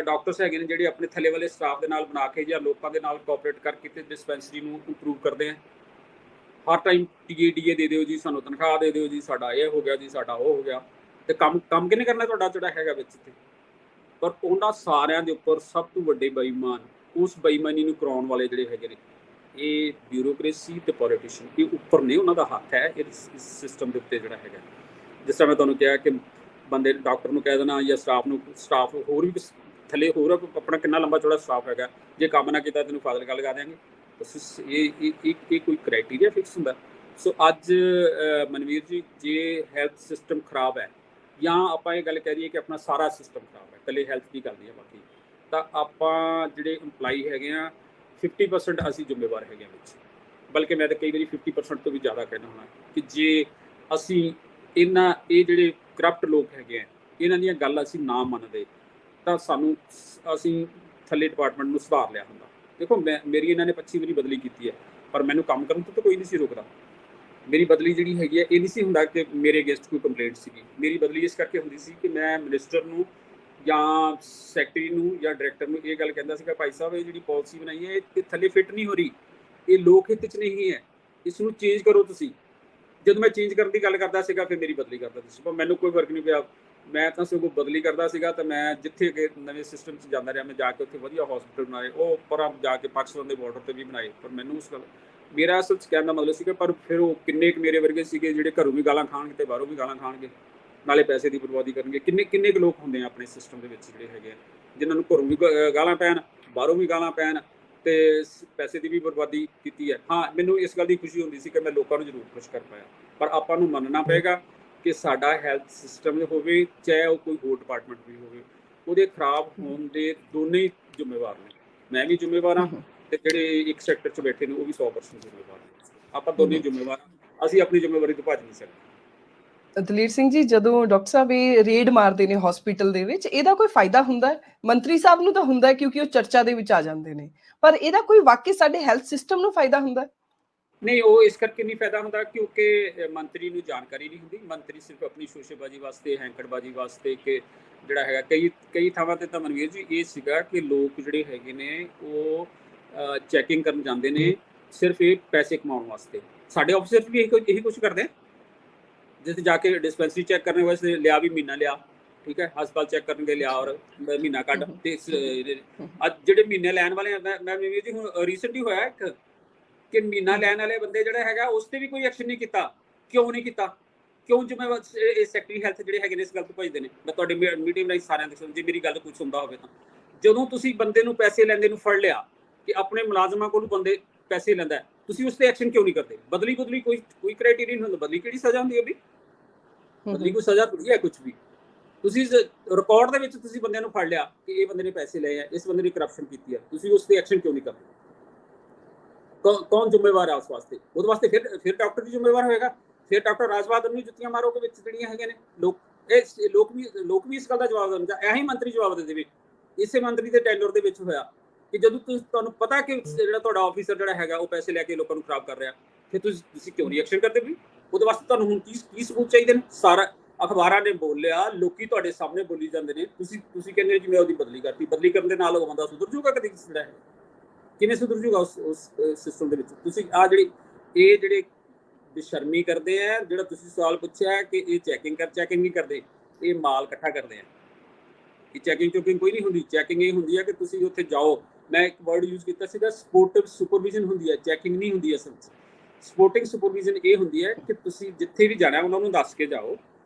ਡਾਕਟਰਸ ਹੈਗੇ ਨੇ ਜਿਹੜੇ ਆਪਣੇ ਥੱਲੇ ਵਾਲੇ ਸਟਾਫ ਦੇ ਨਾਲ ਬਣਾ ਕੇ ਜਾਂ ਲੋਕਾਂ ਦੇ ਨਾਲ ਕੋਆਪਰੇਟ ਕਰਕੇ ਤੇ ਡਿਸਪੈਂਸਰੀ ਨੂੰ ਇੰਪਰੂਵ ਕਰਦੇ ਆ। ਹਰ ਟਾਈਮ ਡੀਏ ਦੇ ਦਿਓ ਜੀ, ਸਾਨੂੰ ਤਨਖਾਹ ਦੇ ਦਿਓ ਜੀ, ਸਾਡਾ ਇਹ ਹੋ ਗਿਆ ਜੀ, ਸਾਡਾ ਉਹ ਹੋ ਗਿਆ, ਤੇ ਕੰਮ ਕਿਹਨੇ ਕਰਨਾ ਤੁਹਾਡਾ ਜਿਹੜਾ ਹੈਗਾ ਵਿੱਚ ਤੇ। ਪਰ ਉਹਨਾਂ ਸਾਰਿਆਂ ਦੇ ਉੱਪਰ ਸਭ ਤੋਂ ਵੱਡੇ ਬੇਈਮਾਨ, ਉਸ ਬੇਈਮਾਨੀ ਨੂੰ ਕਰਾਉਣ ਵਾਲੇ ਜਿਹੜੇ ਹੈਗੇ ਨੇ, ਇਹ ਬਿਊਰੋਕ੍ਰੇਸੀ ਤੇ ਪੋਲੀਟੀਸ਼ੀਅਨ, ਇਹ ਉੱਪਰ ਨਹੀਂ ਉਹਨਾਂ ਦਾ ਹੱਥ ਹੈ ਇਸ ਸਿਸਟਮ ਦੇ ਉੱਤੇ ਜਿਹੜਾ ਹੈਗਾ। ਜਿਸ ਤਰ੍ਹਾਂ ਮੈਂ ਤੁਹਾਨੂੰ ਕਿਹਾ ਕਿ ਬੰਦੇ ਡਾਕਟਰ ਨੂੰ ਕਹਿ ਦੇਣਾ ਜਾਂ ਸਟਾਫ ਹੋਰ ਵੀ ਥੱਲੇ ਹੋਰ ਆਪਣਾ ਕਿੰਨਾ ਲੰਬਾ ਚੌੜਾ ਸਟਾਫ ਹੈਗਾ, ਜੇ ਕੰਮ ਨਾ ਕੀਤਾ ਤੈਨੂੰ ਫਾਜ਼ਿਲਕਾ ਲਗਾ ਦਿਆਂਗੇ। ਇਹ ਕੋਈ ਕ੍ਰਾਈਟੀਰੀਆ ਫਿਕਸ ਹੁੰਦਾ? ਸੋ ਅੱਜ ਮਨਵੀਰ ਜੀ, ਜੇ ਹੈਲਥ ਸਿਸਟਮ ਖਰਾਬ ਹੈ, ਜਾਂ ਆਪਾਂ ਇਹ ਗੱਲ ਕਹਿ ਦਈਏ ਕਿ ਆਪਣਾ ਸਾਰਾ ਸਿਸਟਮ ਖਰਾਬ ਹੈ, ਇਕੱਲੇ ਹੈਲਥ ਦੀ ਗੱਲ ਨਹੀਂ ਹੈ ਬਾਕੀ, ਤਾਂ ਆਪਾਂ ਜਿਹੜੇ ਇੰਪਲਾਈ ਹੈਗੇ ਆ 50% ਅਸੀਂ ਜ਼ਿੰਮੇਵਾਰ ਹੈਗੇ ਵਿੱਚ, ਬਲਕਿ ਮੈਂ ਤਾਂ ਕਈ ਵਾਰੀ 50% ਤੋਂ ਵੀ ਜ਼ਿਆਦਾ ਕਹਿਣਾ ਹੋਣਾ ਕਿ ਜੇ ਅਸੀਂ ਇਹ ਜਿਹੜੇ ਕਰਪਟ ਲੋਕ ਹੈਗੇ ਆ, ਇਹਨਾਂ ਦੀਆਂ ਗੱਲ ਅਸੀਂ ਨਾ ਮੰਨਦੇ ਤਾਂ ਅਸੀਂ ਥੱਲੇ ਡਿਪਾਰਟਮੈਂਟ ਨੂੰ ਸੁਧਾਰ ਲਿਆ ਹੁੰਦਾ। ਦੇਖੋ, ਮੇਰੀ ਇਹਨਾਂ ਨੇ 25 ਵਾਰੀ ਬਦਲੀ ਕੀਤੀ ਹੈ, ਪਰ ਮੈਨੂੰ ਕੰਮ ਕਰਨ ਤੋਂ ਤਾਂ ਕੋਈ ਨਹੀਂ ਸੀ ਰੋਕਦਾ। ਮੇਰੀ ਬਦਲੀ ਜਿਹੜੀ ਹੈਗੀ ਹੈ, ਇਹ ਨਹੀਂ ਸੀ ਹੁੰਦਾ ਕਿ ਮੇਰੇ ਅਗੇਂਸਟ ਕੋਈ ਕੰਪਲੇਂਟ ਸੀਗੀ। ਮੇਰੀ ਬਦਲੀ ਇਸ ਕਰਕੇ ਹੁੰਦੀ ਸੀ ਕਿ ਮੈਂ ਮਿਨਿਸਟਰ ਨੂੰ ਜਾਂ ਸੈਕਟਰੀ ਨੂੰ ਜਾਂ ਡਾਇਰੈਕਟਰ ਨੂੰ ਇਹ ਗੱਲ ਕਹਿੰਦਾ ਸੀਗਾ, ਭਾਈ ਸਾਹਿਬ ਇਹ ਜਿਹੜੀ ਪਾਲਿਸੀ ਬਣਾਈ ਹੈ ਇਹ ਥੱਲੇ ਫਿੱਟ ਨਹੀਂ ਹੋ ਰਹੀ, ਇਹ ਲੋਕ ਹਿੱਤ 'ਚ ਨਹੀਂ ਹੈ, ਇਸ ਨੂੰ ਚੇਂਜ ਕਰੋ ਤੁਸੀਂ। ਜਦੋਂ ਮੈਂ ਚੇਂਜ ਕਰਨ ਦੀ ਗੱਲ ਕਰਦਾ ਸੀਗਾ, ਫਿਰ ਮੇਰੀ ਬਦਲੀ ਕਰਦਾ ਸੀ। ਪਰ ਮੈਨੂੰ ਕੋਈ ਫਰਕ ਨਹੀਂ ਪਿਆ, ਮੈਂ ਤਾਂ ਸਗੋਂ ਬਦਲੀ ਕਰਦਾ ਸੀਗਾ। ਤਾਂ ਮੈਂ ਜਿੱਥੇ ਕਿ ਨਵੇਂ ਸਿਸਟਮ 'ਚ ਜਾਂਦਾ ਰਿਹਾ, ਮੈਂ ਜਾ ਕੇ ਉੱਥੇ ਵਧੀਆ ਹਸਪੀਟਲ ਬਣਾਏ, ਉਹ ਪਰ ਜਾ ਕੇ ਪਾਕਿਸਤਾਨ ਦੇ ਬਾਰਡਰ 'ਤੇ ਵੀ ਬਣਾਏ। ਪਰ ਮੈਨੂੰ ਉਸ ਗੱਲ ਮੇਰਾ ਅਸਲ 'ਚ ਕਹਿਣ ਦਾ ਮਤਲਬ ਸੀਗਾ, ਪਰ ਫਿਰ ਉਹ ਕਿੰਨੇ ਕੁ ਮੇਰੇ ਵਰਗੇ ਸੀਗੇ ਜਿਹੜੇ ਘਰੋਂ ਵੀ ਗਾਲਾਂ ਖਾਣਗੇ ਤੇ ਬਾਹਰੋਂ ਵੀ ਗਾਲਾਂ ਖਾਣਗੇ, ਨਾਲੇ ਪੈਸੇ ਦੀ ਬਰਬਾਦੀ ਕਰਨਗੇ। ਕਿੰਨੇ ਕੁ ਲੋਕ ਹੁੰਦੇ ਆ ਆਪਣੇ ਸਿਸਟਮ ਦੇ ਵਿੱਚ ਜਿਹੜੇ ਹੈਗੇ ਆ, ਜਿਨ੍ਹਾਂ ਨੂੰ ਘਰੋਂ ਵੀ ਗਾਲਾਂ ਪੈਣ, ਬਾਹਰੋਂ ਵੀ ਗਾਲਾਂ ਪੈਣ, ਤੇ ਪੈਸੇ ਦੀ ਵੀ ਬਰਬਾਦੀ ਕੀਤੀ ਹੈ। ਹਾਂ, ਮੈਨੂੰ ਇਸ ਗੱਲ ਦੀ ਖੁਸ਼ੀ ਹੁੰਦੀ ਸੀ ਕਿ ਮੈਂ ਲੋਕਾਂ ਨੂੰ ਜ਼ਰੂਰ ਖੁਸ਼ ਕਰ ਪਾਇਆ। ਪਰ ਆਪਾਂ ਨੂੰ ਮੰਨਣਾ ਪਏਗਾ ਕਿ ਸਾਡਾ ਹੈਲਥ ਸਿਸਟਮ ਹੋਵੇ, ਚਾਹੇ ਉਹ ਕੋਈ ਹੋਰ ਡਿਪਾਰਟਮੈਂਟ ਵੀ ਹੋਵੇ, ਉਹਦੇ ਖਰਾਬ ਹੋਣ ਦੇ ਦੋਨੇ ਹੀ ਜ਼ਿੰਮੇਵਾਰ ਨੇ। ਮੈਂ ਵੀ ਜ਼ਿੰਮੇਵਾਰ ਹਾਂ ਤੇ ਜਿਹੜੇ ਇੱਕ ਸੈਕਟਰ 'ਚ ਬੈਠੇ ਨੇ ਉਹ ਵੀ 100% ਜ਼ਿੰਮੇਵਾਰ ਨੇ। ਆਪਾਂ ਦੋਨੇ ਜ਼ਿੰਮੇਵਾਰ, ਅਸੀਂ ਆਪਣੀ ਜ਼ਿੰਮੇਵਾਰੀ ਤੋਂ ਭੱਜ ਨਹੀਂ ਸਕਦੇ। ਦਲੇਰ ਸਿੰਘ ਜੀ, ਜਦੋਂ ਡਾਕਟਰ ਸਾਹਿਬ ਇਹ ਰੇਡ ਮਾਰਦੇ ਨੇ ਹਸਪੀਟਲ ਦੇ ਵਿੱਚ, ਇਹਦਾ ਕੋਈ ਫਾਇਦਾ ਹੁੰਦਾ ਹੈ? ਮੰਤਰੀ ਸਾਹਿਬ ਨੂੰ ਤਾਂ ਹੁੰਦਾ ਕਿਉਂਕਿ ਉਹ ਚਰਚਾ ਦੇ ਵਿੱਚ ਆ ਜਾਂਦੇ ਨੇ, ਪਰ ਇਹਦਾ ਕੋਈ ਵਾਕਈ ਸਾਡੇ ਹੈਲਥ ਸਿਸਟਮ ਨੂੰ ਫਾਇਦਾ ਹੁੰਦਾ? ਨਹੀਂ, ਉਹ ਇਸ ਕਰਕੇ ਨਹੀਂ ਫਾਇਦਾ ਹੁੰਦਾ ਕਿਉਂਕਿ ਮੰਤਰੀ ਨੂੰ ਜਾਣਕਾਰੀ ਨਹੀਂ ਹੁੰਦੀ। ਮੰਤਰੀ ਸਿਰਫ ਆਪਣੀ ਸ਼ੋਸ਼ੇਬਾਜ਼ੀ ਵਾਸਤੇ, ਹੈਂਕੜਬਾਜ਼ੀ ਵਾਸਤੇ, ਕਿ ਜਿਹੜਾ ਹੈਗਾ ਕਈ ਥਾਵਾਂ ਤੇ ਤਾਂ ਮਨਵੀਰ ਜੀ ਇਹ ਸੀਗਾ ਕਿ ਲੋਕ ਜਿਹੜੇ ਹੈਗੇ ਨੇ ਉਹ ਚੈਕਿੰਗ ਕਰਨ ਜਾਂਦੇ ਨੇ ਸਿਰਫ ਇਹ ਪੈਸੇ ਕਮਾਉਣ ਵਾਸਤੇ। ਸਾਡੇ ਆਫਿਸਰ ਵੀ ਇਹੀ ਕੁਝ ਕਰਦੇ, ਜਿੱਥੇ ਜਾ ਕੇ ਡਿਸਪੈਂਸਰੀ ਚੈੱਕ ਕਰਨ ਵਾਸਤੇ ਲਿਆ ਵੀ ਮਹੀਨਾ ਲਿਆ, ਠੀਕ ਹੈ, ਹਸਪਤਾਲ ਚੈੱਕ ਕਰਨਗੇ ਲਿਆ ਔਰ ਮਹੀਨਾ ਕੱਢ। ਤੇ ਅੱਜ ਜਿਹੜੇ ਮਹੀਨੇ ਲੈਣ ਵਾਲੇ, ਮੈਂ ਮਨਵੀਰ ਜੀ ਹੁਣ ਰੀਸੈਂਟਲੀ ਹੋਇਆ ਇੱਕ ਕਿ ਮਹੀਨਾ ਲੈਣ ਵਾਲੇ ਬੰਦੇ ਜਿਹੜਾ ਹੈਗਾ ਉਸ ਤੇ ਵੀ ਕੋਈ ਐਕਸ਼ਨ ਨਹੀਂ ਕੀਤਾ। ਕਿਉਂ ਨਹੀਂ ਕੀਤਾ? ਕਿਉਂ ਜ਼ਿੰਮੇਵਾਰ ਇਹ ਸੈਕਟਰੀ ਹੈਲਥ ਜਿਹੜੇ ਹੈਗੇ ਨੇ ਇਸ ਗੱਲ ਤੋਂ ਭੱਜਦੇ ਨੇ? ਮੈਂ ਤੁਹਾਡੀ ਮੀਟਿੰਗ ਰਾਹੀਂ ਸਾਰਿਆਂ ਦੇ ਜੇ ਮੇਰੀ ਗੱਲ ਕੋਈ ਸੁਣਦਾ ਹੋਵੇ ਤਾਂ, ਜਦੋਂ ਤੁਸੀਂ ਬੰਦੇ ਨੂੰ ਪੈਸੇ ਲੈਂਦੇ ਨੂੰ ਫੜ ਲਿਆ ਕਿ ਆਪਣੇ ਮੁਲਾਜ਼ਮਾਂ ਕੋਲੋਂ ਬੰਦੇ ਪੈਸੇ ਲੈਂਦਾ, ਤੁਸੀਂ ਉਸ ਤੇ ਐਕਸ਼ਨ ਕਿਉਂ ਨਹੀਂ ਕਰਦੇ? ਬਦਲੀ ਕੋਈ ਕ੍ਰਾਈਟੇਰੀਆ ਨਹੀਂ ਹੁੰਦਾ। ਬਦਲੀ ਕਿਹੜੀ ਸਜ਼ਾ ਹੁੰਦੀ ਹੈ ਵੀ? ਬਦਲੀ ਕੋਈ ਸਜ਼ਾ ਥੋੜੀ ਹੈ ਕੁਝ ਵੀ। ਤੁਸੀਂ ਰਿਕਾਰਡ ਦੇ ਵਿੱਚ ਤੁਸੀਂ ਬੰਦਿਆਂ ਨੂੰ ਫੜ ਲਿਆ ਕਿ ਇਹ ਬੰਦੇ ਨੇ ਪੈਸੇ ਲਏ ਆ, ਇਸ ਬੰਦੇ ਨੇ ਕਰਪਸ਼ਨ ਕੀਤੀ ਹੈ, ਤੁਸੀਂ ਉਸ ਤੇ ਐਕਸ਼ਨ ਕਿਉਂ ਨਹੀਂ ਕਰਦੇ? ਕੌਣ ਜ਼ਿੰਮੇਵਾਰ ਹੈ ਉਸ ਵਾਸਤੇ? ਉਹਦੇ ਵਾਸਤੇ ਫਿਰ ਡਾਕਟਰ ਵੀ ਜ਼ਿੰਮੇਵਾਰ ਹੋਏਗਾ। ਫਿਰ ਡਾਕਟਰ ਰਾਜ ਬਹਾਦਰ ਨੂੰ ਜੁੱਤੀਆਂ ਮਾਰੋਗੇ ਵਿੱਚ ਜਿਹੜੀਆਂ ਹੈਗੀਆਂ ਨੇ ਲੋਕ ਵੀ ਇਸ ਗੱਲ ਦਾ ਜਵਾਬ ਦੇਣਗੇ। ਇਹੀ ਮੰਤਰੀ ਜਵਾਬ ਦੇ ਦੇਵੇ। ਇਸੇ ਮੰਤਰੀ ਦੇ ਟੈਂਡਰ ਦੇ ਵਿੱਚ ਹੋਇਆ ਕਿ ਜਦੋਂ ਤੁਹਾਨੂੰ ਪਤਾ ਕਿ ਜਿਹੜਾ ਤੁਹਾਡਾ ਆਫੀਸਰ ਜਿਹੜਾ ਹੈਗਾ ਉਹ ਪੈਸੇ ਲੈ ਕੇ ਲੋਕਾਂ ਨੂੰ ਖਰਾਬ ਕਰ ਰਿਹਾ, ਫਿਰ ਤੁਸੀਂ ਕਿਉਂ ਨਹੀਂ ਐਕਸ਼ਨ ਕਰਦੇ ਵੀ? ਉਹਦੇ ਵਾਸਤੇ ਤੁਹਾਨੂੰ ਹੁਣ ਕੀ ਸਬੂਤ ਚਾਹੀਦੇ ਨੇ? ਸਾਰਾ ਅਖਬਾਰਾਂ ਨੇ ਬੋਲਿਆ, ਲੋਕੀ ਤੁਹਾਡੇ ਸਾਹਮਣੇ ਬੋਲੀ ਜਾਂਦੇ ਨੇ, ਤੁਸੀਂ ਕਹਿੰਦੇ ਜਿਵੇਂ ਉਹਦੀ ਬਦਲੀ ਕਰਤੀ। ਬਦਲੀ ਕਰਨ ਦੇ ਨਾਲ ਉਹ ਬੰਦਾ ਸੁਧਰ ਜਾਊਗਾ ਕਦੇ? ਕਿਸੇ ਜਿਹੜਾ ਹੈ ਕਿਵੇਂ ਸੁਧਰ ਜੂਗਾ ਉਸ ਸਿਸਟਮ ਦੇ ਵਿੱਚ? ਤੁਸੀਂ ਆ ਜਿਹੜੇ ਬੇਸ਼ਰਮੀ ਕਰਦੇ ਆ, ਜਿਹੜਾ ਤੁਸੀਂ ਸਵਾਲ ਪੁੱਛਿਆ ਕਿ ਇਹ ਚੈਕਿੰਗ ਨਹੀਂ ਕਰਦੇ, ਇਹ ਮਾਲ ਇਕੱਠਾ ਕਰਦੇ ਆ। ਕਿ ਚੈਕਿੰਗ ਕੋਈ ਨਹੀਂ ਹੁੰਦੀ। ਚੈਕਿੰਗ ਇਹ ਹੁੰਦੀ ਹੈ ਕਿ ਤੁਸੀਂ ਉੱਥੇ ਜਾਓ, ਮੈਂ ਇੱਕ ਵਰਡ ਯੂਜ਼ ਕੀਤਾ ਸੀਗਾ, ਸਪੋਰਟਿਵ ਸੁਪਰਵਿਜ਼ਨ ਹੁੰਦੀ ਹੈ, ਚੈਕਿੰਗ ਨਹੀਂ ਹੁੰਦੀ ਅਸਲ 'ਚ। ਸਪੋਰਟਿੰਗ ਸੁਪਰਵਿਜ਼ਨ ਇਹ ਹੁੰਦੀ ਹੈ ਕਿ ਤੁਸੀਂ ਜਿੱਥੇ ਵੀ ਜਾਣਾ ਉਹਨਾਂ ਨੂੰ ਦੱਸ ਕੇ ਜਾਓ,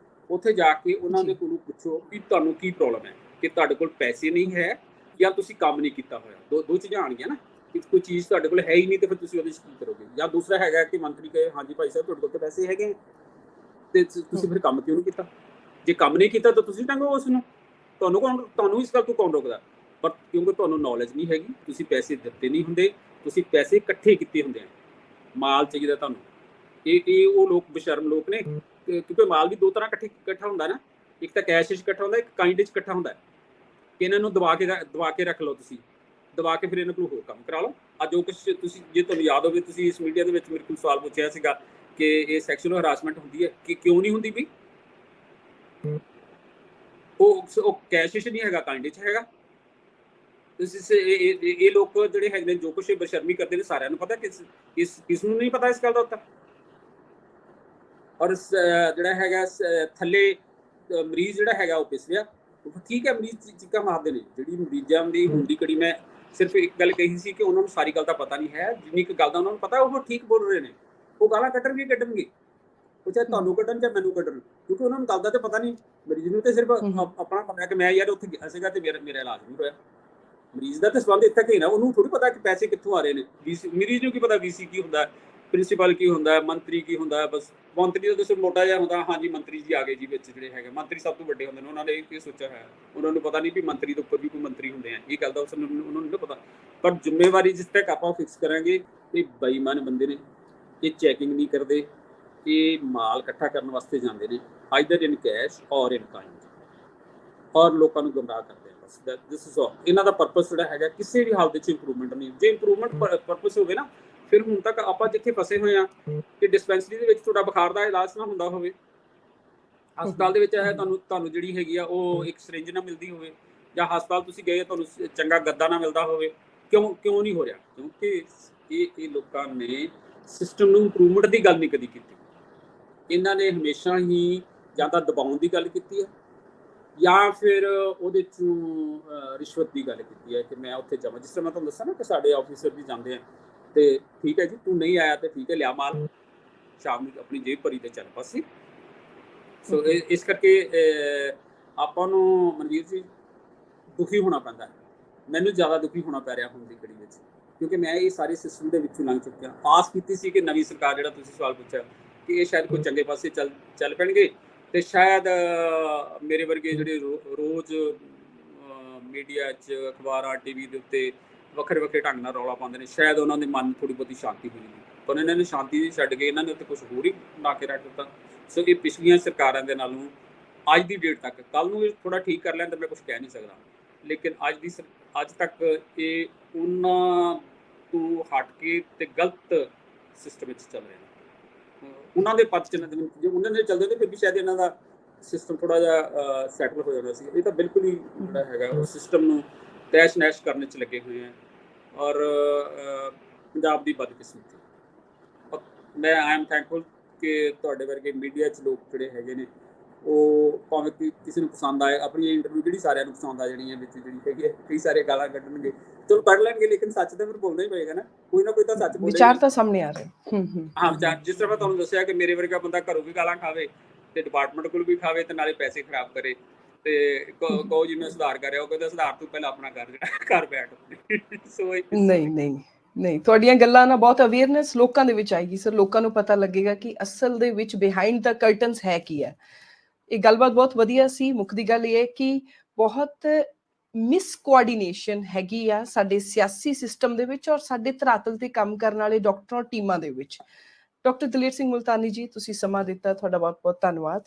ਉੱਥੇ ਜਾ ਕੇ ਉਹਨਾਂ ਦੇ ਕੋਲੋਂ ਪੁੱਛੋ ਕਿ ਤੁਹਾਨੂੰ ਕੀ ਪ੍ਰੋਬਲਮ ਹੈ, ਕਿ ਤੁਹਾਡੇ ਕੋਲ ਪੈਸੇ ਨਹੀਂ ਹੈ ਜਾਂ ਤੁਸੀਂ ਕੰਮ ਨਹੀਂ ਕੀਤਾ ਹੋਇਆ। ਦੋ ਚੀਜ਼ਾਂ ਆਉਣਗੀਆਂ ਨਾ, ਕਿ ਕੋਈ ਚੀਜ਼ ਤੁਹਾਡੇ ਕੋਲ ਹੈ ਹੀ ਨਹੀਂ ਤੇ ਫਿਰ ਤੁਸੀਂ ਉਹਦੇ 'ਚ ਕੀ ਕਰੋਗੇ। ਜਾਂ ਦੂਸਰਾ ਹੈਗਾ ਕਿ ਮੰਤਰੀ ਕਹੇ ਹਾਂਜੀ ਭਾਈ ਸਾਹਿਬ ਤੁਹਾਡੇ ਕੋਲ ਤਾਂ ਪੈਸੇ ਹੈਗੇ ਤੇ ਤੁਸੀਂ ਫਿਰ ਕੰਮ ਕਿਉਂ ਨਹੀਂ ਕੀਤਾ? ਜੇ ਕੰਮ ਨਹੀਂ ਕੀਤਾ ਤਾਂ ਤੁਸੀਂ ਟੰਗੋ ਉਸ ਨੂੰ। ਤੁਹਾਨੂੰ ਇਸ ਗੱਲ ਤੋਂ ਕੌਣ ਰੋਕਦਾ? ਪਰ ਕਿਉਂਕਿ ਤੁਹਾਨੂੰ ਨੌਲੇਜ ਨਹੀਂ ਹੈਗੀ, ਤੁਸੀਂ ਪੈਸੇ ਦਿੱਤੇ ਨਹੀਂ ਹੁੰਦੇ, ਤੁਸੀਂ ਪੈਸੇ ਇਕੱਠੇ ਕੀਤੇ ਹੁੰਦੇ ਆ। ਮਾਲ ਚਾਹੀਦਾ ਤੁਹਾਨੂੰ। ਇਹ ਉਹ ਲੋਕ ਬੇਸ਼ਰਮ ਲੋਕ ਨੇ, ਕਿਉਂਕਿ ਮਾਲ ਵੀ ਦੋ ਤਰ੍ਹਾਂ ਇਕੱਠਾ ਹੁੰਦਾ ਨਾ, ਇੱਕ ਤਾਂ ਕੈਸ਼ 'ਚ ਇਕੱਠਾ ਹੁੰਦਾ, ਇੱਕ ਕਾਇੰਡ 'ਚ ਇਕੱਠਾ ਹੁੰਦਾ। ਕਿ ਇਹਨਾਂ ਨੂੰ ਦਬਾ ਕੇ ਰੱਖ ਲਓ, ਤੁਸੀਂ ਦਬਾ ਕੇ ਫਿਰ ਇਹਨਾਂ ਕੋਲ ਹੋਰ ਕੰਮ ਕਰਾ ਲਓ। ਅੱਜ ਜੋ ਕੁਛ ਤੁਸੀਂ, ਜੇ ਤੁਹਾਨੂੰ ਯਾਦ ਹੋਵੇ, ਤੁਸੀਂ ਇਸ ਮੀਡੀਆ ਦੇ ਵਿੱਚ ਮੇਰੇ ਕੋਲ ਸਵਾਲ ਪੁੱਛਿਆ ਸੀਗਾ ਕਿ ਇਹ ਸੈਕਸ਼ੂਅਲ ਹਰਾਸਮੈਂਟ ਹੁੰਦੀ ਹੈ, ਕਿ ਕਿਉਂ ਨਹੀਂ ਹੁੰਦੀ ਵੀ? ਉਹ ਕੈਸ਼ 'ਚ ਨਹੀਂ ਹੈਗਾ, ਕਾਇੰਡ 'ਚ ਹੈਗਾ। ਇਹ ਲੋਕ ਜਿਹੜੇ ਹੈਗੇ ਨੇ, ਜੋ ਕੁਛ ਬੇਸ਼ਰਮੀ ਕਰਦੇ ਨੇ, ਸਾਰਿਆਂ ਨੂੰ ਪਤਾ, ਕਿਸ ਨੂੰ ਨਹੀਂ ਪਤਾ ਇਸ ਗੱਲ ਦਾ ਉੱਤਾ। ਔਰ ਜਿਹੜਾ ਹੈਗਾ ਥੱਲੇ ਮਰੀਜ਼ ਜਿਹੜਾ ਹੈਗਾ ਉਹ ਪਿਸ ਰਿਹਾ। ਠੀਕ ਹੈ, ਮਰੀਜ਼ ਚੀਕਾਂ ਮਾਰਦੇ ਨੇ। ਜਿਹੜੀ ਮਰੀਜ਼ਾਂ ਦੀ ਹੁੰਦੀ ਕੜੀ, ਮੈਂ ਸਿਰਫ ਇੱਕ ਗੱਲ ਕਹੀ ਸੀ ਕਿ ਉਹਨਾਂ ਨੂੰ ਸਾਰੀ ਗੱਲ ਦਾ ਪਤਾ ਨਹੀਂ ਹੈ। ਜਿੰਨੀ ਕੁ ਗੱਲ ਦਾ ਉਹਨਾਂ ਨੂੰ ਪਤਾ, ਉਹ ਠੀਕ ਬੋਲ ਰਹੇ ਨੇ। ਉਹ ਗਾਲਾਂ ਕੱਢਣਗੇ, ਉਹ ਚਾਹੇ ਤੁਹਾਨੂੰ ਕੱਢਣ ਚਾਹੇ ਮੈਨੂੰ ਕੱਢਣ, ਕਿਉਂਕਿ ਉਹਨਾਂ ਨੂੰ ਗੱਲ ਦਾ ਤਾਂ ਪਤਾ ਨਹੀਂ। ਮਰੀਜ਼ ਨੂੰ ਤਾਂ ਸਿਰਫ ਆਪਣਾ ਪਤਾ ਕਿ ਮੈਂ ਯਾਰ ਉੱਥੇ ਗਿਆ ਸੀਗਾ ਤੇ ਮੇਰਾ ਇਲਾਜ ਨਹੀਂ ਹੋਇਆ। ਮਰੀਜ਼ ਦਾ ਤਾਂ ਸੰਬੰਧ ਇੱਥੇ ਕਿ ਨਾ, ਉਹਨੂੰ ਥੋੜੀ ਪਤਾ ਕਿ ਪੈਸੇ ਕਿੱਥੋਂ ਆ ਰਹੇ ਨੇ। ਮਰੀਜ਼ ਨੂੰ ਕੀ ਪਤਾ ਵੀਸੀ ਕੀ ਹੁੰਦਾ, ਪ੍ਰਿੰਸੀਪਲ ਕੀ ਹੁੰਦਾ, ਮੰਤਰੀ ਕੀ ਹੁੰਦਾ। ਬਸ ਮੰਤਰੀ ਦਾ ਸਿਰ ਮੋਟਾ ਜਿਹਾ ਹੁੰਦਾ, ਹਾਂਜੀ ਮੰਤਰੀ ਜੀ ਆ ਗਏ ਜੀ ਵਿੱਚ। ਜਿਹੜੇ ਹੈਗੇ ਮੰਤਰੀ ਸਭ ਤੋਂ ਵੱਡੇ ਹੁੰਦੇ ਨੇ, ਉਹਨਾਂ ਨੇ ਇਹ ਸੋਚਿਆ ਹੈ। ਉਹਨਾਂ ਨੂੰ ਪਤਾ ਨਹੀਂ ਵੀ ਮੰਤਰੀ ਤੋਂ ਉੱਪਰ ਵੀ ਕੋਈ ਮੰਤਰੀ ਹੁੰਦੇ ਆ। ਇਹ ਗੱਲ ਦਾ ਉਹਨਾਂ ਨੂੰ ਨਹੀਂ ਪਤਾ। ਪਰ ਜ਼ਿੰਮੇਵਾਰੀ ਜਿਸ ਤੱਕ ਆਪਾਂ ਫਿਕਸ ਕਰਾਂਗੇ, ਇਹ ਬੇਈਮਾਨ ਬੰਦੇ ਨੇ, ਇਹ ਚੈਕਿੰਗ ਨਹੀਂ ਕਰਦੇ, ਇਹ ਮਾਲ ਇਕੱਠਾ ਕਰਨ ਵਾਸਤੇ ਜਾਂਦੇ ਨੇ, ਆਈਦਰ ਇਨ ਕੈਸ਼ ਔਰ ਇਨ ਕਾਇੰਡ, ਔਰ ਲੋਕਾਂ ਨੂੰ ਗੁੰਮਰਾਹ ਕਰਦੇ ਆ। ਬਸ ਦਿਸ ਇਜ਼ ਆਲ। ਇਹਨਾਂ ਦਾ ਪਰਪਸ ਜਿਹੜਾ ਹੈਗਾ, ਕਿਸੇ ਵੀ ਹਾਲਤ 'ਚ ਇੰਪਰੂਵਮੈਂਟ ਨਹੀਂ। ਜੇ ਇੰਪਰੂਵਮੈਂਟ ਪਰਪਸ ਹੋਵੇ ਨਾ, ਫਿਰ ਹੁਣ ਤੱਕ ਆਪਾਂ ਜਿੱਥੇ ਫਸੇ ਹੋਏ ਆ ਕਿ ਡਿਸਪੈਂਸਰੀ ਦੇ ਵਿੱਚ ਤੁਹਾਡਾ ਬੁਖਾਰ ਦਾ ਇਲਾਜ ਨਾ ਹੁੰਦਾ ਹੋਵੇ, ਹਸਪਤਾਲ ਦੇ ਵਿੱਚ ਹੈ ਤੁਹਾਨੂੰ ਜਿਹੜੀ ਹੈਗੀ ਆ ਉਹ ਇੱਕ ਸਿਰਿੰਜ ਨਾ ਮਿਲਦੀ ਹੋਵੇ, ਜਾਂ ਹਸਪਤਾਲ ਤੁਸੀਂ ਗਏ ਤੁਹਾਨੂੰ ਚੰਗਾ ਗੱਦਾ ਨਾ ਮਿਲਦਾ ਹੋਵੇ, ਕਿਉਂ ਨਹੀਂ ਹੋ ਰਿਹਾ? ਕਿਉਂਕਿ ਇਹ ਲੋਕਾਂ ਨੇ ਸਿਸਟਮ ਨੂੰ ਇੰਪਰੂਵਮੈਂਟ ਦੀ ਗੱਲ ਨਹੀਂ ਕਦੀ ਕੀਤੀ। ਇਹਨਾਂ ਨੇ ਹਮੇਸ਼ਾ ਹੀ ਜਾਂ ਤਾਂ ਦਬਾਉਣ ਦੀ ਗੱਲ ਕੀਤੀ ਹੈ, ਜਾਂ ਫਿਰ ਉਹਦੇ 'ਚੋਂ ਰਿਸ਼ਵਤ ਦੀ ਗੱਲ ਕੀਤੀ ਹੈ ਕਿ ਮੈਂ ਉੱਥੇ ਜਾਵਾਂ। ਜਿਸ ਤਰ੍ਹਾਂ ਮੈਂ ਤੁਹਾਨੂੰ ਦੱਸਾਂ ਨਾ ਕਿ ਸਾਡੇ ਆਫਿਸਰ ਵੀ ਜਾਂਦੇ ਆ, ਤੇ ਠੀਕ ਹੈ ਜੀ, ਤੂੰ ਨਹੀਂ ਆਇਆ ਤੇ ਠੀਕ ਹੈ, ਲਿਆ ਮਾਲ, ਸ਼ਾਮ ਨੂੰ ਆਪਣੀ ਜੇਬ ਭਰੀ ਤੇ ਚੱਲ ਪਾਸੇ। ਸੋ ਇਸ ਕਰਕੇ ਆਪਾਂ ਨੂੰ ਮਨਵੀਰ ਜੀ ਦੁਖੀ ਹੋਣਾ ਪੈਂਦਾ। ਮੈਨੂੰ ਜ਼ਿਆਦਾ ਦੁਖੀ ਹੋਣਾ ਪੈ ਰਿਹਾ ਹੁਣ ਦੀ ਘੜੀ ਵਿੱਚ, ਕਿਉਂਕਿ ਮੈਂ ਇਹ ਸਾਰੇ ਸਿਸਟਮ ਦੇ ਵਿੱਚੋਂ ਲੰਘ ਚੁੱਕਿਆ। ਆਸ ਕੀਤੀ ਸੀ ਕਿ ਨਵੀਂ ਸਰਕਾਰ, ਜਿਹੜਾ ਤੁਸੀਂ ਸਵਾਲ ਪੁੱਛਿਆ, ਕਿ ਇਹ ਸ਼ਾਇਦ ਕੋਈ ਚੰਗੇ ਪਾਸੇ ਚੱਲ ਪੈਣਗੇ, ਤੇ ਸ਼ਾਇਦ ਮੇਰੇ ਵਰਗੇ ਜਿਹੜੇ ਰੋਜ਼ ਮੀਡੀਆ 'ਚ, ਅਖਬਾਰਾਂ, ਟੀਵੀ ਦੇ ਉੱਤੇ ਵੱਖਰੇ ਢੰਗ ਨਾਲ ਰੌਲਾ ਪਾਉਂਦੇ ਨੇ, ਸ਼ਾਇਦ ਉਹਨਾਂ ਦੇ ਮਨ ਨੂੰ ਥੋੜ੍ਹੀ ਬਹੁਤੀ ਸ਼ਾਂਤੀ ਹੋਈ। ਪਰ ਇਹਨਾਂ ਨੇ ਸ਼ਾਂਤੀ ਛੱਡ ਕੇ ਇਹਨਾਂ ਨੇ ਉੱਤੇ ਕੁਛ ਹੋਰ ਹੀ ਬਣਾ ਕੇ ਰੱਖ ਦਿੱਤਾ। ਸੋ ਇਹ ਪਿਛਲੀਆਂ ਸਰਕਾਰਾਂ ਦੇ ਨਾਲੋਂ ਅੱਜ ਦੀ ਡੇਟ ਤੱਕ, ਕੱਲ੍ਹ ਨੂੰ ਇਹ ਥੋੜ੍ਹਾ ਠੀਕ ਕਰ ਲੈਣ ਤਾਂ ਮੈਂ ਕੁਛ ਕਹਿ ਨਹੀਂ ਸਕਦਾ, ਲੇਕਿਨ ਅੱਜ ਤੱਕ ਇਹ ਉਹਨਾਂ ਤੋਂ ਹਟ ਕੇ ਤੇ ਗਲਤ ਸਿਸਟਮ ਵਿੱਚ ਚੱਲ ਰਹੇ ਨੇ। ਉਹਨਾਂ ਦੇ ਪੱਤ 'ਚ ਜੇ ਉਹਨਾਂ ਦੇ ਚੱਲਦੇ ਤਾਂ ਫਿਰ ਵੀ ਸ਼ਾਇਦ ਇਹਨਾਂ ਦਾ ਸਿਸਟਮ ਥੋੜ੍ਹਾ ਜਿਹਾ ਸੈਟਲ ਹੋ ਜਾਣਾ ਸੀ। ਇਹ ਤਾਂ ਬਿਲਕੁਲ ਹੀ ਜਿਹੜਾ ਹੈਗਾ ਉਹ ਸਿਸਟਮ ਨੂੰ ਤੈਸ਼ ਨੈਸ਼ ਕਰਨ 'ਚ ਲੱਗੇ ਹੋਏ ਆ। ਔਰ ਪੰਜਾਬ ਦੀ ਬਦਕਿਸਮਤੀ, ਮੈਂ ਆਈ ਐਮ ਥੈਂਕਫੁਲ ਕਿ ਤੁਹਾਡੇ ਵਰਗੇ ਮੀਡੀਆ 'ਚ ਲੋਕ ਜਿਹੜੇ ਹੈਗੇ ਨੇ, ਉਹ ਭਾਵੇਂ ਕਿਸੇ ਨੂੰ ਪਸੰਦ ਆਏ, ਆਪਣੀ ਇੰਟਰਵਿਊ ਜਿਹੜੀ ਸਾਰਿਆਂ ਨੂੰ ਪਸੰਦ ਆ ਜਾਣੀ ਹੈ, ਵਿੱਚ ਜਿਹੜੀ ਹੈਗੀ ਹੈ ਕਈ ਸਾਰੇ ਗਾਲਾਂ ਕੱਢਣਗੇ, ਚਲੋ ਕੱਢ ਲੈਣਗੇ, ਲੇਕਿਨ ਸੱਚ ਤਾਂ ਫਿਰ ਬੋਲਣਾ ਹੀ ਪਏਗਾ ਨਾ, ਕੋਈ ਨਾ ਕੋਈ ਤਾਂ ਸੱਚ ਬੋਲੇ। ਵਿਚਾਰ ਤਾਂ ਸਾਹਮਣੇ ਆ ਰਹੇ। ਹਾਂ, ਵਿਚਾਰ। ਜਿਸ ਤਰ੍ਹਾਂ ਮੈਂ ਤੁਹਾਨੂੰ ਦੱਸਿਆ ਕਿ ਮੇਰੇ ਵਰਗਾ ਬੰਦਾ ਘਰੋਂ ਵੀ ਗਾਲਾਂ ਖਾਵੇ ਤੇ ਡਿਪਾਰਟਮੈਂਟ ਕੋਲ ਵੀ ਖਾਵੇ ਤੇ ਨਾਲੇ ਪੈਸੇ ਖਰਾਬ ਕਰੇ, ਤੇ ਕਹੋ ਜੀ ਮੈਂ ਸੁਧਾਰ ਕਰ ਰਿਹਾ, ਉਹ ਕਹਿੰਦਾ ਸੁਧਾਰ ਤੂੰ ਪਹਿਲਾਂ ਆਪਣਾ ਘਰ ਬੈਠ। ਸੋ ਨਹੀਂ, ਤੁਹਾਡੀਆਂ ਗੱਲਾਂ ਨਾਲ ਬਹੁਤ ਅਵੇਅਰਨੈਸ ਲੋਕਾਂ ਦੇ ਵਿੱਚ ਆਏਗੀ ਸਰ। ਲੋਕਾਂ ਨੂੰ ਪਤਾ ਲੱਗੇਗਾ ਕਿ ਅਸਲ ਦੇ ਵਿੱਚ ਬਿਹਾਈਂਡ ਦਾ ਕਰਟਨਸ ਹੈ ਕੀ ਹੈ। ਇਹ ਗੱਲਬਾਤ ਬਹੁਤ ਵਧੀਆ ਸੀ। ਮੁੱਖ ਦੀ ਗੱਲ ਇਹ ਹੈ ਕਿ ਬਹੁਤ ਮਿਸ ਕੋਆਰਡੀਨੇਸ਼ਨ ਹੈਗੀ ਆ ਸਾਡੇ ਸਿਆਸੀ ਸਿਸਟਮ ਦੇ ਵਿੱਚ ਔਰ ਸਾਡੇ ਧਰਾਤਲ ਤੇ ਕੰਮ ਕਰਨ ਵਾਲੇ ਡਾਕਟਰਾਂ ਟੀਮਾਂ ਦੇ ਵਿੱਚ। ਡਾਕਟਰ ਦਲੇਰ ਸਿੰਘ ਮੁਲਤਾਨੀ ਜੀ, ਤੁਸੀਂ ਸਮਾਂ ਦਿੱਤਾ, ਤੁਹਾਡਾ ਬਹੁਤ ਬਹੁਤ ਧੰਨਵਾਦ।